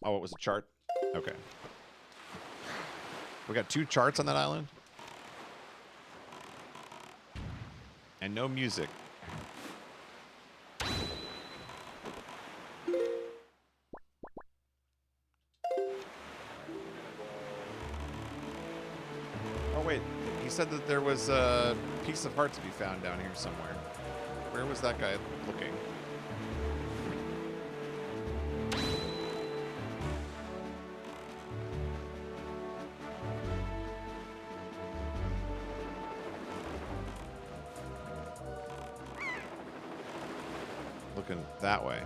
Oh, it was a chart? Okay. We got 2 charts on that island. And no music. Oh, wait. He said that there was a piece of heart to be found down here somewhere. Where was that guy looking? Looking that way.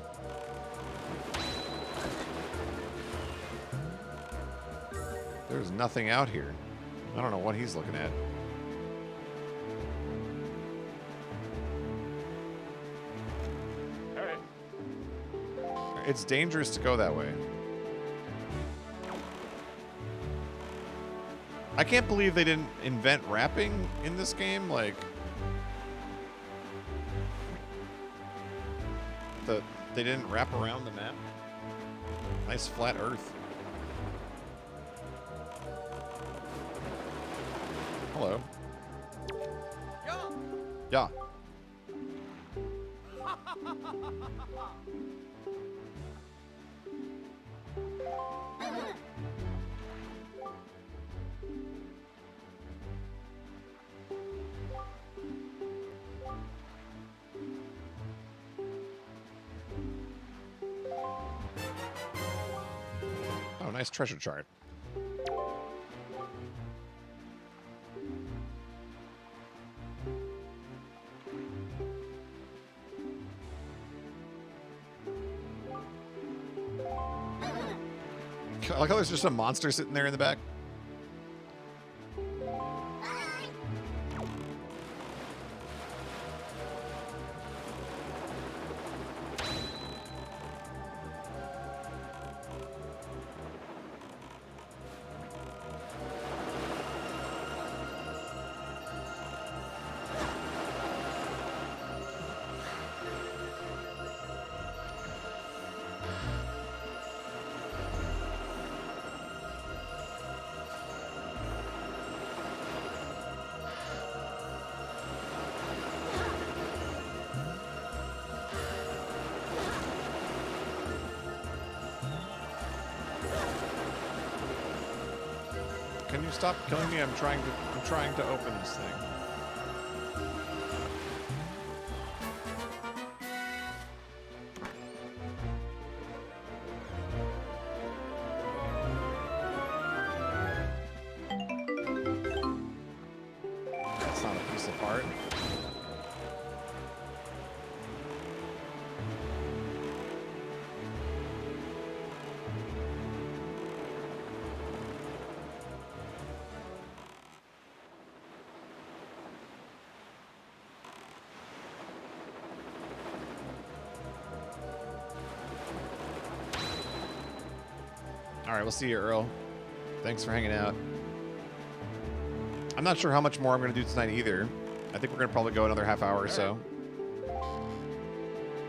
There's nothing out here. I don't know what he's looking at. Alright. It's dangerous to go that way. I can't believe they didn't invent rapping in this game. Like, they didn't wrap around the map. Nice flat earth. Hello. Yeah. Oh, nice treasure chart. I like how there's just a monster sitting there in the back. Can you stop killing me? I'm trying to open this thing. That's not a piece of art. All right, we'll see you, Earl. Thanks for hanging out. I'm not sure how much more I'm going to do tonight either. I think we're going to probably go another half hour or so.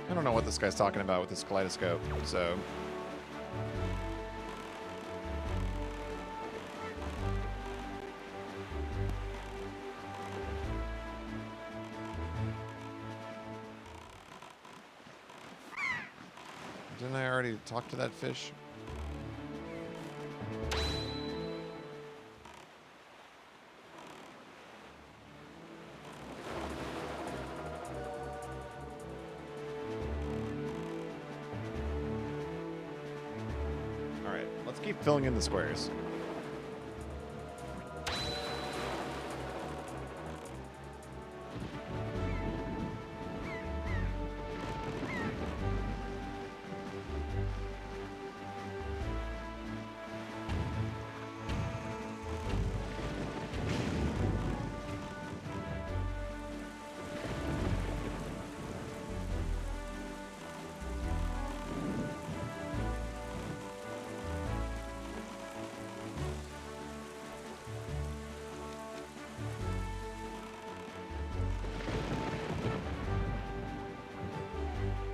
I don't know what this guy's talking about with this kaleidoscope, so... Didn't I already talk to that fish? Alright, let's keep filling in the squares.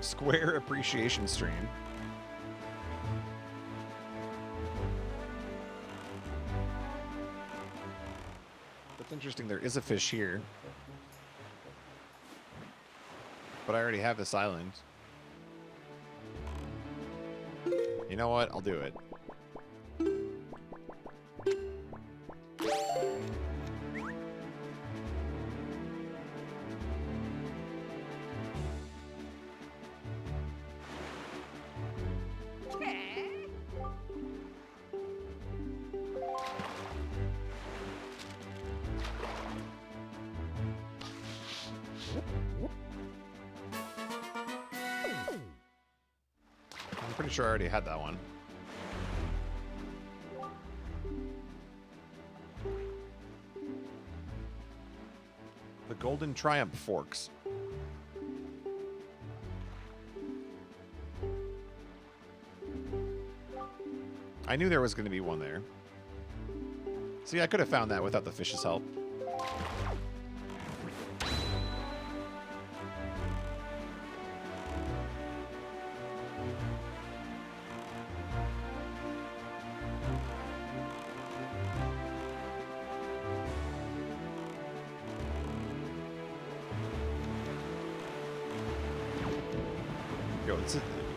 Square appreciation stream. That's interesting. There is a fish here. But I already have this island. You know what? I'll do it. I'm pretty sure I already had that one. The Golden Triumph Forks. I knew there was going to be one there. See, I could have found that without the fish's help.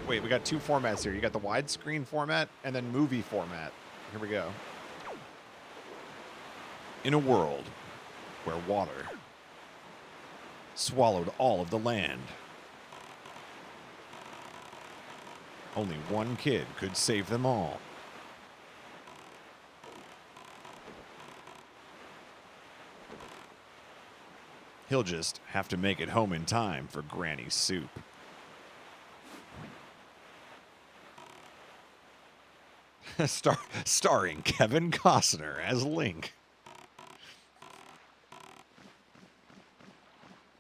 Wait, we got two formats here. You got the widescreen format and then movie format. Here we go. In a world where water swallowed all of the land, only one kid could save them all. He'll just have to make it home in time for Granny's soup. Starring Kevin Costner as Link.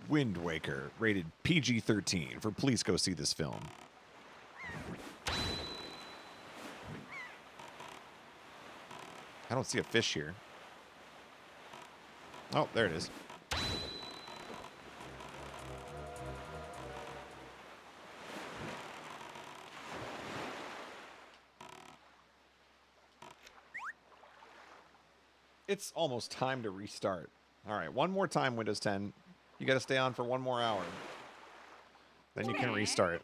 Wind Waker, rated PG-13 for please go see this film. I don't see a fish here. Oh, there it is. It's almost time to restart. All right, one more time, Windows 10. You got to stay on for one more hour. Then you can restart.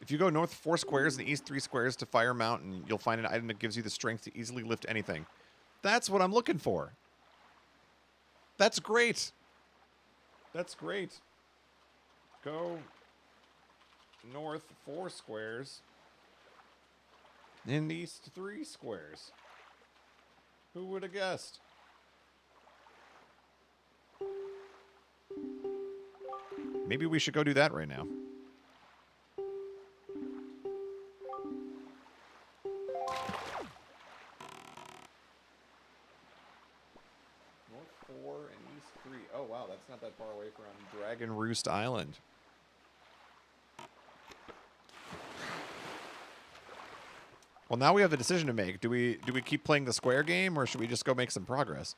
If you go north 4 squares and east 3 squares to Fire Mountain, you'll find an item that gives you the strength to easily lift anything. That's what I'm looking for. That's great. That's great. Go north 4 squares and east 3 squares. Who would have guessed? Maybe we should go do that right now. 4 and east 3. Oh, wow, that's not that far away from Dragon Roost Island. Well, now we have a decision to make. Do we keep playing the square game, or should we just go make some progress?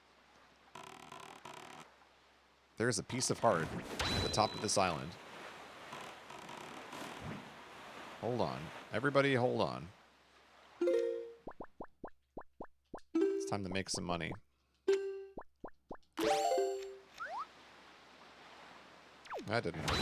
There's a piece of heart at the top of this island. Hold on. Everybody hold on. It's time to make some money. That didn't work.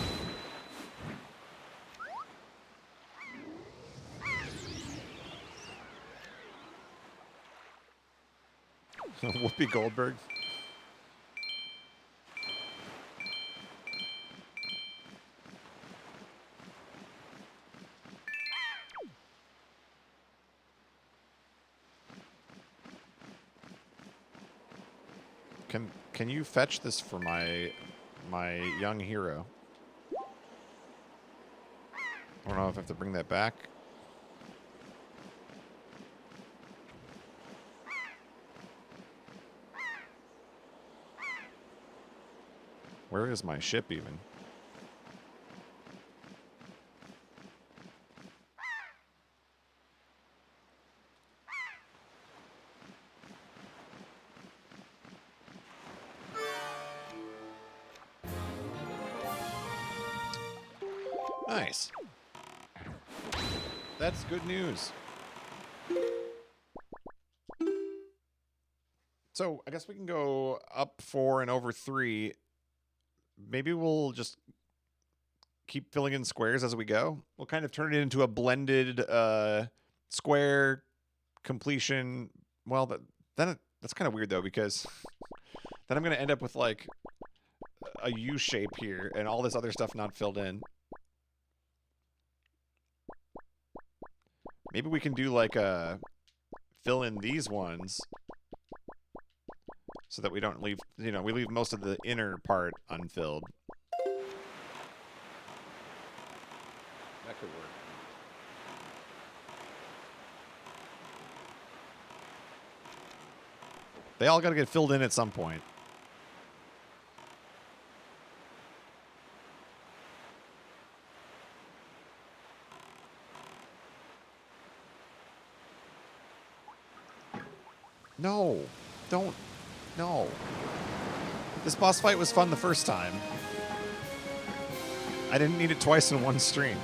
Whoopi Goldberg. Can you fetch this for my young hero? I don't know if I have to bring that back. Where is my ship even? Nice. That's good news. So I guess we can go up 4 and over 3. Maybe we'll just keep filling in squares as we go. We'll kind of turn it into a blended square completion. Well, that's kind of weird though, because then I'm going to end up with like a U shape here and all this other stuff not filled in. Maybe we can do like a fill in these ones so that we don't leave, we leave most of the inner part unfilled. That could work. They all got to get filled in at some point. No, don't. No. This boss fight was fun the first time. I didn't need it twice in one stream.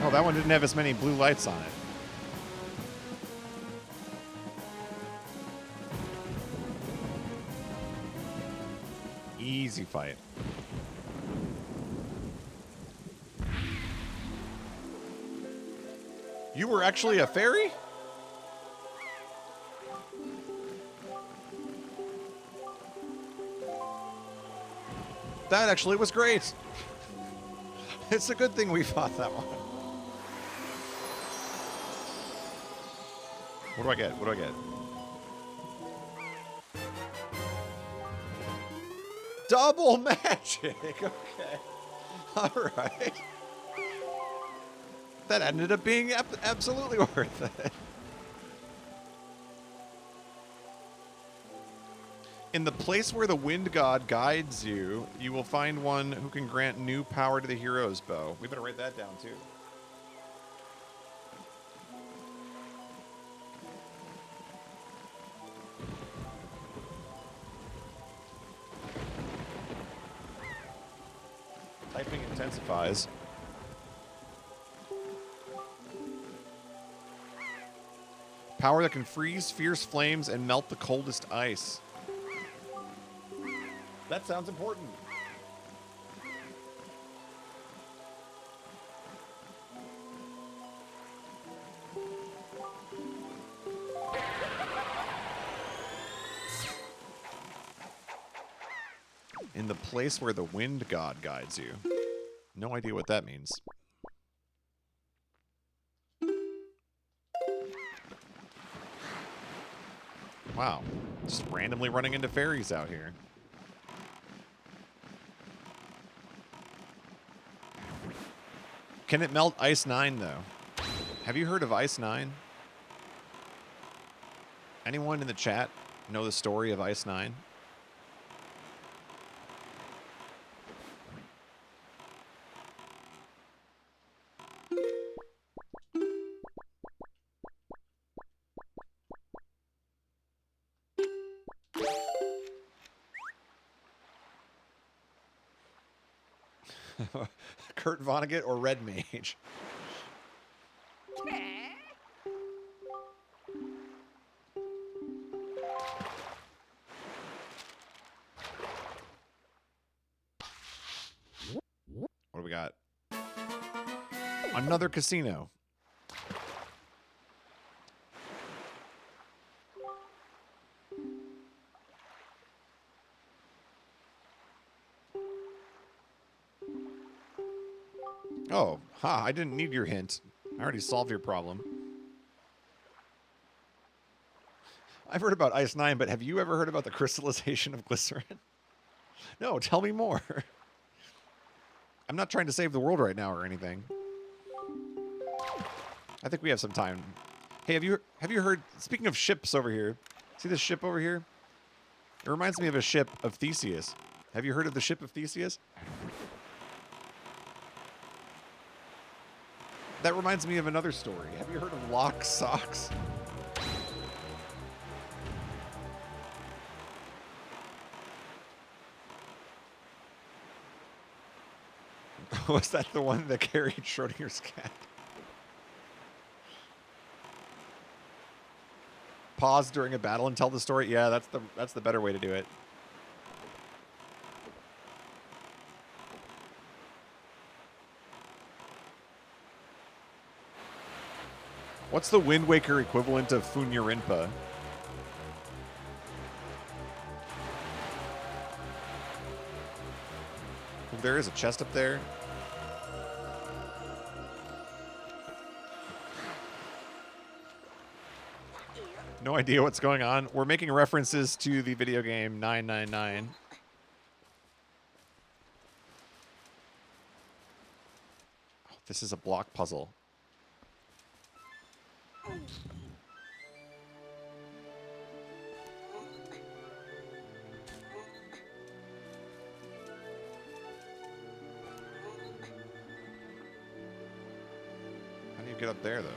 Oh, that one didn't have as many blue lights on it. Easy fight. You were actually a fairy? That actually was great. It's a good thing we fought that one. What do I get? What do I get? Double magic! Okay. Alright. That ended up being absolutely worth it. In the place where the wind god guides you, you will find one who can grant new power to the hero's bow. We better write that down too. Typing intensifies. Power that can freeze fierce flames and melt the coldest ice. That sounds important. In the place where the wind god guides you. No idea what that means. Wow. Just randomly running into fairies out here. Can it melt Ice 9, though? Have you heard of Ice 9? Anyone in the chat know the story of Ice 9? Kurt Vonnegut or Red Mage? What do we got? Another casino. Oh, ha, I didn't need your hint. I already solved your problem. I've heard about Ice 9, but have you ever heard about the crystallization of glycerin? No, tell me more. I'm not trying to save the world right now or anything. I think we have some time. Hey, have you heard, speaking of ships over here, see this ship over here? It reminds me of a ship of Theseus. Have you heard of the ship of Theseus? That reminds me of another story. Have you heard of Lock Socks? Was that the one that carried Schrodinger's cat? Pause during a battle and tell the story? Yeah, that's the better way to do it. What's the Wind Waker equivalent of Funyurinpa? There is a chest up there. No idea what's going on. We're making references to the video game 999. Oh, this is a block puzzle. How do you get up there, though?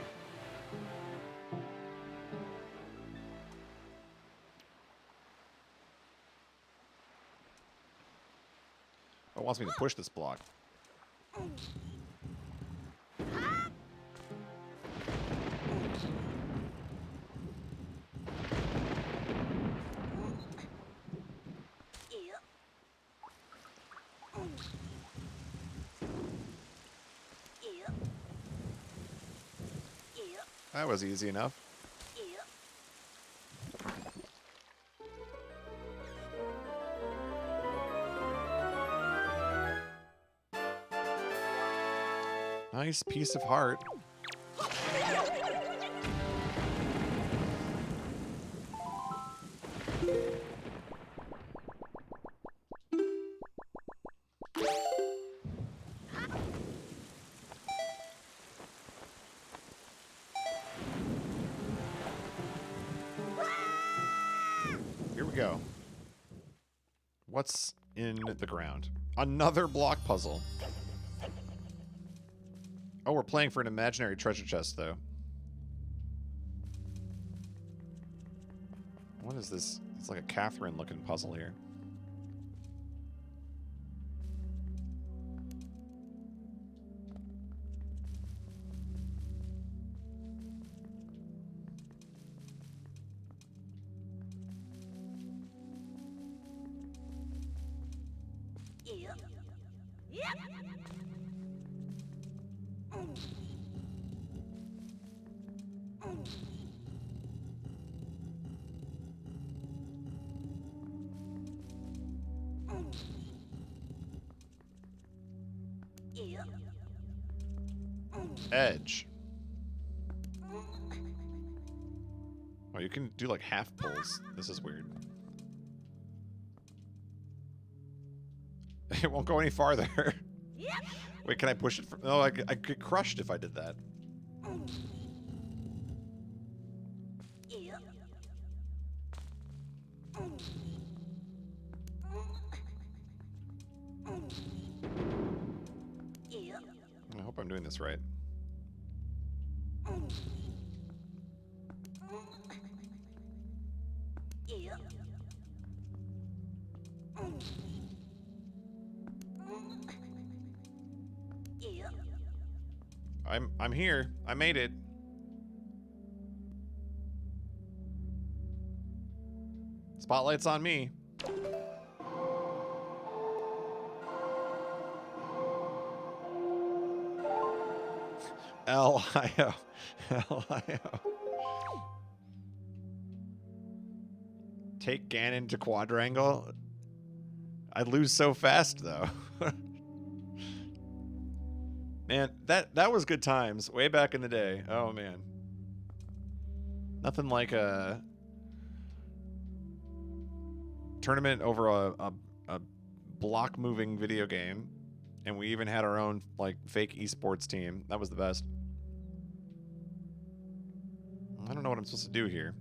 Oh, it wants me to push this block. That was easy enough. Nice piece of heart. Here we go. What's in the ground? Another block puzzle. Oh, we're playing for an imaginary treasure chest, though. What is this? It's like a Catherine-looking puzzle here. Yep. Yep. Edge. Oh, you can do like half pulls. This is weird. It won't go any farther. Yep. Wait, can I push it? No, I get crushed if I did that. Yep. Yep. I hope I'm doing this right. Yep. Yep. I'm here. I made it. Spotlight's on me. L-I-O. L-I-O. Take Ganon to quadrangle? I'd lose so fast, though. Man, that was good times way back in the day. Oh, man. Nothing like a tournament over a block-moving video game. And we even had our own, like, fake esports team. That was the best. I don't know what I'm supposed to do here.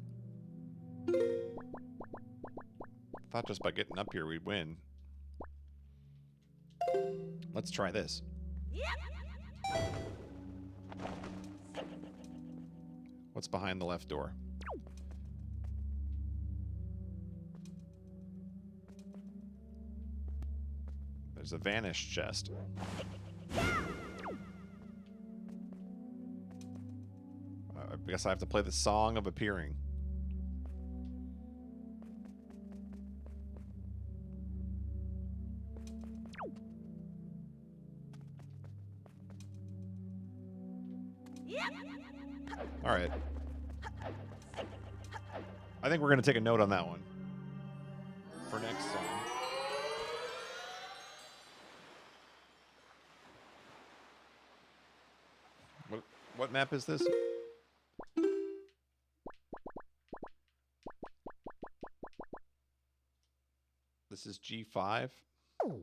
Thought just by getting up here we'd win. Let's try this. Yep. What's behind the left door? There's a vanished chest. I guess I have to play the Song of Appearing. Yep. All right. I think we're going to take a note on that one for next song. What map is this? This is G5. Oh,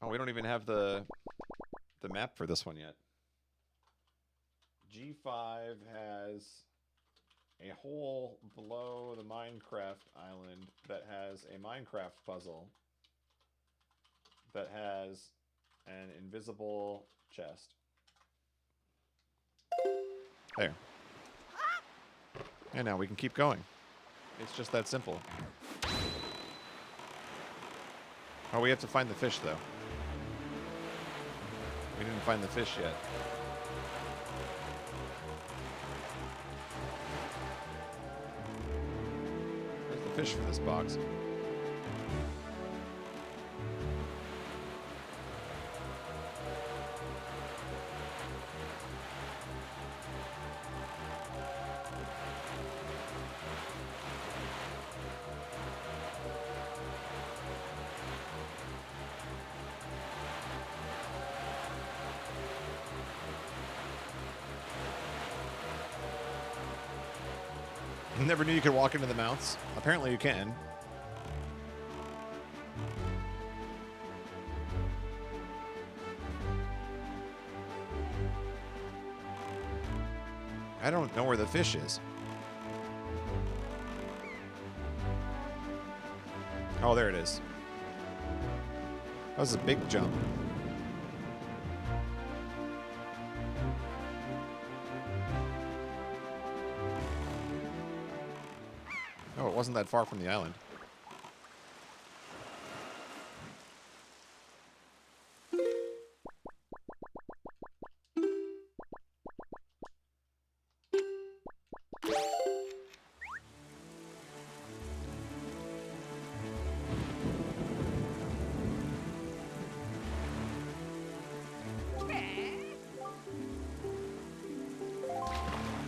we don't even have the map for this one yet. G5 has a hole below the Minecraft island that has a Minecraft puzzle that has an invisible chest. There. And now we can keep going. It's just that simple. Oh, we have to find the fish, though. We didn't find the fish yet. Where's the fish for this box? Never knew you could walk into the mouths. Apparently you can. I don't know where the fish is. Oh, there it is. That was a big jump. Oh, it wasn't that far from the island.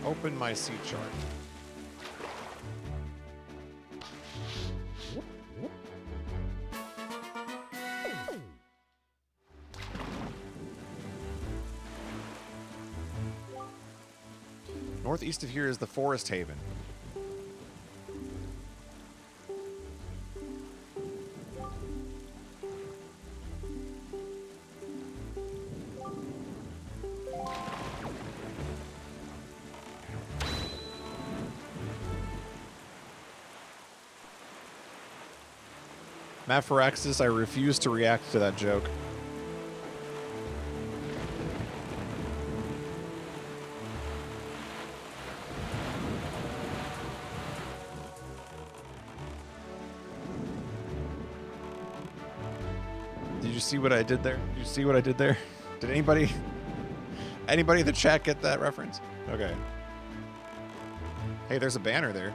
Open my C chart. Northeast of here is the Forest Haven. Mapharaxis, I refuse to react to that joke. Did you see what I did there? Did you see what I did there? Did anybody in the chat get that reference? Okay. Hey, there's a banner there.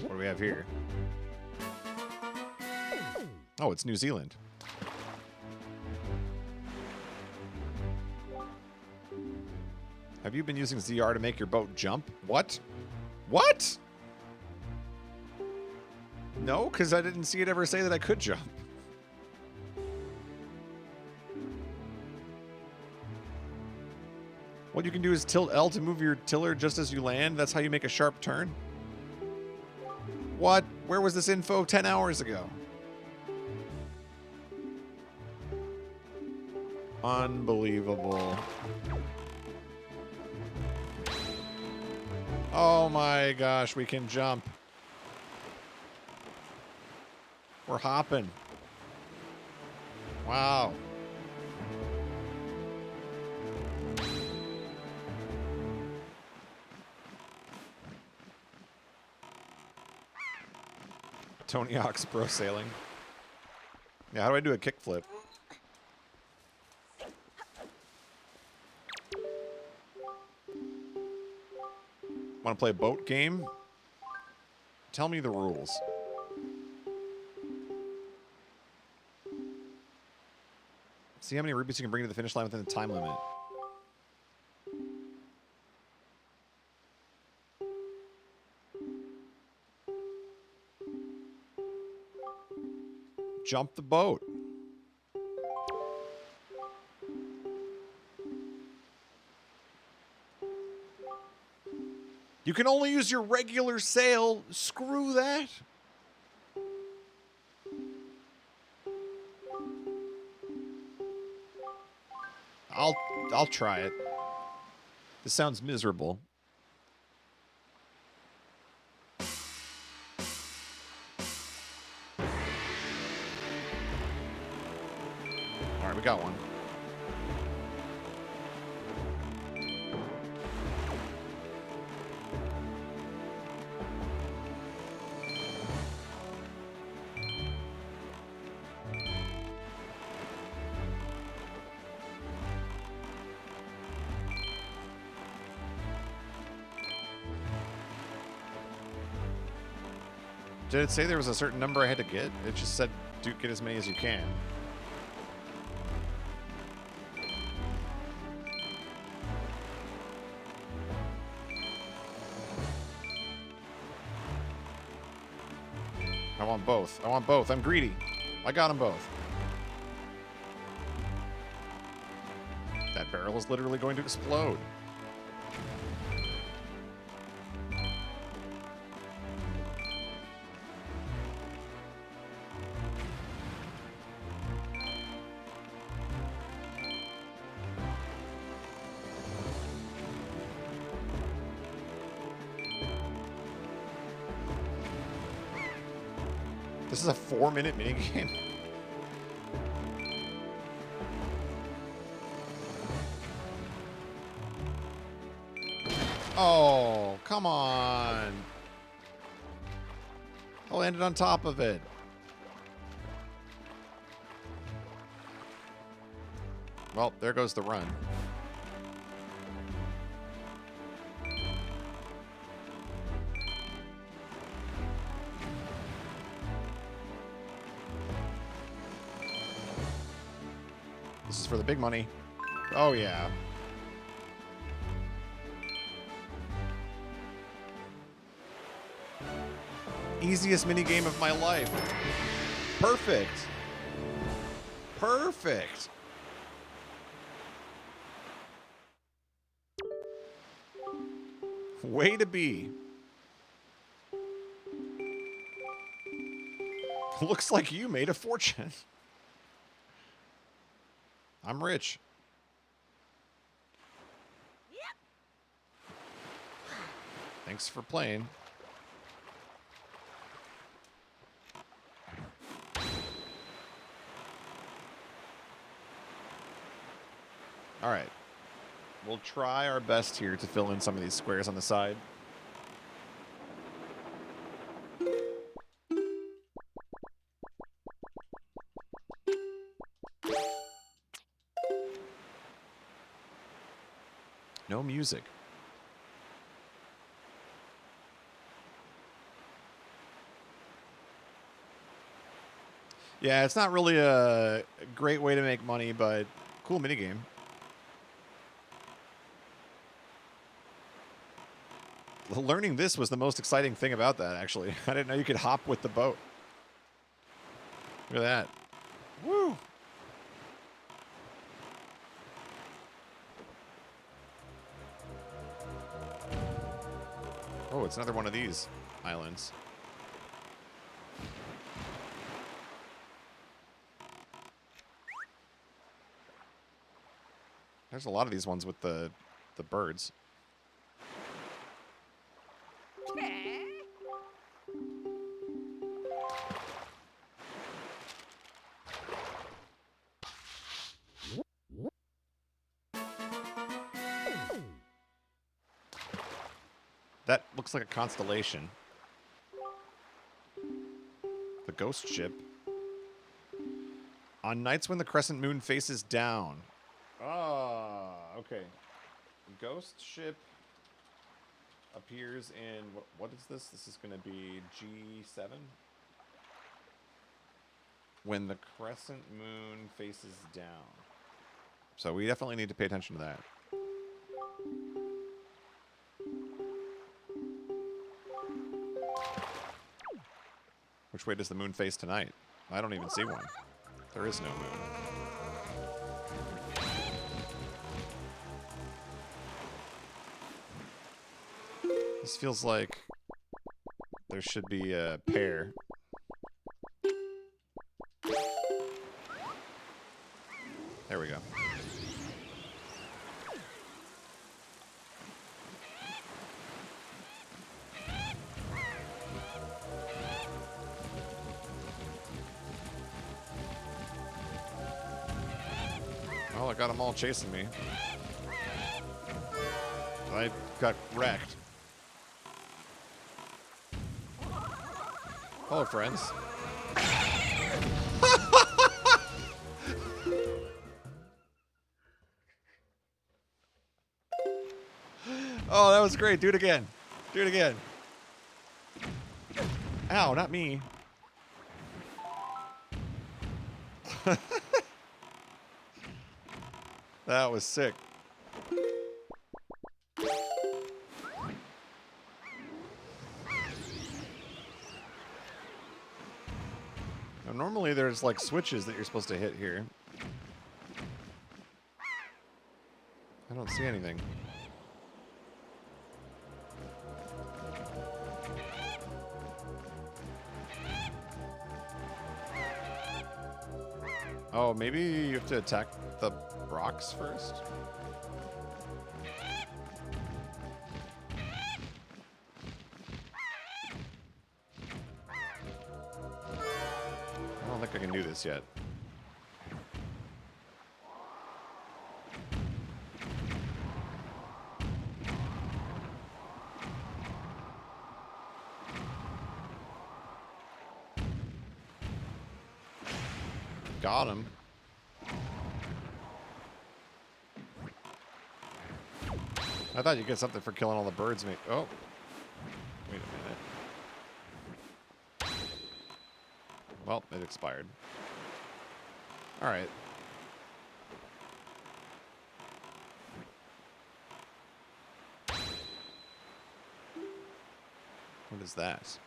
What do we have here? Oh, it's New Zealand. Have you been using ZR to make your boat jump? What? What? No, because I didn't see it ever say that I could jump. What you can do is tilt L to move your tiller just as you land. That's how you make a sharp turn. What? Where was this info 10 hours ago? Unbelievable. Oh my gosh, we can jump. We're hopping. Wow. Tony Hawk's Pro Sailing. Yeah, how do I do a kickflip? Want to play a boat game? Tell me the rules. See how many rupees you can bring to the finish line within the time limit. Jump the boat. You can only use your regular sail. Screw that. I'll try it. This sounds miserable. All right, we got one. Did it say there was a certain number I had to get? It just said, get as many as you can. I want both. I want both. I'm greedy. I got them both. That barrel is literally going to explode. This is a 4-minute minigame. Oh, come on. I landed on top of it. Well, there goes the run. This is for the big money. Oh, yeah. Easiest minigame of my life. Perfect. Perfect. Way to be. Looks like you made a fortune. I'm rich. Thanks for playing. All right. We'll try our best here to fill in some of these squares on the side. No music. Yeah, it's not really a great way to make money, but cool minigame. Learning this was the most exciting thing about that, actually. I didn't know you could hop with the boat. Look at that. Woo! Oh, it's another one of these islands. There's a lot of these ones with the birds. That looks like a constellation. The ghost ship. On nights when the crescent moon faces down. Ah, okay. The ghost ship appears in... What is this? This is going to be G7? When the crescent moon faces down. So we definitely need to pay attention to that. Which way does the moon face tonight? I don't even see one. There is no moon. This feels like there should be a pair. There we go. Oh, I got them all chasing me. I got wrecked. Hello, friends. Oh, that was great. Do it again. Do it again. Ow, not me. That was sick. Now, normally there's like switches that you're supposed to hit here. I don't see anything. Oh, maybe you have to attack the rocks first? I don't think I can do this yet. Got him. I thought you'd get something for killing all the birds. Oh, wait a minute. Well, it expired. All right. What is that?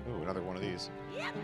Ooh, another one of these. Yep.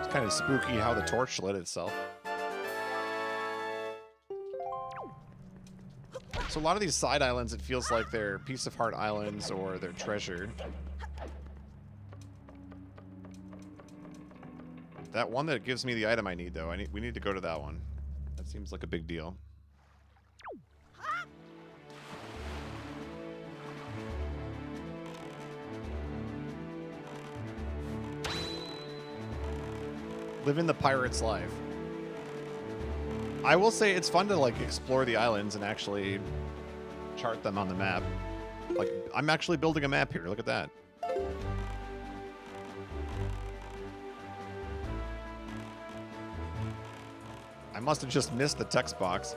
It's kind of spooky how the torch lit itself. So a lot of these side islands, it feels like they're Piece of Heart Islands or they're treasure. That one that gives me the item I need, though, we need to go to that one. That seems like a big deal. Living the pirate's life. I will say it's fun to like explore the islands and actually chart them on the map. Like, I'm actually building a map here. Look at that. I must have just missed the text box.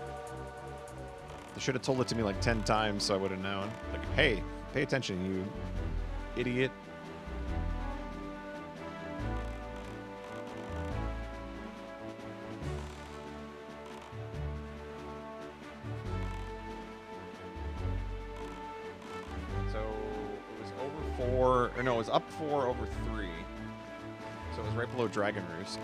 They should have told it to me like 10 times so I would have known. Like, hey, pay attention, you idiot. No, it was up 4 over 3. So it was right below Dragon Roost.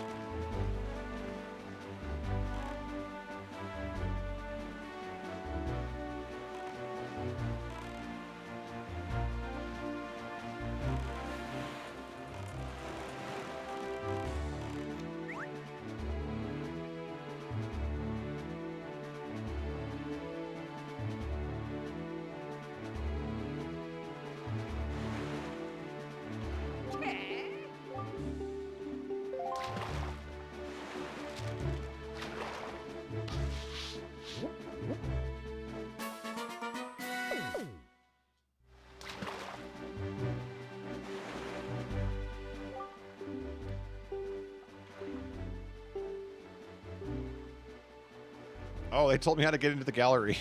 Oh, they told me how to get into the gallery.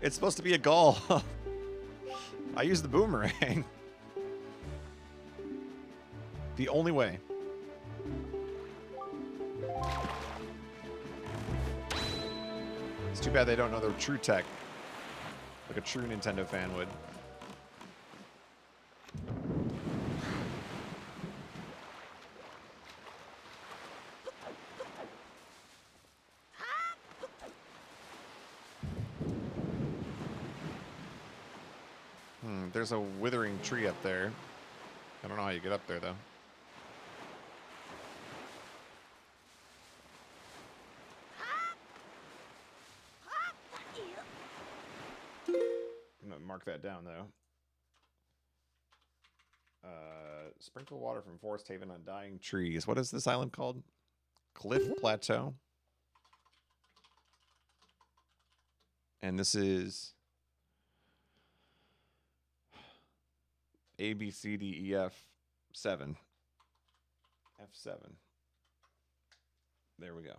It's supposed to be a gull. I used the boomerang. The only way. It's too bad they don't know the true tech. Like a true Nintendo fan would. There's a withering tree up there. I don't know how you get up there, though. I'm gonna mark that down, though. Sprinkle water from Forest Haven on dying trees. What is this island called? Cliff Plateau. And this is A, B, C, D, E, F, 7. F7. There we go.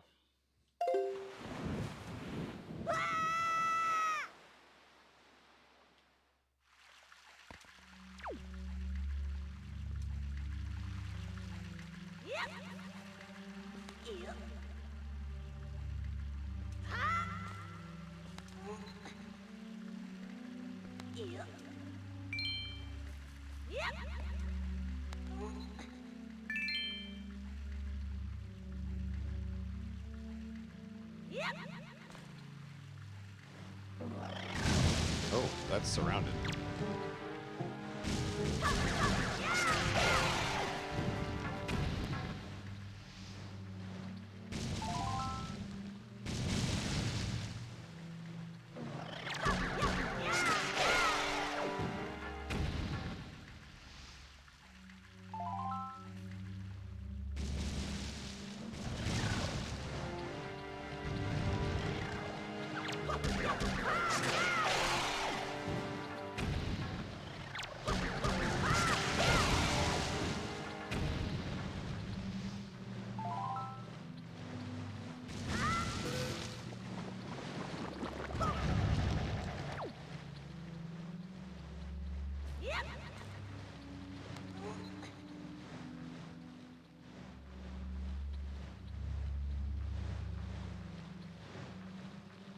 Yep. Yep. Yep. Yep. Yep. Oh, that's surrounded. Yep.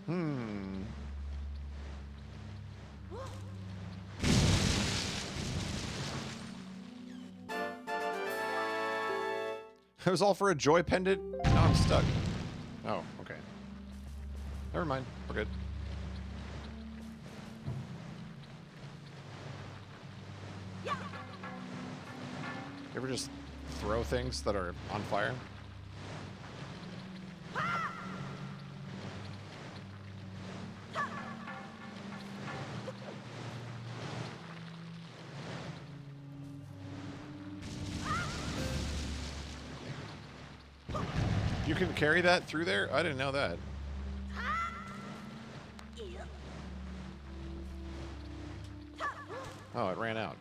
Hmm. It was all for a joy pendant? Now I'm stuck. Oh, okay. Never mind. We're good. Yeah. You ever just throw things that are on fire? You can carry that through there? I didn't know that. Yep. Oh, it ran out.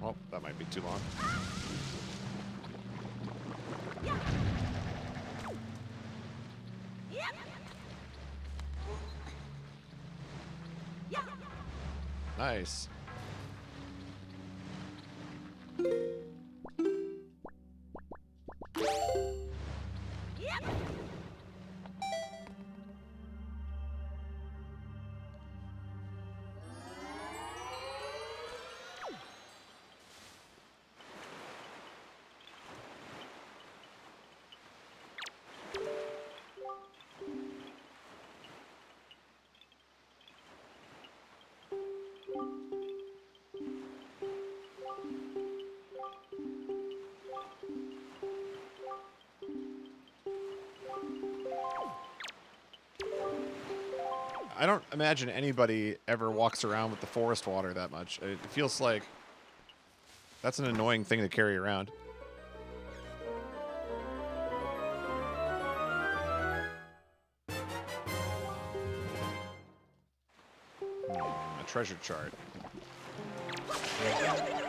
Well, that might be too long. Yep. Yep. Yep. Nice. Yep. I don't imagine anybody ever walks around with the forest water that much. It feels like that's an annoying thing to carry around. A treasure chart. Yep.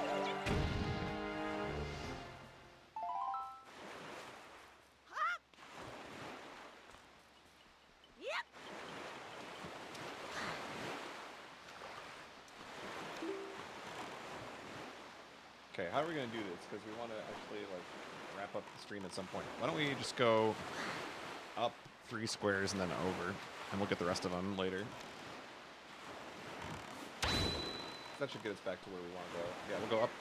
Okay, how are we going to do this? Because we want to actually like wrap up the stream at some point. Why don't we just go up 3 squares and then over, and we'll get the rest of them later. That should get us back to where we want to go. Yeah, we'll go up.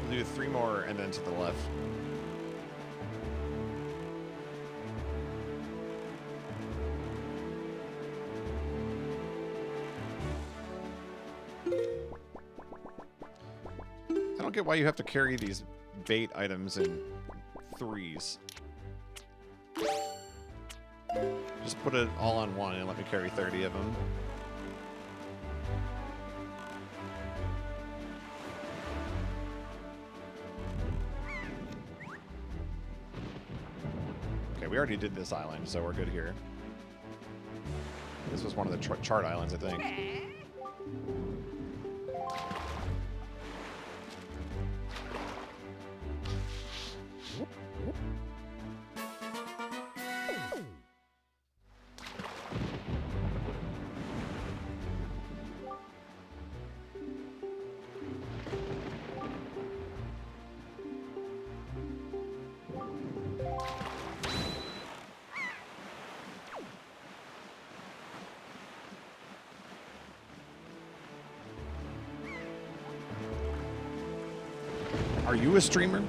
We'll do 3 more and then to the left. I don't get why you have to carry these bait items in 3s. Just put it all on one and let me carry 30 of them. Okay, we already did this island, so we're good here. This was one of the chart islands, I think. Are you a streamer?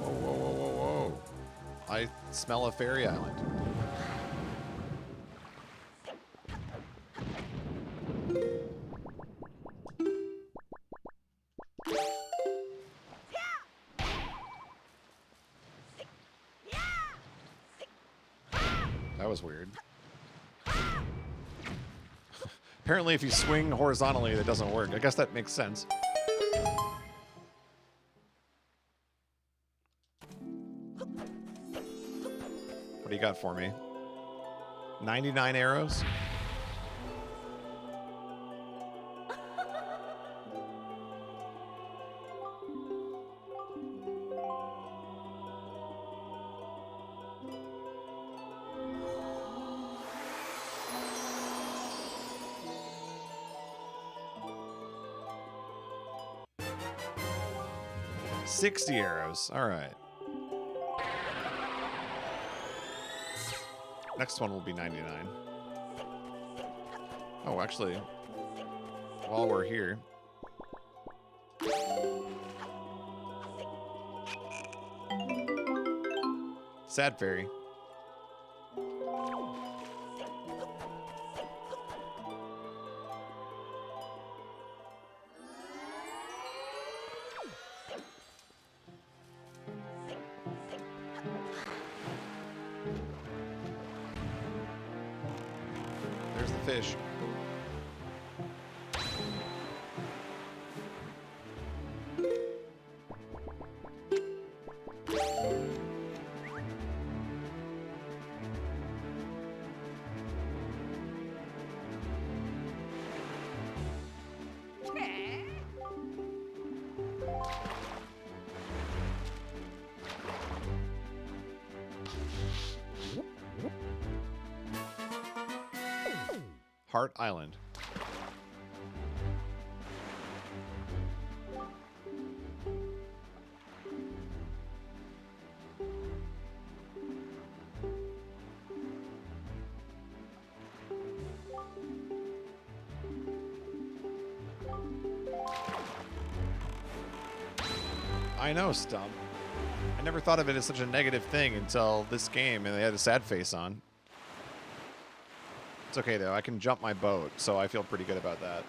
Whoa, whoa, whoa, whoa, whoa. I smell a fairy island. That was weird. Apparently, if you swing horizontally, that doesn't work. I guess that makes sense. What do you got for me? 99 arrows? $60 arrows. All right. Next one will be 99. Oh, actually, while we're here. Sad fairy. There's the fish. Heart Island. I know, Stump. I never thought of it as such a negative thing until this game, and they had a sad face on. It's okay, though. I can jump my boat, so I feel pretty good about that.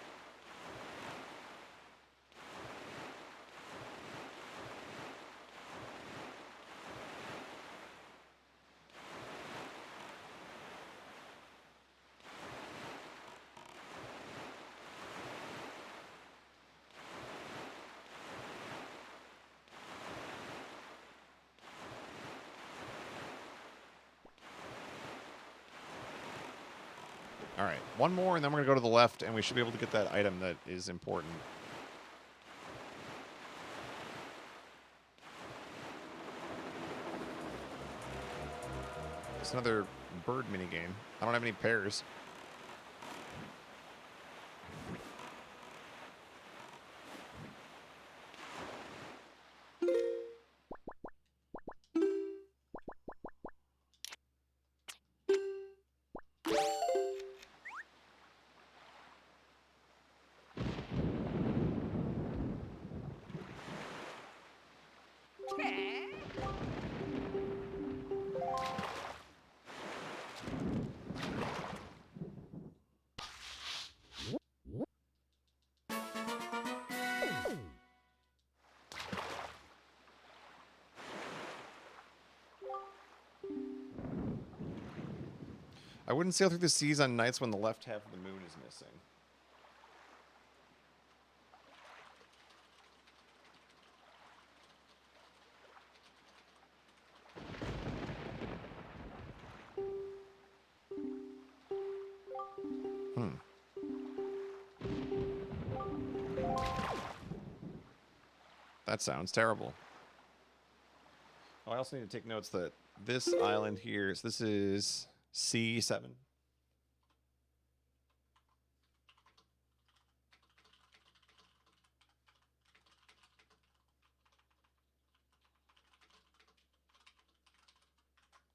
All right, one more, and then we're going to go to the left, and we should be able to get that item that is important. It's another bird minigame. I don't have any pairs. I wouldn't sail through the seas on nights when the left half of the moon is missing. That sounds terrible. Oh, I also need to take notes that this island here, so this is C7.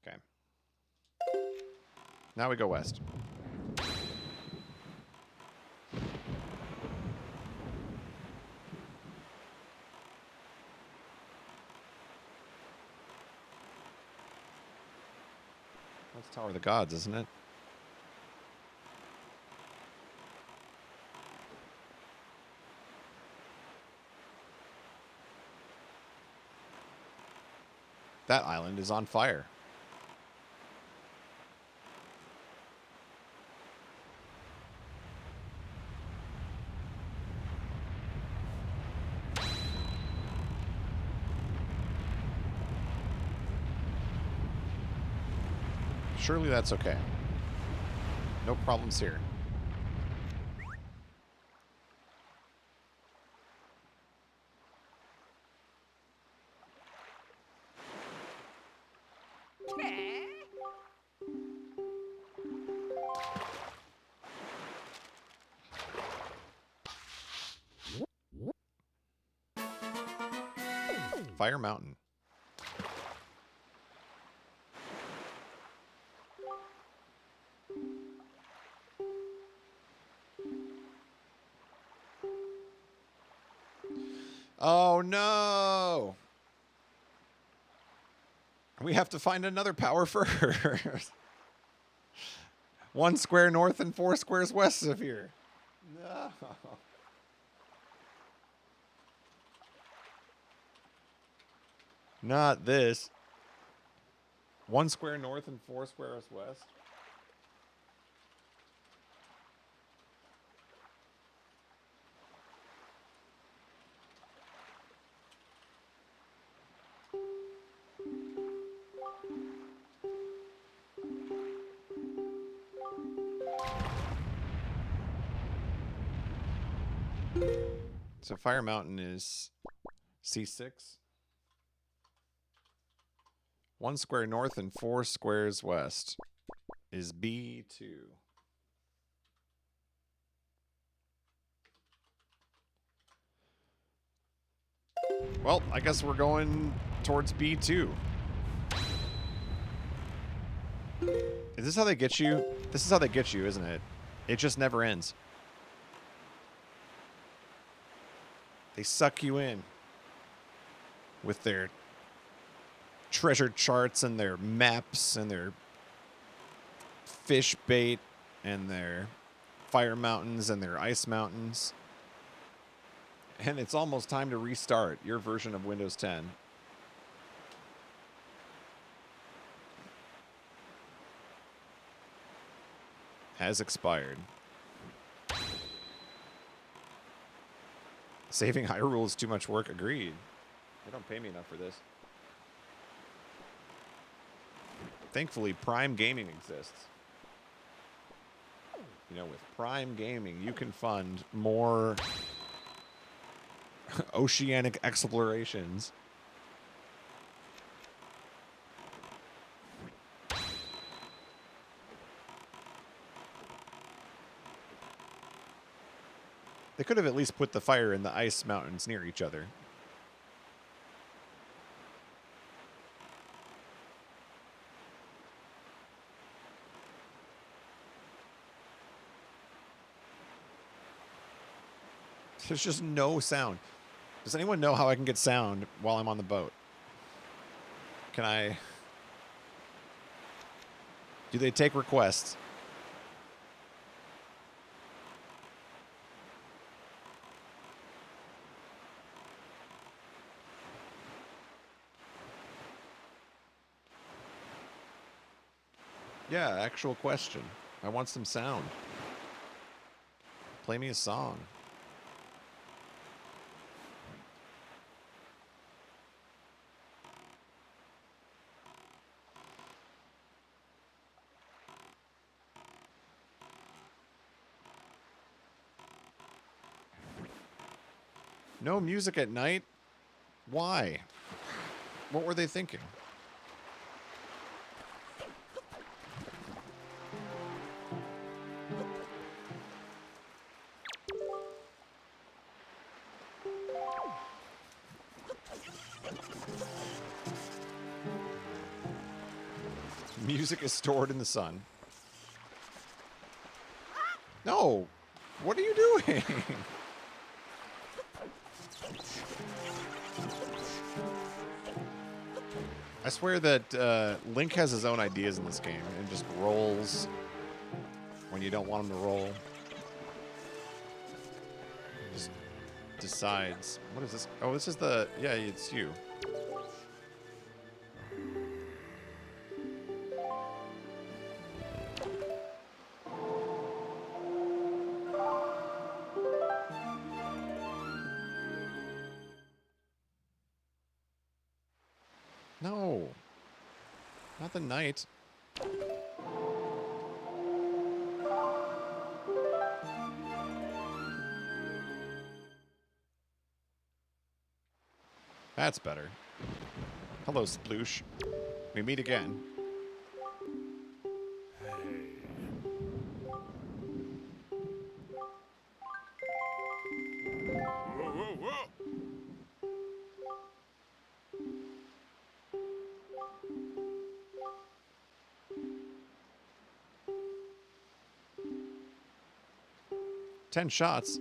Okay. Now we go west. That's Tower of the Gods, isn't it? That island is on fire. Surely that's okay. No problems here. Fire Mountain. Oh no! We have to find another power first. 1 square north and 4 squares west of here. No. Not this. 1 square north and 4 squares west. So Fire Mountain is C6. 1 square north and 4 squares west is B2. Well, I guess we're going towards B2. Is this how they get you? This is how they get you, isn't it? It just never ends. They suck you in with their treasure charts and their maps and their fish bait and their fire mountains and their ice mountains. And it's almost time to restart your version of Windows 10. Has expired. Saving Hyrule is too much work. Agreed. They don't pay me enough for this. Thankfully, Prime Gaming exists. You know, with Prime Gaming, you can fund more oceanic explorations. They could have at least put the fire and the ice mountains near each other. There's just no sound. Does anyone know how I can get sound while I'm on the boat? Can I... Do they take requests? Yeah, actual question. I want some sound. Play me a song. No music at night? Why? What were they thinking? Music is stored in the sun. No! What are you doing? I swear that Link has his own ideas in this game and just rolls when you don't want him to roll. Just decides. What is this? Oh, this is the... Yeah, it's you. No. Not the knight. That's better. Hello, Sploosh. We meet again. Whoa, whoa, whoa! 10 shots.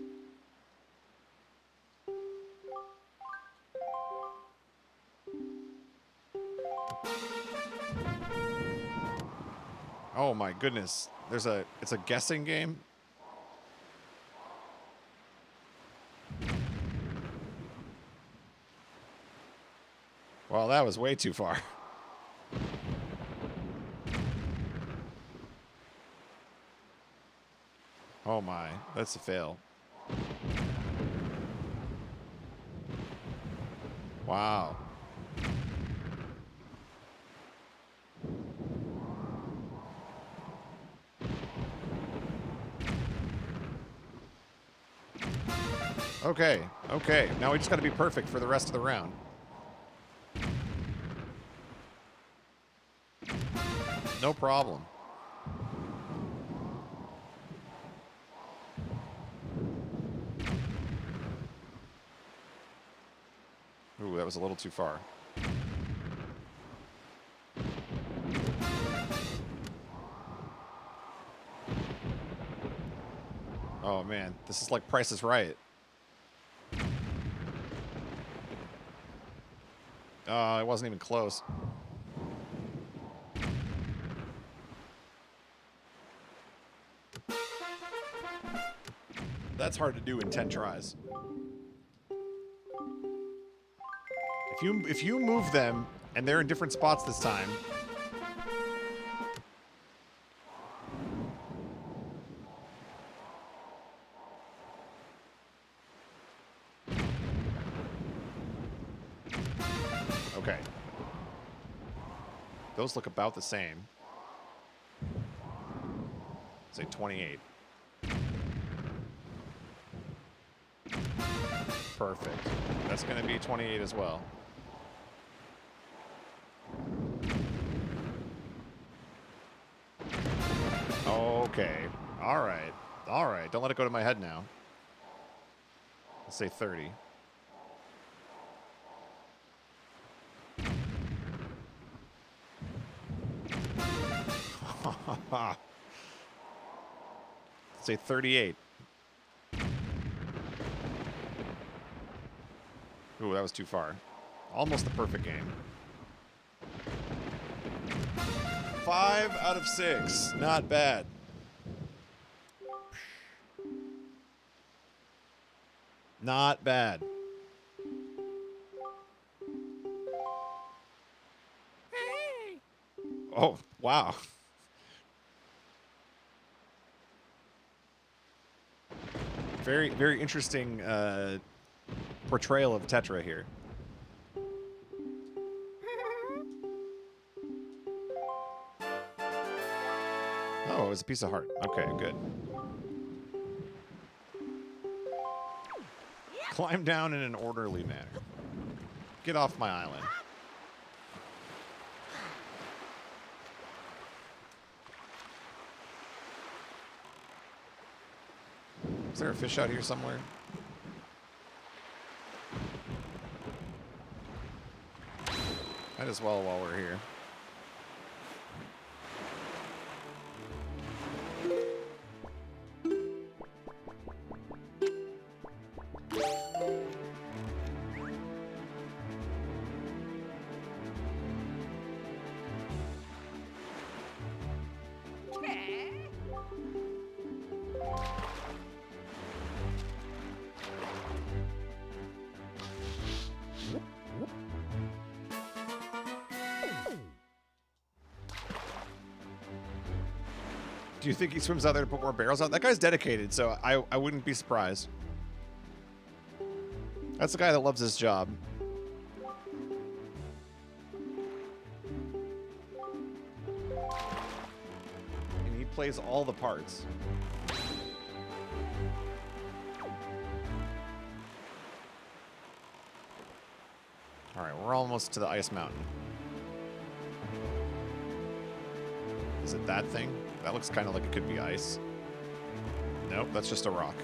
Oh my goodness. It's a guessing game. Well, that was way too far. Oh my, that's a fail. Wow. Okay, okay. Now we just got to be perfect for the rest of the round. No problem. Ooh, that was a little too far. Oh man, this is like Price is Right. It wasn't even close. That's hard to do in 10 tries. If you move them and they're in different spots this time. Okay. Those look about the same. Say 28. Perfect. That's going to be 28 as well. Okay. All right. All right. Don't let it go to my head now. Let's say 30. Let's say 38. Ooh, that was too far. Almost the perfect game. 5 out of 6. Not bad. Not bad. Oh, wow. Very, very interesting portrayal of Tetra here. Oh, it was a piece of heart. Okay, good. Climb down in an orderly manner. Get off my island. Is there a fish out here somewhere? Might as well while we're here. Do you think he swims out there to put more barrels out? That guy's dedicated, so I wouldn't be surprised. That's the guy that loves his job. And he plays all the parts. Alright, we're almost to the ice mountain. Is it that thing? That looks kind of like it could be ice. Nope, that's just a rock.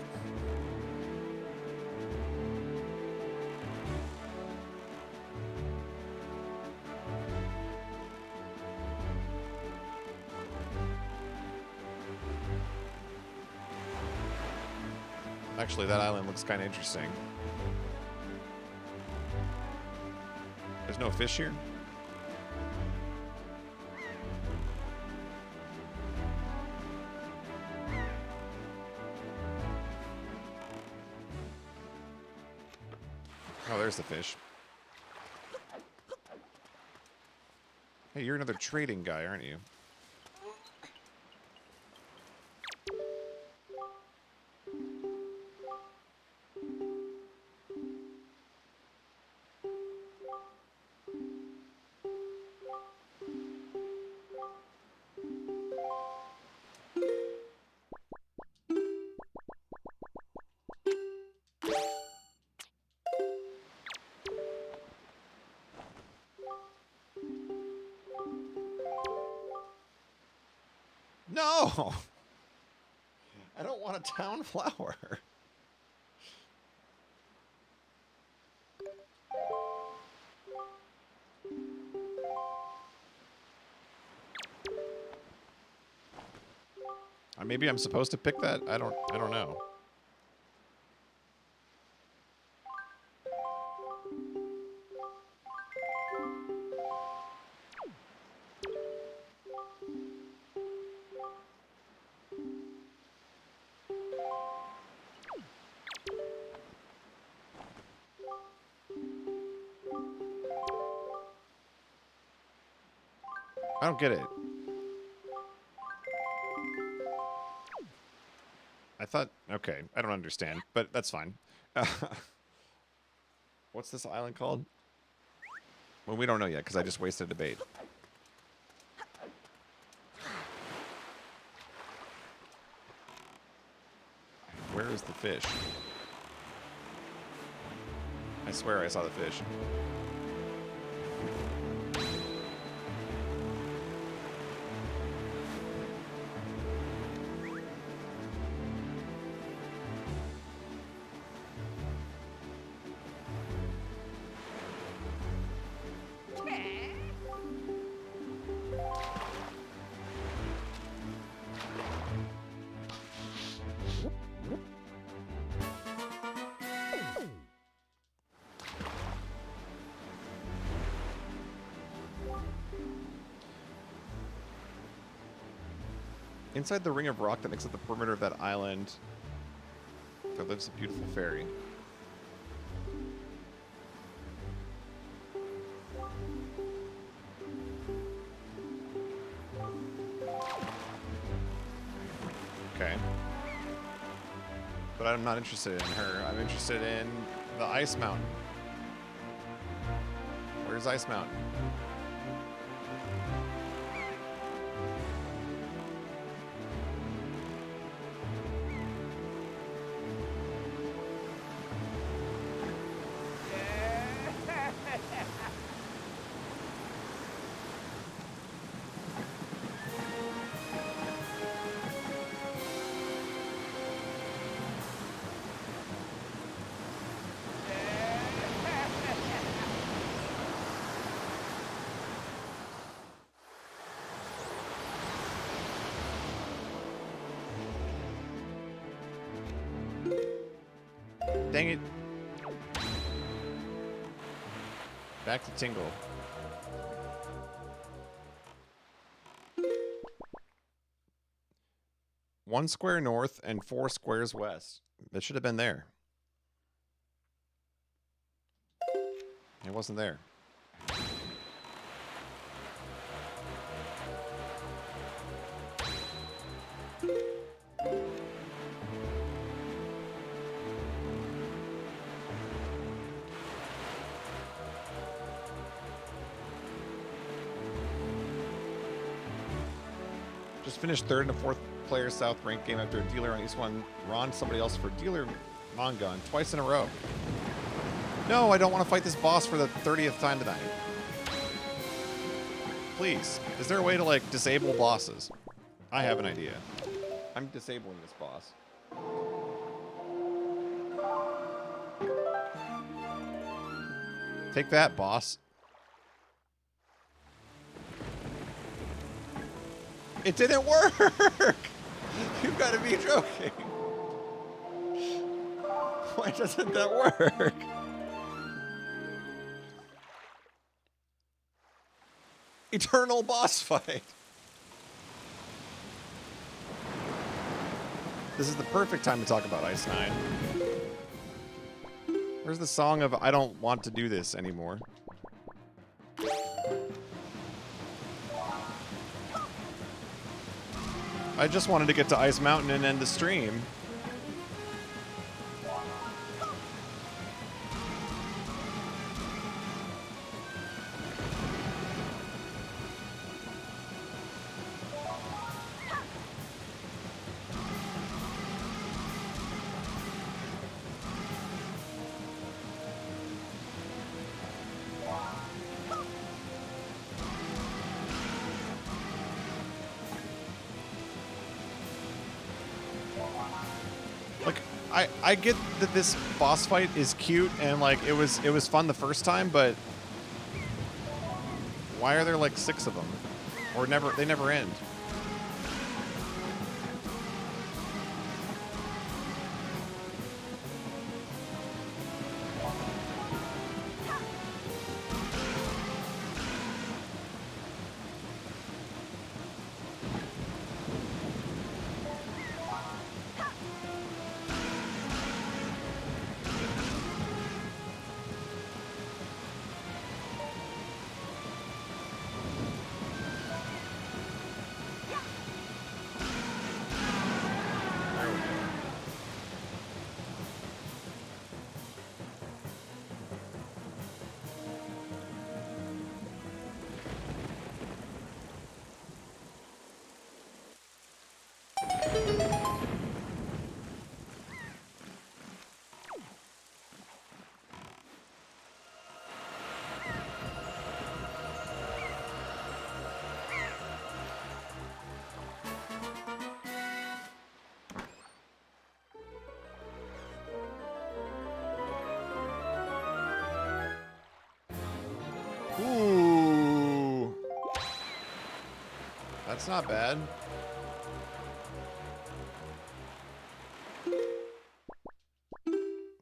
Actually, that island looks kind of interesting. There's no fish here? Oh, there's the fish. Hey, you're another trading guy, aren't you? No! I don't want a town flower. Maybe I'm supposed to pick that? I don't know. I don't get it. I thought, okay, I don't understand, but that's fine. What's this island called? Well, we don't know yet, because I just wasted a debate. Where is the fish? I swear I saw the fish. Inside the ring of rock that makes up the perimeter of that island, there lives a beautiful fairy. Okay. But I'm not interested in her. I'm interested in the Ice Mountain. Where's Ice Mountain? Dang it. Back to Tingle. One square north and 4 squares west. That should have been there. It wasn't there. Just finished third in a 4th player South ranked game after a dealer on East One Ron somebody else for dealer Mongun twice in a row. No, I don't want to fight this boss for the 30th time tonight. Please, is there a way to like disable bosses? I have an idea. I'm disabling this boss. Take that, boss. It didn't work! You've got to be joking. Why doesn't that work? Eternal boss fight. This is the perfect time to talk about Ice 9. Where's the song of I don't want to do this anymore? I just wanted to get to Ice Mountain and end the stream. I get that this boss fight is cute and like it was fun the first time, but why are there like 6 of them? Or they never end. Ooh. That's not bad.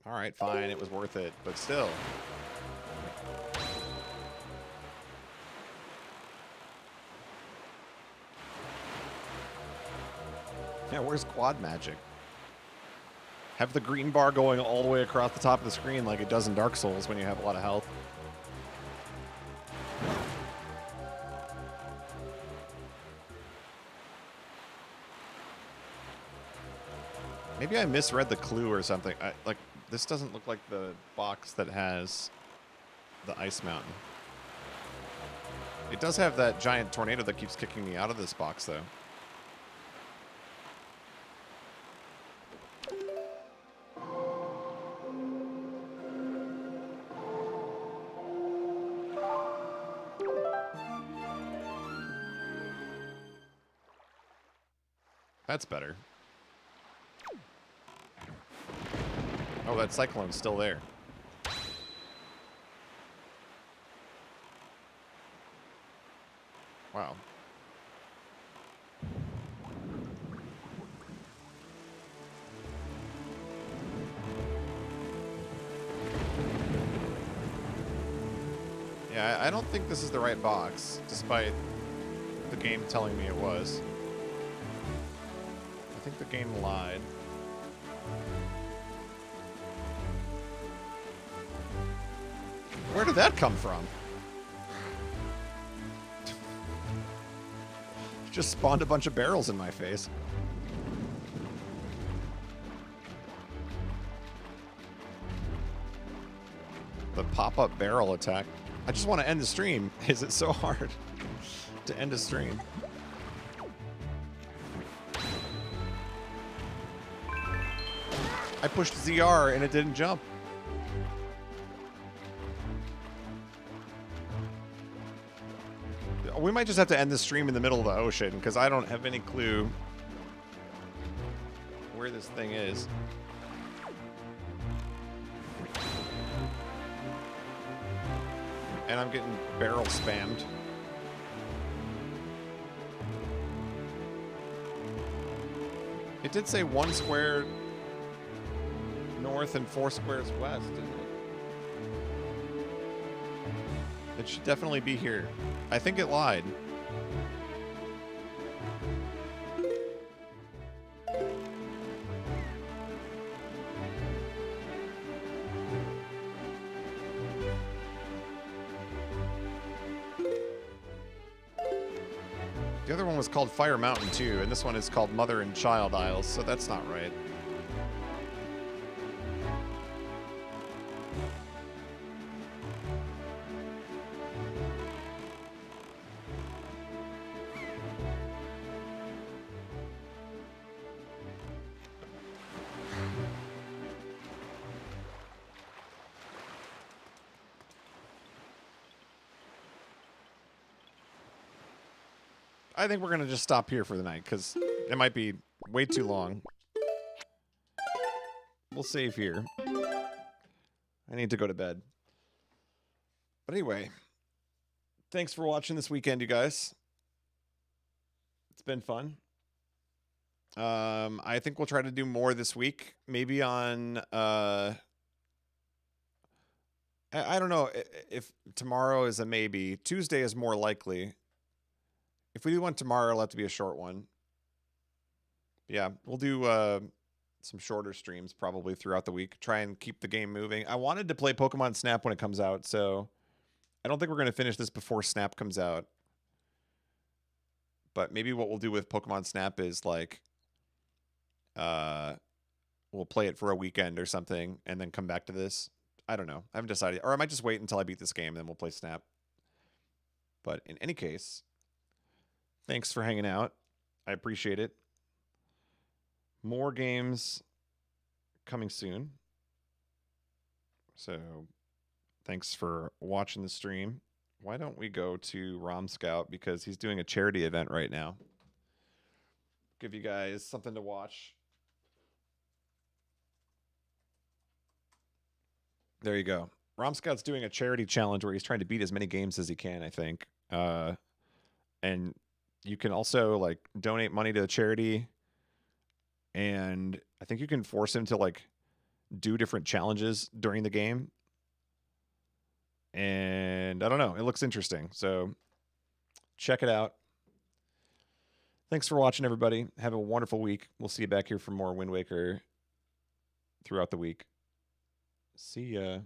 All right, fine. It was worth it, but still. Yeah, where's quad magic? Have the green bar going all the way across the top of the screen like it does in Dark Souls when you have a lot of health. Maybe I misread the clue or something. Like, this doesn't look like the box that has the ice mountain. It does have that giant tornado that keeps kicking me out of this box, though. That's better. Oh, that cyclone's still there. Wow. Yeah, I don't think this is the right box, despite the game telling me it was. I think the game lied. Where did that come from? Just spawned a bunch of barrels in my face. The pop-up barrel attack. I just want to end the stream. Is it so hard to end a stream? I pushed ZR and it didn't jump. We might just have to end the stream in the middle of the ocean because I don't have any clue where this thing is. And I'm getting barrel spammed. It did say 1 square north and 4 squares west, didn't it? It should definitely be here. I think it lied. The other one was called Fire Mountain too, and this one is called Mother and Child Isles, so that's not right. I think we're going to just stop here for the night because it might be way too long. We'll save here. I need to go to bed. But anyway, thanks for watching this weekend, you guys. It's been fun. I think we'll try to do more this week. Maybe on... I don't know if tomorrow is a maybe. Tuesday is more likely. If we do one tomorrow, it'll have to be a short one. Yeah, we'll do some shorter streams probably throughout the week. Try and keep the game moving. I wanted to play Pokemon Snap when it comes out, so I don't think we're going to finish this before Snap comes out. But maybe what we'll do with Pokemon Snap is like we'll play it for a weekend or something and then come back to this. I don't know. I haven't decided. Or I might just wait until I beat this game and then we'll play Snap. But in any case... Thanks for hanging out. I appreciate it. More games coming soon. So thanks for watching the stream. Why don't we go to Rom Scout because he's doing a charity event right now. Give you guys something to watch. There you go. Rom Scout's doing a charity challenge where he's trying to beat as many games as he can, I think. And you can also like donate money to the charity, and I think you can force him to like do different challenges during the game. And I don't know, it looks interesting. So check it out. Thanks for watching, everybody. Have a wonderful week. We'll see you back here for more Wind Waker throughout the week. See ya.